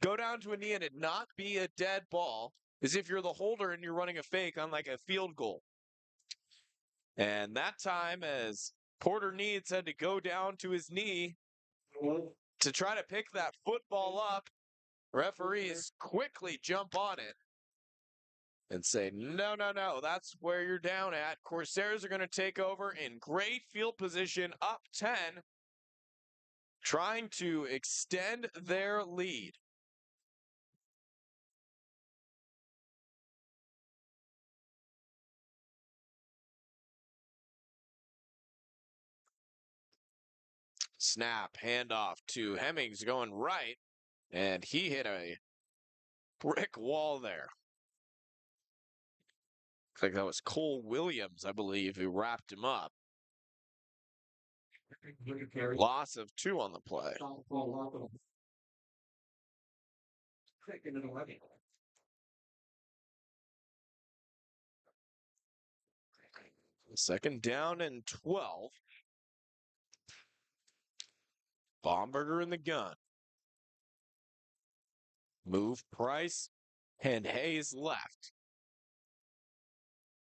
go down to a knee and it not be a dead ball is if you're the holder and you're running a fake on like a field goal. And that time, as Porter Needs had to go down to his knee to try to pick that football up, referees quickly jump on it and say, no, that's where you're down at. Corsairs are going to take over in great field position, up 10, trying to extend their lead. Snap, handoff to Hemmings going right, and he hit a brick wall there. Looks like that was Cole Williams, I believe, who wrapped him up. Loss of 2 on the play. Second down and 12. Baumberger in the gun. Move Price and Hayes left.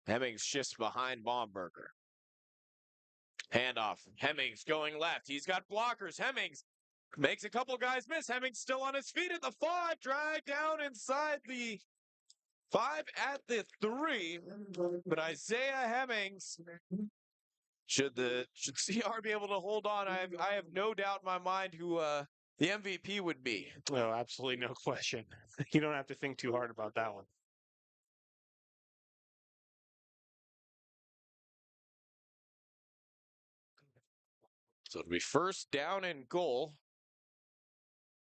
Hemmings shifts behind Baumberger. Handoff. Hemmings going left. He's got blockers. Hemmings makes a couple guys miss. Hemmings still on his feet at the 5. Drag down inside the 5 at the 3. But Isaiah Hemmings, should CR be able to hold on? I have no doubt in my mind who the MVP would be. No, absolutely no question. You don't have to think too hard about that one. So it'll be first down and goal.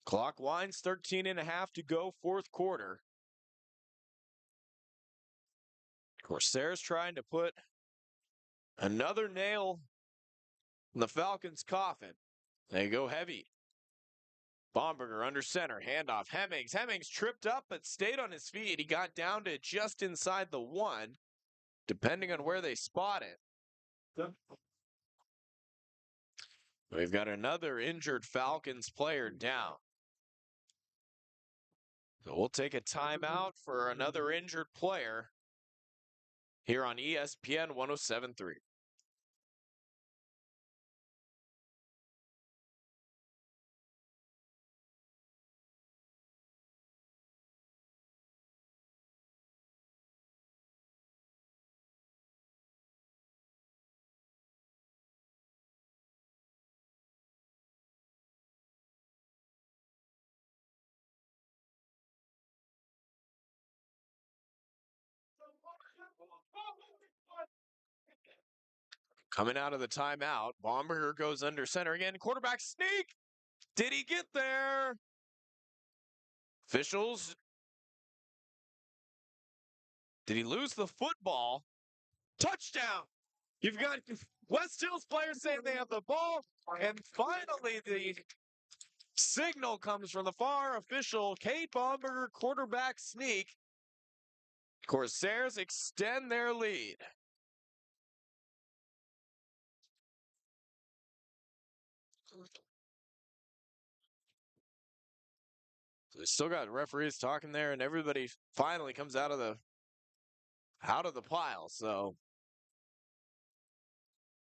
Clock winds 13 and a half to go, fourth quarter. Corsairs trying to put another nail in the Falcons' coffin. They go heavy. Bomberger under center, handoff. Hemmings. Hemmings tripped up but stayed on his feet. He got down to just inside the 1, depending on where they spot it. Yep. We've got another injured Falcons player down. So we'll take a timeout for another injured player here on ESPN 107.3. Coming out of the timeout, Bomberger goes under center again. Quarterback sneak. Did he get there? Officials. Did he lose the football? Touchdown. You've got West Hills players saying they have the ball. And finally, the signal comes from the far official. Kate Bomberger, quarterback sneak. Corsairs extend their lead. So they still got referees talking there, and everybody finally comes out of the pile. So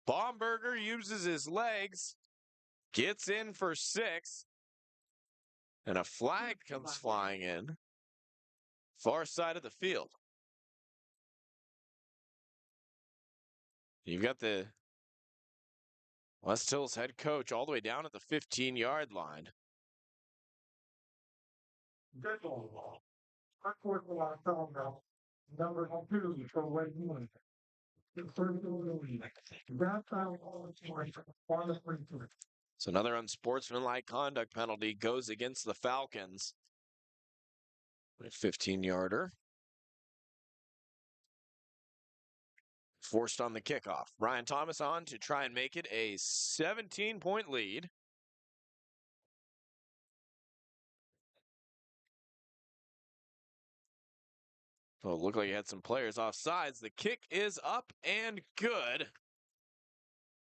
Bomberger uses his legs, gets in for 6, and a flag comes flying in. Far side of the field. You've got the West Hills head coach all the way down at the 15-yard line. Good ball. Front court for Coalinga. Number 2 for Redwood. The third lead. That foul on the free throw. So another unsportsmanlike conduct penalty goes against the Falcons. A 15-yarder. Forced on the kickoff. Brian Thomas on to try and make it a 17-point lead. Oh, it looked like he had some players off sides. The kick is up and good.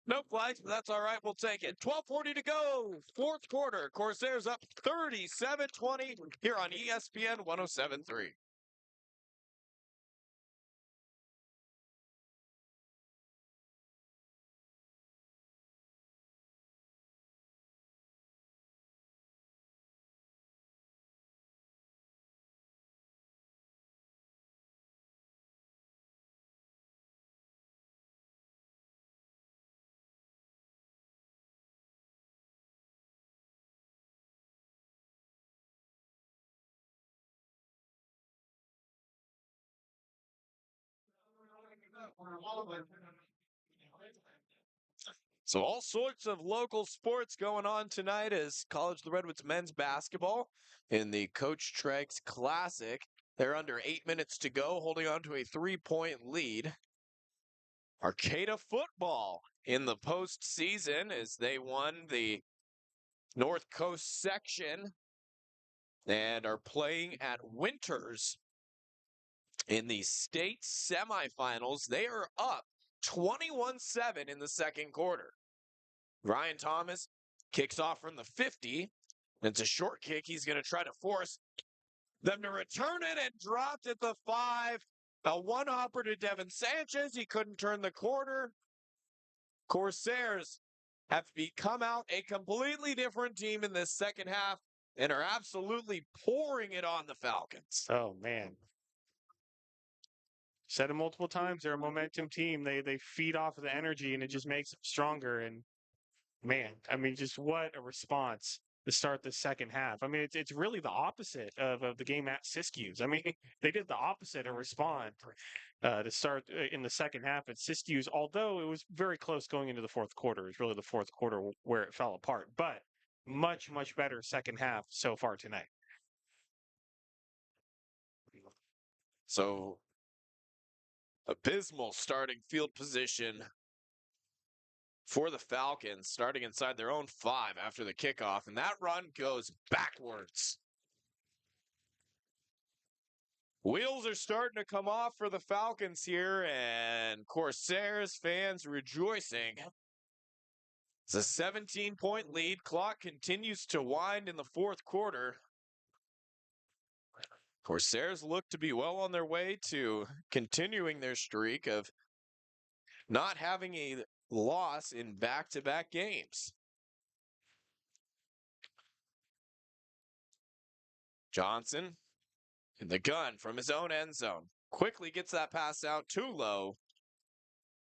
No flags, but that's all right. We'll take it. 12:40 to go. Fourth quarter. Corsairs up 37-20 here on ESPN 107.3. So all sorts of local sports going on tonight as College of the Redwoods men's basketball in the Coach Treg's Classic. They're under 8 minutes to go, holding on to a 3-point lead. Arcata football in the postseason as they won the North Coast section and are playing at Winters in the state semifinals. They are up 21-7 in the second quarter. Ryan Thomas kicks off from the 50. It's a short kick. He's going to try to force them to return it and dropped at the 5. A one-hopper to Devin Sanchez. He couldn't turn the corner. Corsairs have become out a completely different team in this second half and are absolutely pouring it on the Falcons. Oh, man. Said it multiple times. They're a momentum team. They feed off of the energy, and it just makes them stronger. And, man, I mean, just what a response to start the second half. I mean, it's really the opposite of the game at Siskiyous. I mean, they did the opposite and respond to start in the second half at Siskiyous, although it was very close going into the fourth quarter. It was really the fourth quarter where it fell apart, but much, much better second half so far tonight. So abysmal starting field position for the Falcons, starting inside their own 5 after the kickoff, and that run goes backwards. Wheels are starting to come off for the Falcons here, and Corsairs fans rejoicing. It's a 17-point lead. Clock continues to wind in the fourth quarter. Corsairs look to be well on their way to continuing their streak of not having a loss in back-to-back games. Johnson in the gun from his own end zone. Quickly gets that pass out too low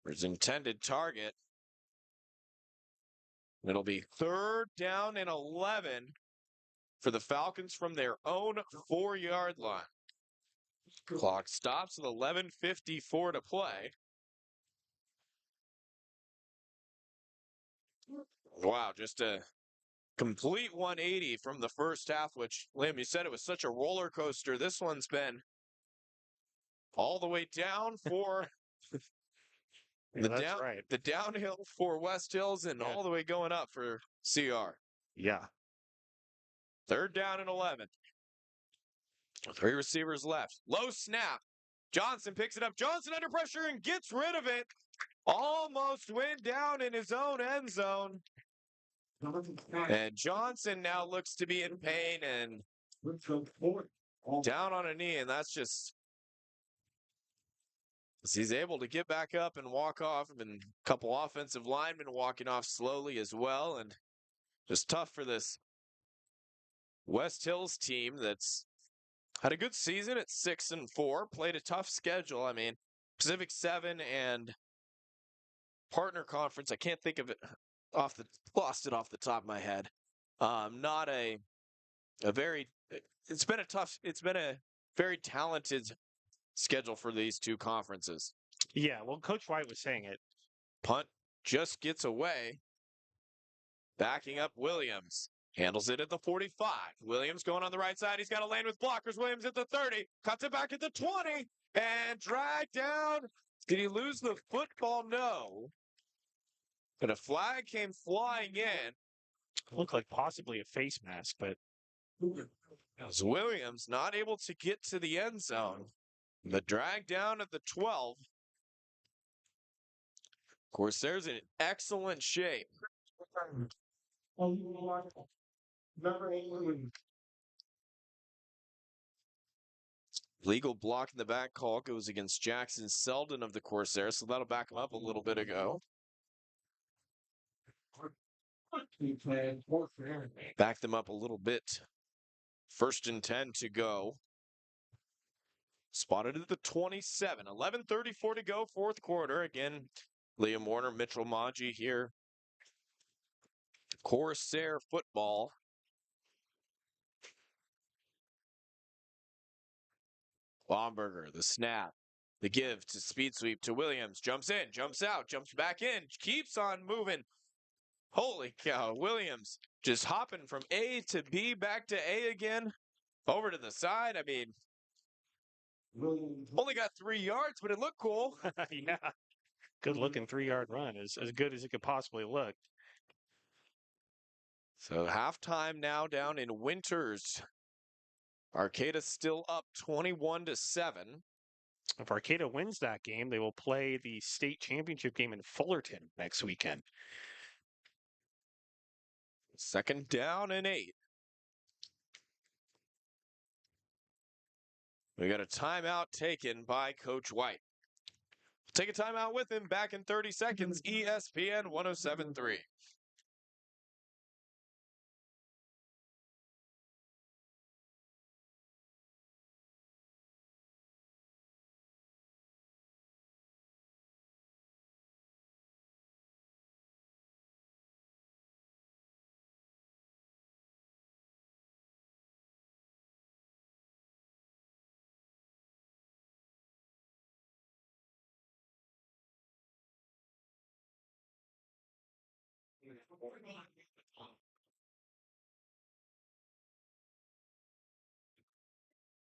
for his intended target. It'll be 3rd down and 11 for the Falcons from their own 4-yard line. Clock stops with 11:54 to play. Wow, just a complete 180 from the first half, which, Liam, you said it was such a roller coaster. This one's been all the way down for That's right. the downhill for West Hills and all the way going up for CR. Yeah. 3rd down and 11. 3 receivers left. Low snap. Johnson picks it up. Johnson under pressure and gets rid of it. Almost went down in his own end zone. And Johnson now looks to be in pain and down on a knee, and that's just he's able to get back up and walk off, and a couple offensive linemen walking off slowly as well, and just tough for this West Hills team that's had a good season at 6-4, played a tough schedule. I mean, Pacific 7 and Partner Conference, I can't think of it lost it off the top of my head. Not a very, it's been a very talented schedule for these two conferences. Yeah, well, Coach White was saying it. Punt just gets away. Backing up Williams. Handles it at the 45. Williams going on the right side. He's got to land with blockers. Williams at the 30. Cuts it back at the 20. And dragged down. Did he lose the football? No. But a flag came flying in. Looked like possibly a face mask, but As Williams not able to get to the end zone. The drag down at the 12. Of course, there's an excellent shape. Legal block in the back call goes against Jackson Selden of the Corsairs, so that'll back him up a little bit ago. Back them up a little bit. 1st and 10 to go. Spotted at the 27. 11:34 to go, fourth quarter. Again, Liam Warner, Mitchell Maji here. Corsair football. Baumberger, the snap. The give to speed sweep to Williams. Jumps in, jumps out, jumps back in. Keeps on moving. Holy cow, Williams just hopping from A to B, back to A again. Over to the side. I mean, only got 3 yards, but it looked cool. yeah, good looking 3-yard run, as good as it could possibly look. So halftime now down in Winters. Arcata still up 21-7. If Arcata wins that game, they will play the state championship game in Fullerton next weekend. 2nd down and 8. We got a timeout taken by Coach White. Take a timeout with him. Back in 30 seconds. ESPN 107.3.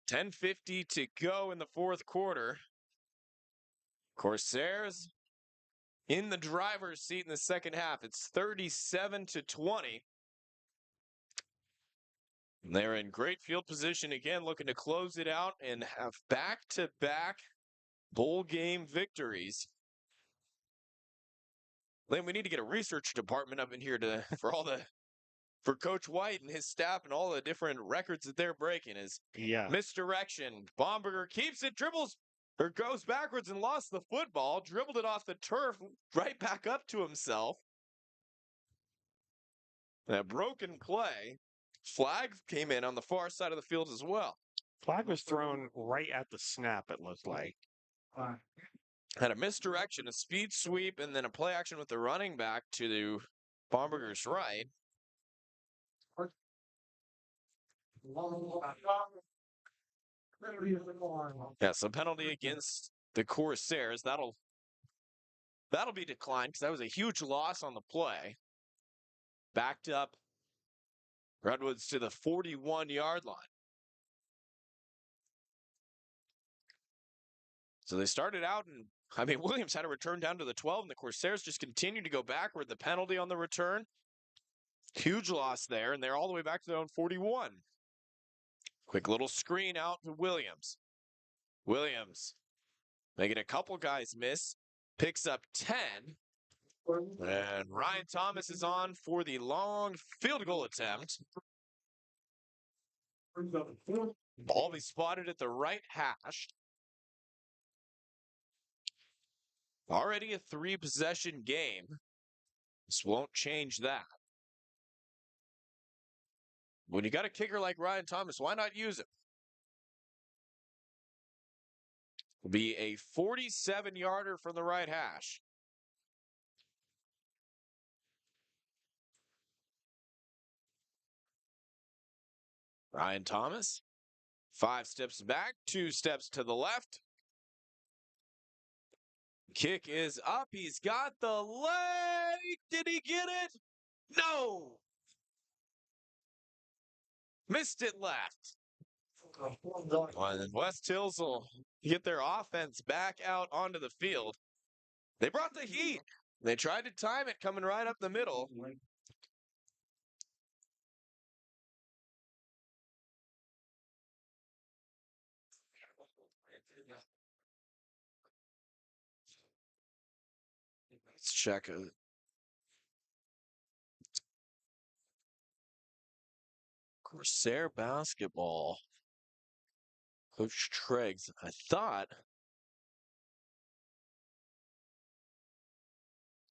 .10:50 to go in the fourth quarter. Corsairs in the driver's seat in the second half. It's 37-20. They're in great field position again, looking to close it out and have back-to-back bowl game victories. Lane, we need to get a research department up in here for Coach White and his staff and all the different records that they're breaking. Is misdirection. Bomberger keeps it, dribbles, or goes backwards and lost the football, dribbled it off the turf, right back up to himself. A broken play. Flag came in on the far side of the field as well. Flag was thrown right at the snap, it looked like. Had a misdirection, a speed sweep, and then a play action with the running back to the Bomberger's right. Yes, a penalty against the Corsairs. That'll be declined because that was a huge loss on the play. Backed up Redwoods to the 41-yard line. So they started out, and Williams had a return down to the 12, and the Corsairs just continued to go backward. The penalty on the return, huge loss there, and they're all the way back to their own 41. Quick little screen out to Williams. Williams making a couple guys miss, picks up 10. And Ryan Thomas is on for the long field goal attempt. Ball be spotted at the right hash. Already a 3-possession game. This won't change that. When you got a kicker like Ryan Thomas, why not use him? Will be a 47-yarder from the right hash. Ryan Thomas, 5 steps back, 2 steps to the left. Kick is up. He's got the leg. Did he get it? No. Missed it left. And West Hills will get their offense back out onto the field. They brought the heat. They tried to time it coming right up the middle. Let's check it. Corsair basketball. Coach Treggs. I thought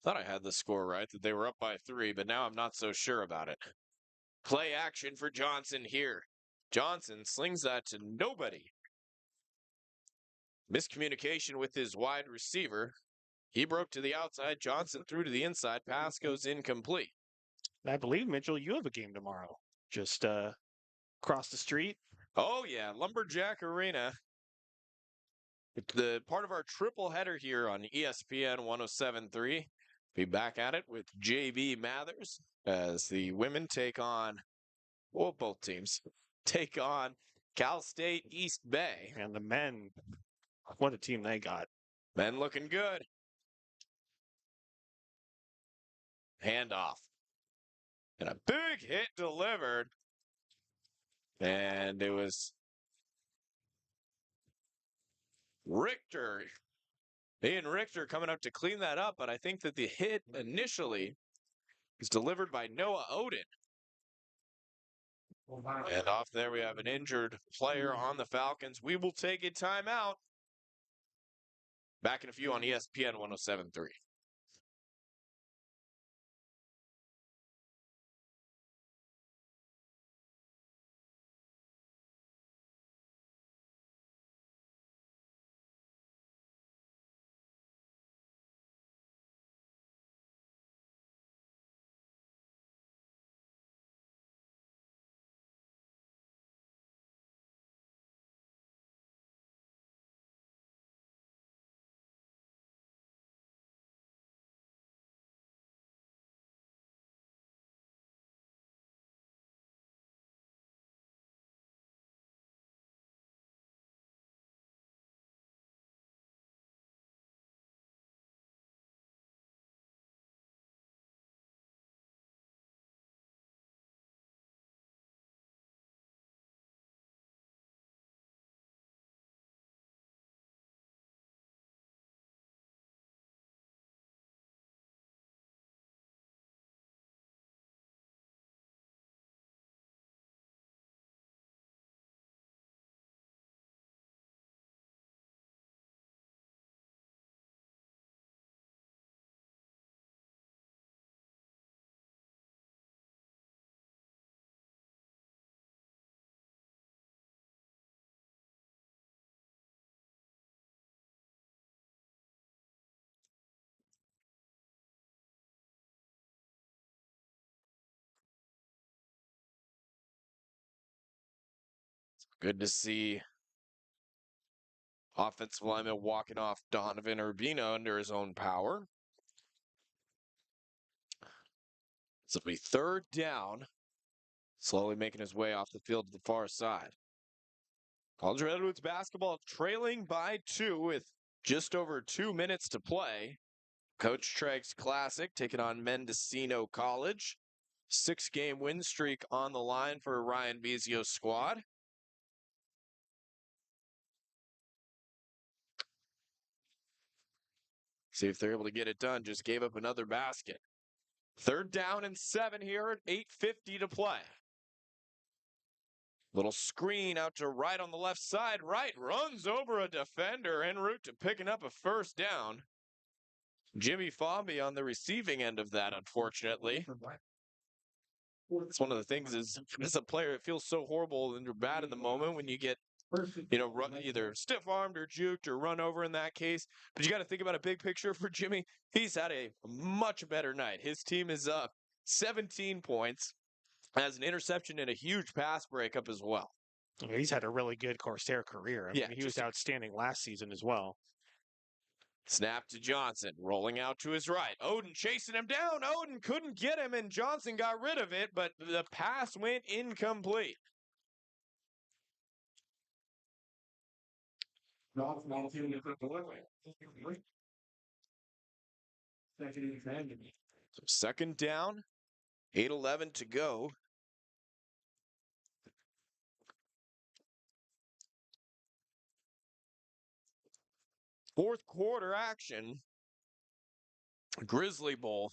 I had the score right, that they were up by 3, but now I'm not so sure about it. Play action for Johnson here. Johnson slings that to nobody. Miscommunication with his wide receiver. He broke to the outside. Johnson threw to the inside. Pass goes incomplete. I believe, Mitchell, you have a game tomorrow. Just across the street. Oh, yeah. Lumberjack Arena. The part of our triple header here on ESPN 107.3. Be back at it with JB Mathers as the women take on, well, both teams take on Cal State East Bay. And the men, what a team they got. Men looking good. Handoff. And a big hit delivered. And it was Richter. Ian Richter coming up to clean that up, but I think that the hit initially was delivered by Noah Odin. And off there we have an injured player on the Falcons. We will take a timeout. Back in a few on ESPN 107.3. Good to see offensive lineman walking off Donovan Urbina under his own power. So it'll be third down, slowly making his way off the field to the far side. College Redwoods basketball trailing by 2 with just over 2 minutes to play. Coach Tregg's Classic taking on Mendocino College. 6-game win streak on the line for Ryan Bezio's squad. See if they're able to get it done. Just gave up another basket. Third down and 7 here at 8:50 to play. Little screen out to right on the left side. Right runs over a defender en route to picking up a first down. Jimmy Fomby on the receiving end of that, unfortunately. It's one of the things is, as a player, it feels so horrible and you're bad in the moment when you get, run, either stiff-armed or juked or run over in that case. But you got to think about a big picture for Jimmy. He's had a much better night. His team is up 17 points, has an interception and a huge pass breakup as well. He's had a really good Corsair career. I Yeah, mean, he was outstanding last season as well. Snap to Johnson, rolling out to his right. Odin chasing him down. Odin couldn't get him, and Johnson got rid of it, but the pass went incomplete. No, no, So second down, 8:11 to go. Fourth quarter action. Grizzly Bowl.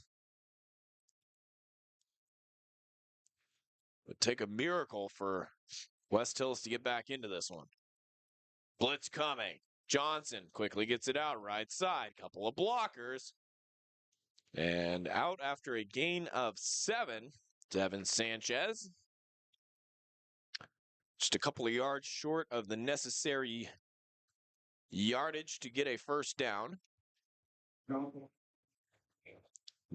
Would take a miracle for West Hills to get back into this one. Blitz coming. Johnson quickly gets it out right side. Couple of blockers. And out after a gain of 7. Devin Sanchez. Just a couple of yards short of the necessary yardage to get a first down.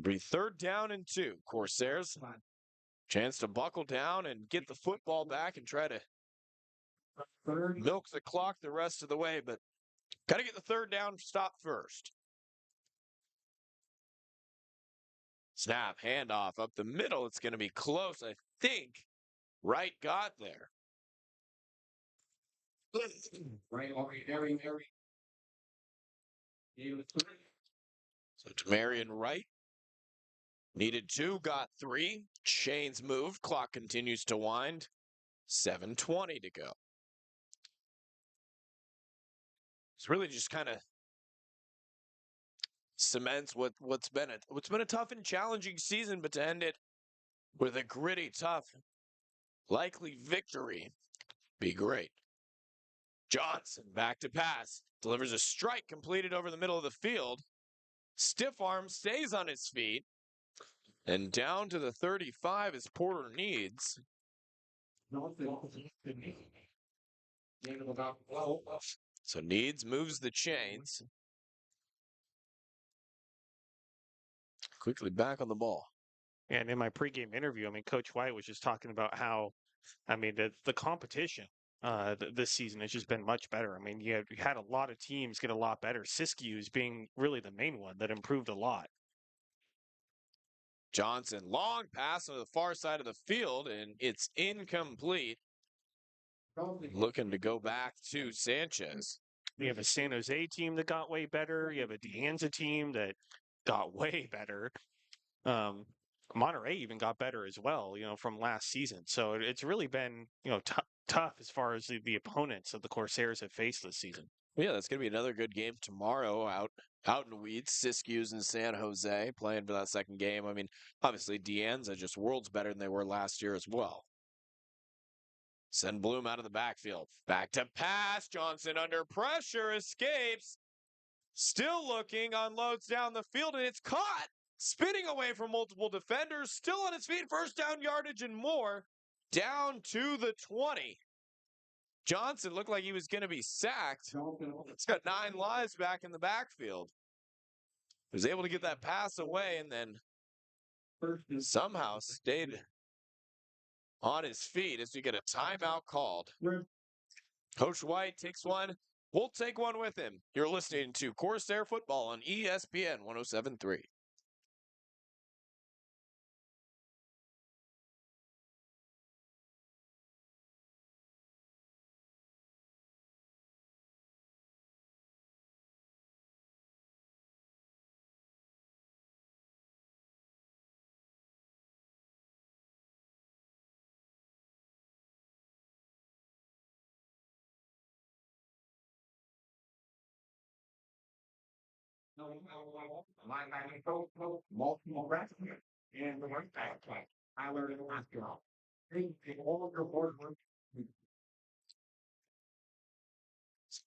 Be third down and 2. Corsairs. Chance to buckle down and get the football back and try to milk the clock the rest of the way, but got to get the third down stop first. Snap, handoff up the middle. It's going to be close, I think. Wright got there. Right, very. So Tamarian Wright needed 2, got 3. Chains moved. Clock continues to wind. 7:20 to go. It's really just kind of cements what's been a tough and challenging season, but to end it with a gritty, tough, likely victory be great. Johnson back to pass, delivers a strike completed over the middle of the field. Stiff arm stays on his feet, and down to the 35 is Porter Needs. So Needs moves the chains. Quickly back on the ball. And in my pregame interview, I mean, Coach White was just talking about how, I mean, the competition this season has just been much better. I mean, you had a lot of teams get a lot better. Siskiyou's being really the main one that improved a lot. Johnson, long pass on the far side of the field, and it's incomplete. Looking to go back to Sanchez. You have a San Jose team that got way better. You have a De Anza team that got way better. Monterey even got better as well, from last season. So it's really been, tough as far as the opponents that the Corsairs have faced this season. Yeah, that's going to be another good game tomorrow out in Weeds. Siskiyou's in San Jose playing for that second game. I mean, obviously, De Anza just worlds better than they were last year as well. Send Bloom out of the backfield. Back to pass. Johnson under pressure, escapes. Still looking, unloads down the field, and it's caught. Spinning away from multiple defenders. Still on his feet. First down yardage and more. Down to the 20. Johnson looked like he was going to be sacked. He's got 9 lives back in the backfield. He was able to get that pass away and then somehow stayed on his feet as we get a timeout called. Coach White takes one. We'll take one with him. You're listening to Corsair Football on ESPN 107.3. Multiple reps and the right back play. I learned it last year. All of your board work.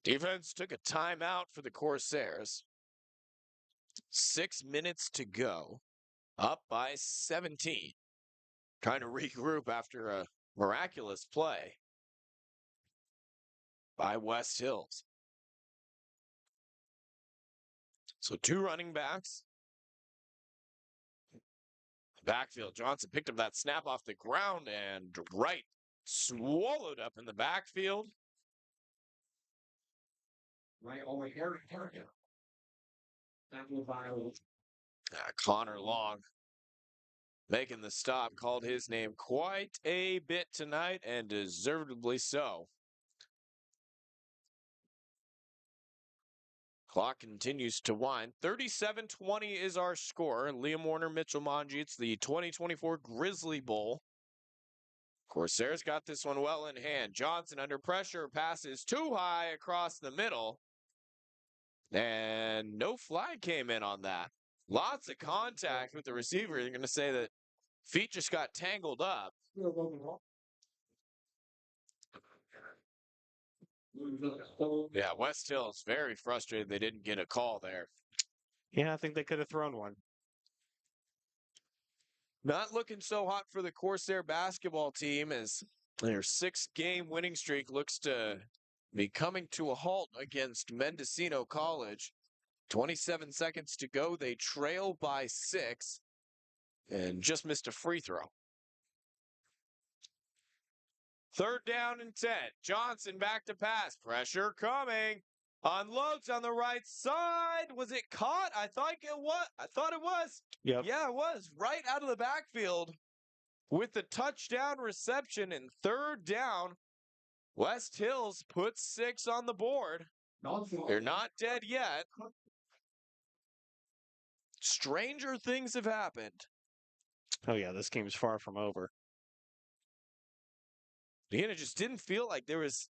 Defense took a timeout for the Corsairs. 6 minutes to go. Up by 17. Trying to regroup after a miraculous play by West Hills. So 2 running backs. Backfield. Johnson picked up that snap off the ground and right swallowed up in the backfield. Right over here. That was violent. Connor Long making the stop, called his name quite a bit tonight, and deservedly so. Clock continues to wind. 37-20 is our score. Liam Warner, Mitchell Manji. It's the 2024 Grizzly Bowl. Corsairs got this one well in hand. Johnson under pressure, passes too high across the middle. And no flag came in on that. Lots of contact with the receiver. You're going to say that feet just got tangled up. Yeah, West Hills very frustrated they didn't get a call there. Yeah, I think they could have thrown one. Not looking so hot for the Corsair basketball team as their 6-game winning streak looks to be coming to a halt against Mendocino College. 27 seconds to go. They trail by 6 and just missed a free throw. 3rd down and 10. Johnson back to pass. Pressure coming. Unloads on the right side. Was it caught? I thought it was. Yep. Yeah, it was. Right out of the backfield with the touchdown reception and 3rd down. West Hills puts 6 on the board. They're not dead yet. Stranger things have happened. Oh, yeah, this game's far from over. Again, it just didn't feel like there was.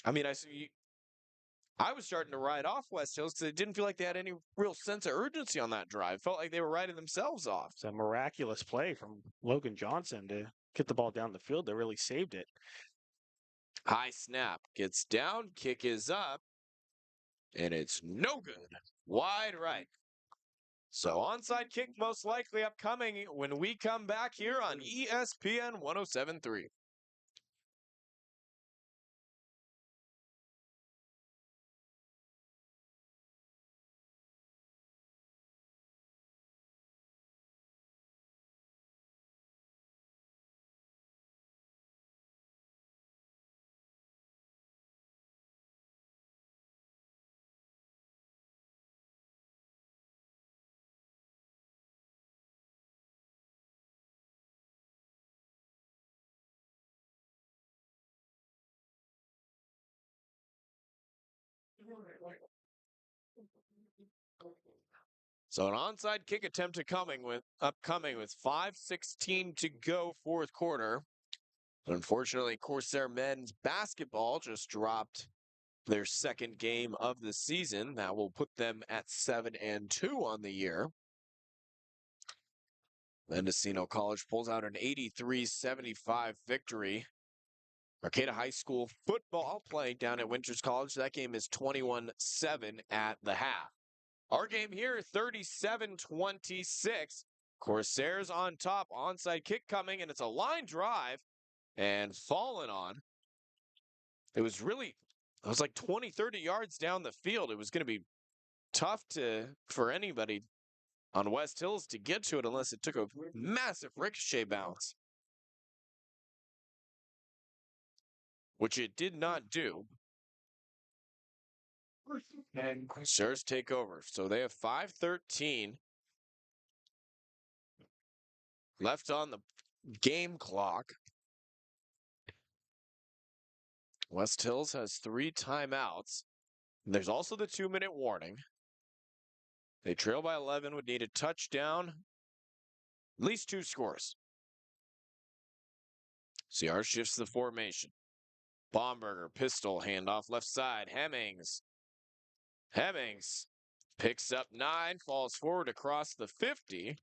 I mean, I was starting to ride off West Hills because it didn't feel like they had any real sense of urgency on that drive. Felt like they were riding themselves off. It's a miraculous play from Logan Johnson to get the ball down the field. They really saved it. High snap. Gets down. Kick is up. And it's no good. Wide right. So onside kick most likely upcoming when we come back here on ESPN 107.3. So an onside kick attempt upcoming with 5:16 to go, 4th quarter. But unfortunately, Corsair men's basketball just dropped their 2nd game of the season. That will put them at 7-2 on the year. Mendocino College pulls out an 83-75 victory. Arcata High School football playing down at Winters College. That game is 21-7 at the half. Our game here, 37-26. Corsairs on top. Onside kick coming, and it's a line drive and fallen on. It was like 20, 30 yards down the field. It was going to be tough for anybody on West Hills to get to it unless it took a massive ricochet bounce, which it did not do. And Corsairs take over. So they have 5:13 left on the game clock. West Hills has 3 timeouts. There's also the 2-minute warning. They trail by 11, would need a touchdown, at least 2 scores. CR shifts the formation. Baumberger, pistol, handoff left side. Hemmings picks up 9, falls forward across the 50.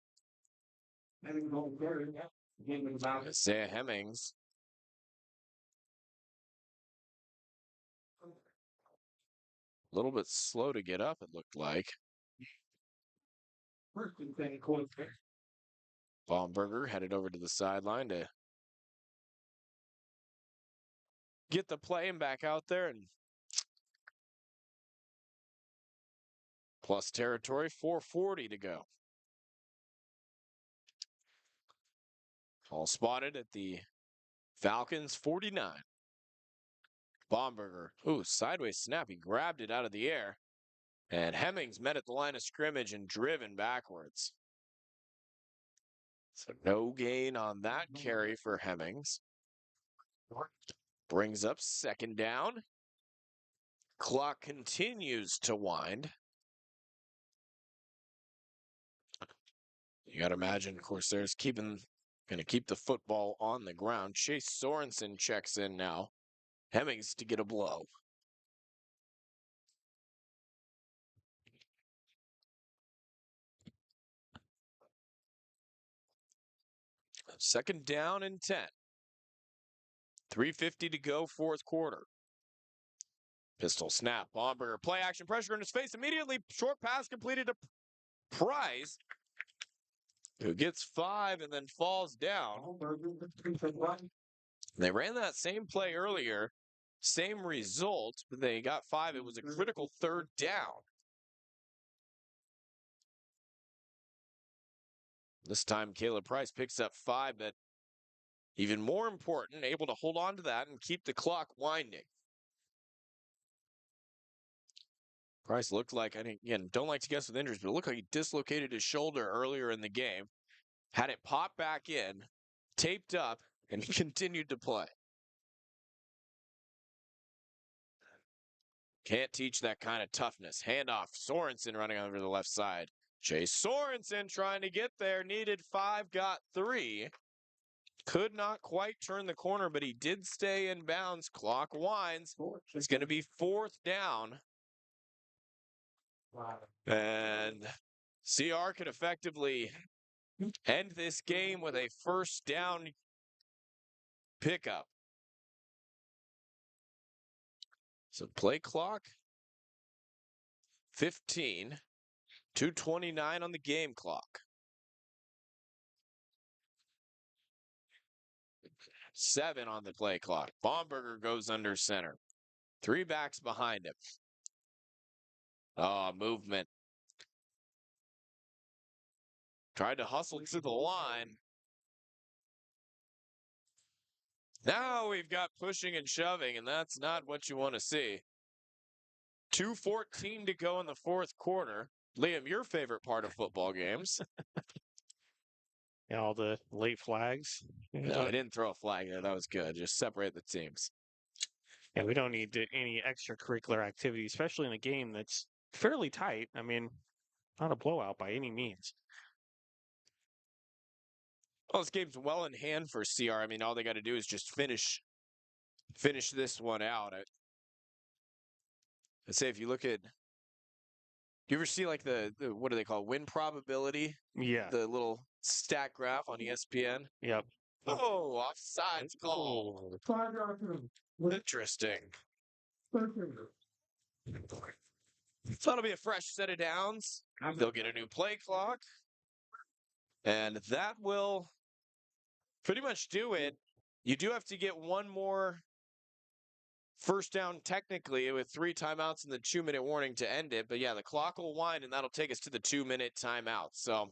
Isaiah Hemmings. A little bit slow to get up, it looked like. Baumberger headed over to the sideline to get the play and back out there, and plus territory, 4:40 to go. All spotted at the Falcons 49. Baumberger, sideways snap. He grabbed it out of the air. And Hemmings met at the line of scrimmage and driven backwards. So no gain on that carry for Hemmings. Brings up 2nd down. Clock continues to wind. You got to imagine Corsairs going to keep the football on the ground. Chase Sorensen checks in now. Hemmings to get a blow. Second down and 10. 3:50 to go, 4th quarter. Pistol snap. Baumberger, play action, pressure in his face. Immediately, short pass completed to Price, who gets 5 and then falls down. They ran that same play earlier, same result, but they got 5. It was a critical 3rd down. This time, Caleb Price picks up 5, but even more important, able to hold on to that and keep the clock winding. Price looked like, again, don't like to guess with injuries, but it looked like he dislocated his shoulder earlier in the game. Had it pop back in, taped up, and he continued to play. Can't teach that kind of toughness. Handoff, Sorensen running over the left side. Chase Sorensen trying to get there, needed 5, got 3. Could not quite turn the corner, but he did stay in bounds. Clock winds. It's going to be 4th down. And CR could effectively end this game with a 1st down pickup. So play clock, 15, 2:29 on the game clock. 7 on the play clock. Baumberger goes under center. 3 backs behind him. Movement. Tried to hustle to the line. Now we've got pushing and shoving, and that's not what you want to see. 2:14 to go in the 4th quarter. Liam, your favorite part of football games. Yeah, all the late flags. No, I didn't throw a flag there. That was good. Just separate the teams. Yeah, we don't need any extracurricular activity, especially in a game that's fairly tight. I mean, not a blowout by any means. Well, this game's well in hand for CR. I mean, all they got to do is just finish this one out. I'd say if you look at, do you ever see like the what do they call it? Win probability? Yeah. The little stat graph on ESPN. Yep. Oh, offsides call. Interesting. So it'll be a fresh set of downs. They'll get a new play clock. And that will pretty much do it. You do have to get one more 1st down technically with 3 timeouts and the 2-minute warning to end it. But yeah, the clock will wind and that'll take us to the 2-minute timeout. So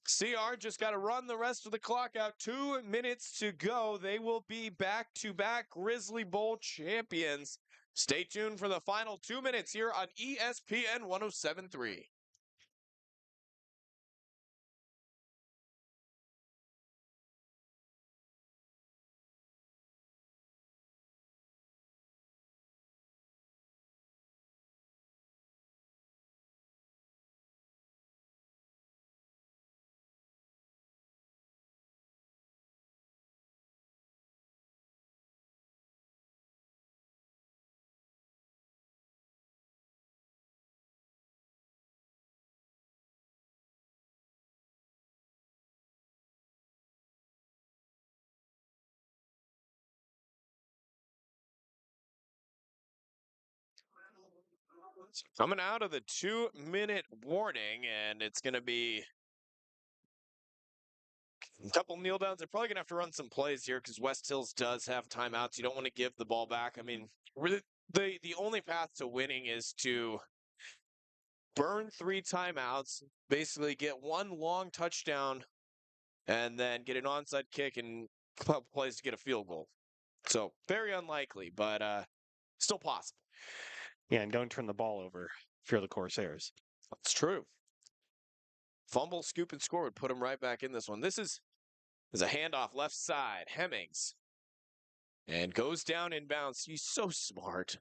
CR just got to run the rest of the clock out. 2 minutes to go. They will be back-to-back Grizzly Bowl champions. Stay tuned for the final 2 minutes here on ESPN 107.3. Coming out of the 2-minute warning, and it's going to be a couple kneel downs. They're probably going to have to run some plays here because West Hills does have timeouts. You don't want to give the ball back. I mean, really, the only path to winning is to burn 3 timeouts, basically get one long touchdown, and then get an onside kick and a couple plays to get a field goal. So very unlikely, but still possible. Yeah, and don't turn the ball over if you're the Corsairs. That's true. Fumble, scoop, and score would put him right back in this one. This is a handoff left side. Hemmings. And goes down inbounds. He's so smart.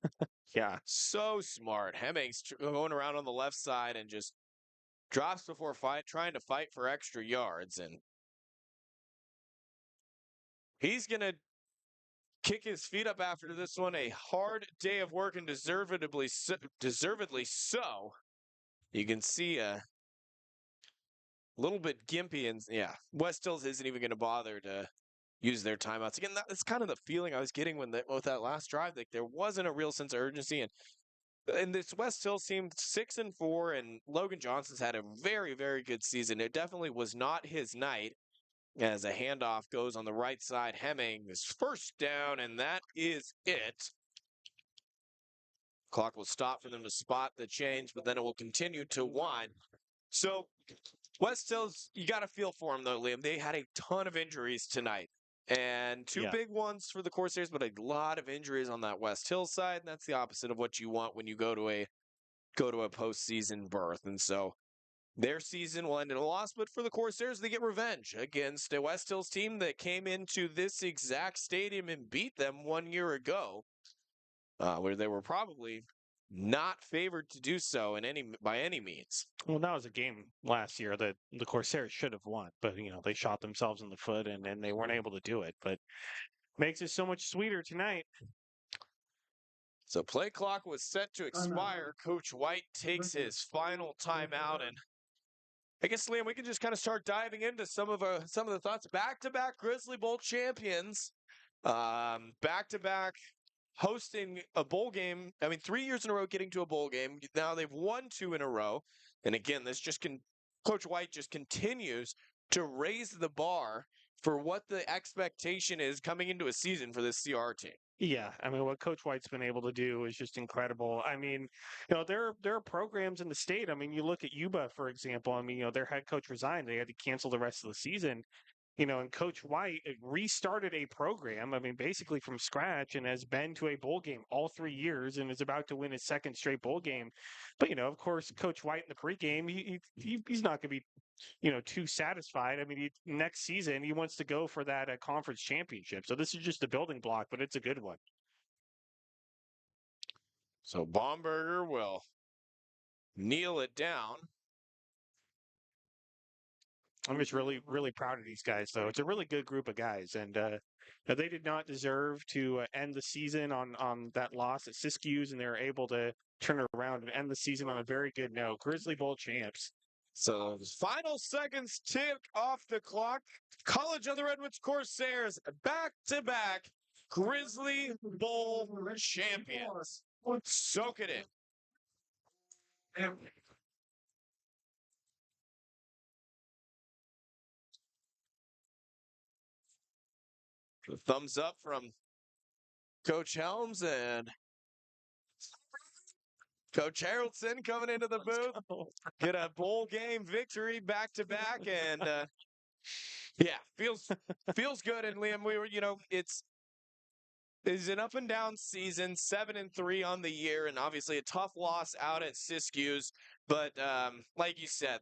Yeah. So smart. Hemmings going around on the left side and just drops before trying to fight for extra yards. And he's going to kick his feet up after this one. A hard day of work and deservedly so. You can see a little bit gimpy, and yeah, West Hills isn't even going to bother to use their timeouts. Again, that's kind of the feeling I was getting with that last drive. Like there wasn't a real sense of urgency, and this West Hills team 6-4, and Logan Johnson's had a very, very good season. It definitely was not his night. As a handoff goes on the right side, Hemming is first down, and that is it. Clock will stop for them to spot the change, but then it will continue to wind. So West Hills, you got to feel for them, though, Liam. They had a ton of injuries tonight, and two big ones for the Corsairs, but a lot of injuries on that West Hills side, and that's the opposite of what you want when you go to a postseason berth. And so their season will end in a loss, but for the Corsairs, they get revenge against a West Hills team that came into this exact stadium and beat them 1 year ago, where they were probably not favored to do so by any means. Well, that was a game last year that the Corsairs should have won, but they shot themselves in the foot and they weren't able to do it. But makes it so much sweeter tonight. So play clock was set to expire. Coach White takes his final timeout, and I guess, Liam, we can just kind of start diving into some of the thoughts. Back-to-back Grizzly Bowl champions, back-to-back hosting a bowl game. I mean, 3 years in a row getting to a bowl game. Now they've won 2 in a row, and again, Coach White just continues to raise the bar for what the expectation is coming into a season for this CR team. Yeah, I mean, what Coach White's been able to do is just incredible. I mean, there are programs in the state. I mean, you look at Yuba, for example. I mean, their head coach resigned; they had to cancel the rest of the season. And Coach White restarted a program. I mean, basically from scratch, and has been to a bowl game all 3 years, and is about to win his second straight bowl game. But of course, Coach White in the pregame, he's not going to be too satisfied. I mean, next season he wants to go for that conference championship. So this is just a building block, but it's a good one. So Baumberger will kneel it down. I'm just really, really proud of these guys, though. It's a really good group of guys, and they did not deserve to end the season on that loss at Siskiyous, and they were able to turn it around and end the season on a very good note. Grizzly Bowl champs. So final seconds tick off the clock. College of the Redwoods Corsairs back-to-back Grizzly Bowl champions. Soak it in. Thumbs up from Coach Helms and Coach Harrelson coming into the booth. Get a bowl game victory back-to-back, and yeah, feels good. And Liam, we were, it's is an up and down season, 7-3 on the year, and obviously a tough loss out at Siskiyous. But like you said,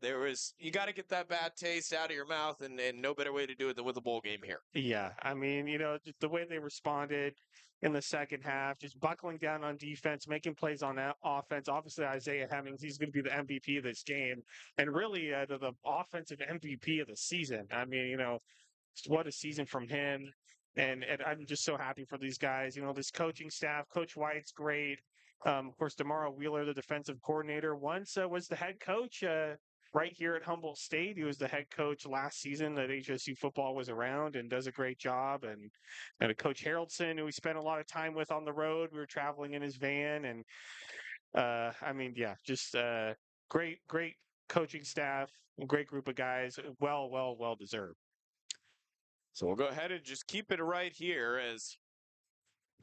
you got to get that bad taste out of your mouth, and no better way to do it than with a bowl game here. Yeah, I mean, just the way they responded in the second half, just buckling down on defense, making plays on offense. Obviously, Isaiah Hemmings, he's going to be the MVP of this game, and really the offensive MVP of the season. I mean, what a season from him. And I'm just so happy for these guys. This coaching staff, Coach White's great. Of course, Demaro Wheeler, the defensive coordinator, once was the head coach right here at Humboldt State. He was the head coach last season that HSU football was around and does a great job. And Coach Haraldson, who we spent a lot of time with on the road. We were traveling in his van. And I mean, yeah, just great coaching staff, great group of guys. Well deserved. So we'll go ahead and just keep it right here as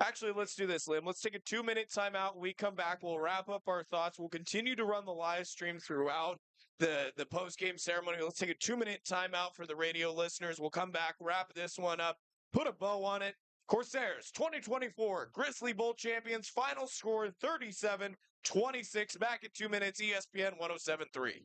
actually, let's do this, Lim. Let's take a 2-minute timeout. When we come back, we'll wrap up our thoughts. We'll continue to run the live stream throughout the post-game ceremony. Let's take a 2-minute timeout for the radio listeners. We'll come back, wrap this one up, put a bow on it. Corsairs 2024 Grizzly Bowl champions. Final score 37-26. Back at 2 minutes, ESPN 107.3.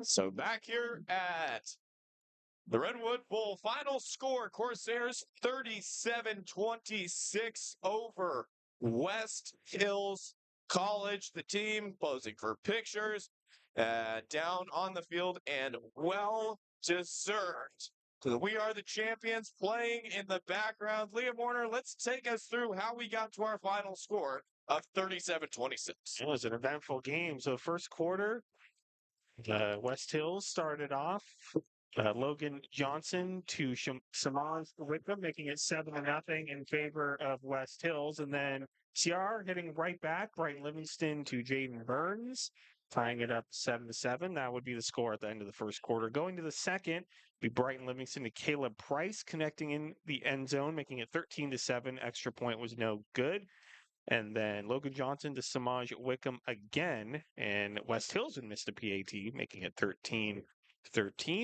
So back here at the Redwood Bowl, final score, Corsairs 37-26 over West Hills College. The team posing for pictures down on the field and well deserved. So we are the champions playing in the background. Liam Warner, let's take us through how we got to our final score of 37-26. It was an eventful game. So first quarter, West Hills started off. Logan Johnson to Samaj Wickham, making it 7-0 in favor of West Hills. And then CR hitting right back, Brighton Livingston to Jaden Burns, tying it up 7-7. That would be the score at the end of the first quarter. Going to the second, be Brighton Livingston to Caleb Price, connecting in the end zone, making it 13-7. Extra point was no good. And then Logan Johnson to Samaj Wickham again, and West Hills would miss the PAT, making it 13-13.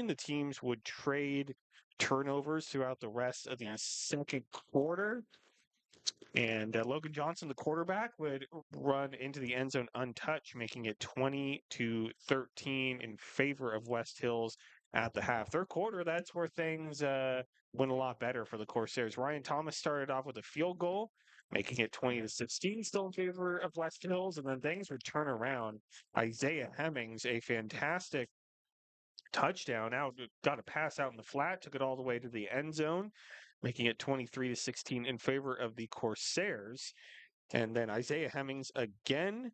The teams would trade turnovers throughout the rest of the second quarter. And Logan Johnson, the quarterback, would run into the end zone untouched, making it 20-13 in favor of West Hills at the half. Third quarter, that's where things went a lot better for the Corsairs. Ryan Thomas started off with a field goal, making it 20-16, still in favor of West Hills, and then things would turn around. Isaiah Hemmings, a fantastic touchdown out, got a pass out in the flat, took it all the way to the end zone, making it 23-16 in favor of the Corsairs. And then Isaiah Hemmings again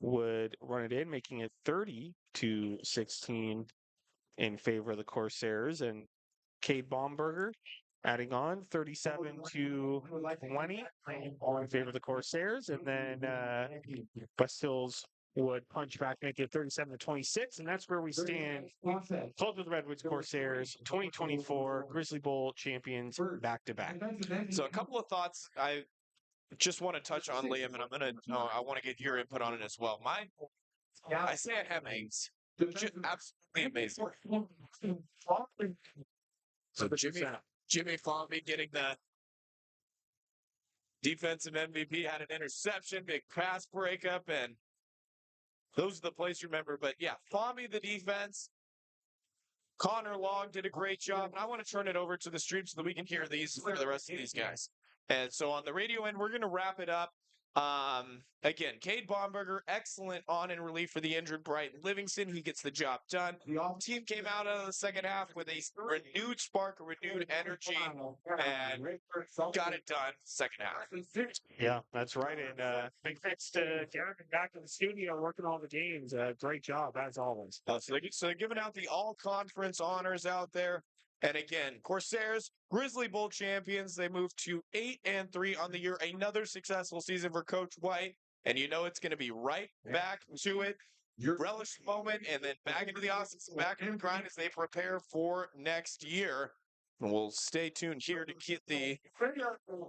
would run it in, making it 30-16 in favor of the Corsairs, and Cade Baumberger adding on 37-20 in favor of the Corsairs, and then West Hills would punch back, make it 37-26, and that's where we stand. Close with the Redwoods Corsairs, 2024 Grizzly Bowl champions back to back. So a couple of thoughts I just want to touch on, Liam, and I want to get your input on it as well. I say I have eggs. Just absolutely amazing. So Jimmy Fomby getting the defensive MVP, had an interception, big pass breakup, and those are the plays you remember. But yeah, Fomby, the defense. Connor Long did a great job. And I want to turn it over to the stream so that we can hear these for the rest of these guys. And so on the radio end, we're going to wrap it up. Again, Cade Baumberger, excellent on in relief for the injured Brighton Livingston. He gets the job done. The team came out of the second half with a renewed spark, a renewed energy, and got it done second half. Yeah, that's right. And big thanks to Derek back in the studio working all the games. Great job, as always. So they're giving out the all-conference honors out there. And again, Corsairs, Grizzly Bowl champions. They moved to 8-3 on the year. Another successful season for Coach White. And you know it's going to be right back to it. Relish the moment and then back into the offense, back into the grind as they prepare for next year. And we'll stay tuned here to get the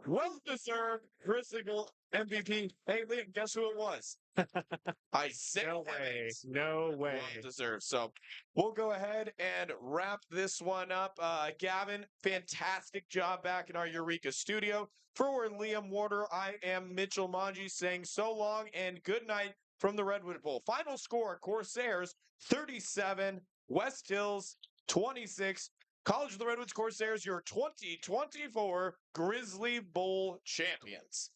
well-deserved Grizzly Bowl MVP. Hey, Liam, guess who it was? Isaiah No way. Evans. No way. Well deserved. So we'll go ahead and wrap this one up. Gavin, fantastic job back in our Eureka studio. For Liam Warder, I am Mitchell Manji saying so long and good night from the Redwood Bowl. Final score, Corsairs 37, West Hills 26. College of the Redwoods Corsairs, your 2024 Grizzly Bowl champions.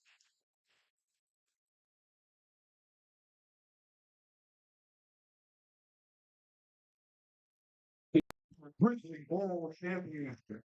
Grizzly Bowl championship.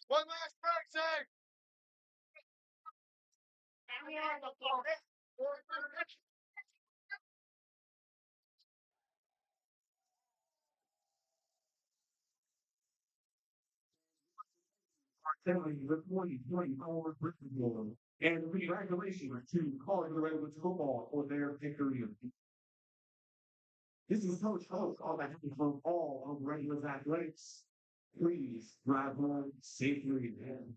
One last birthday. The 2024 Grizzly Bowl. And congratulations to College of the Redwoods football for their victory. This is Coach Hope, all that happens from all of Redwoods athletics. Please drive home safely and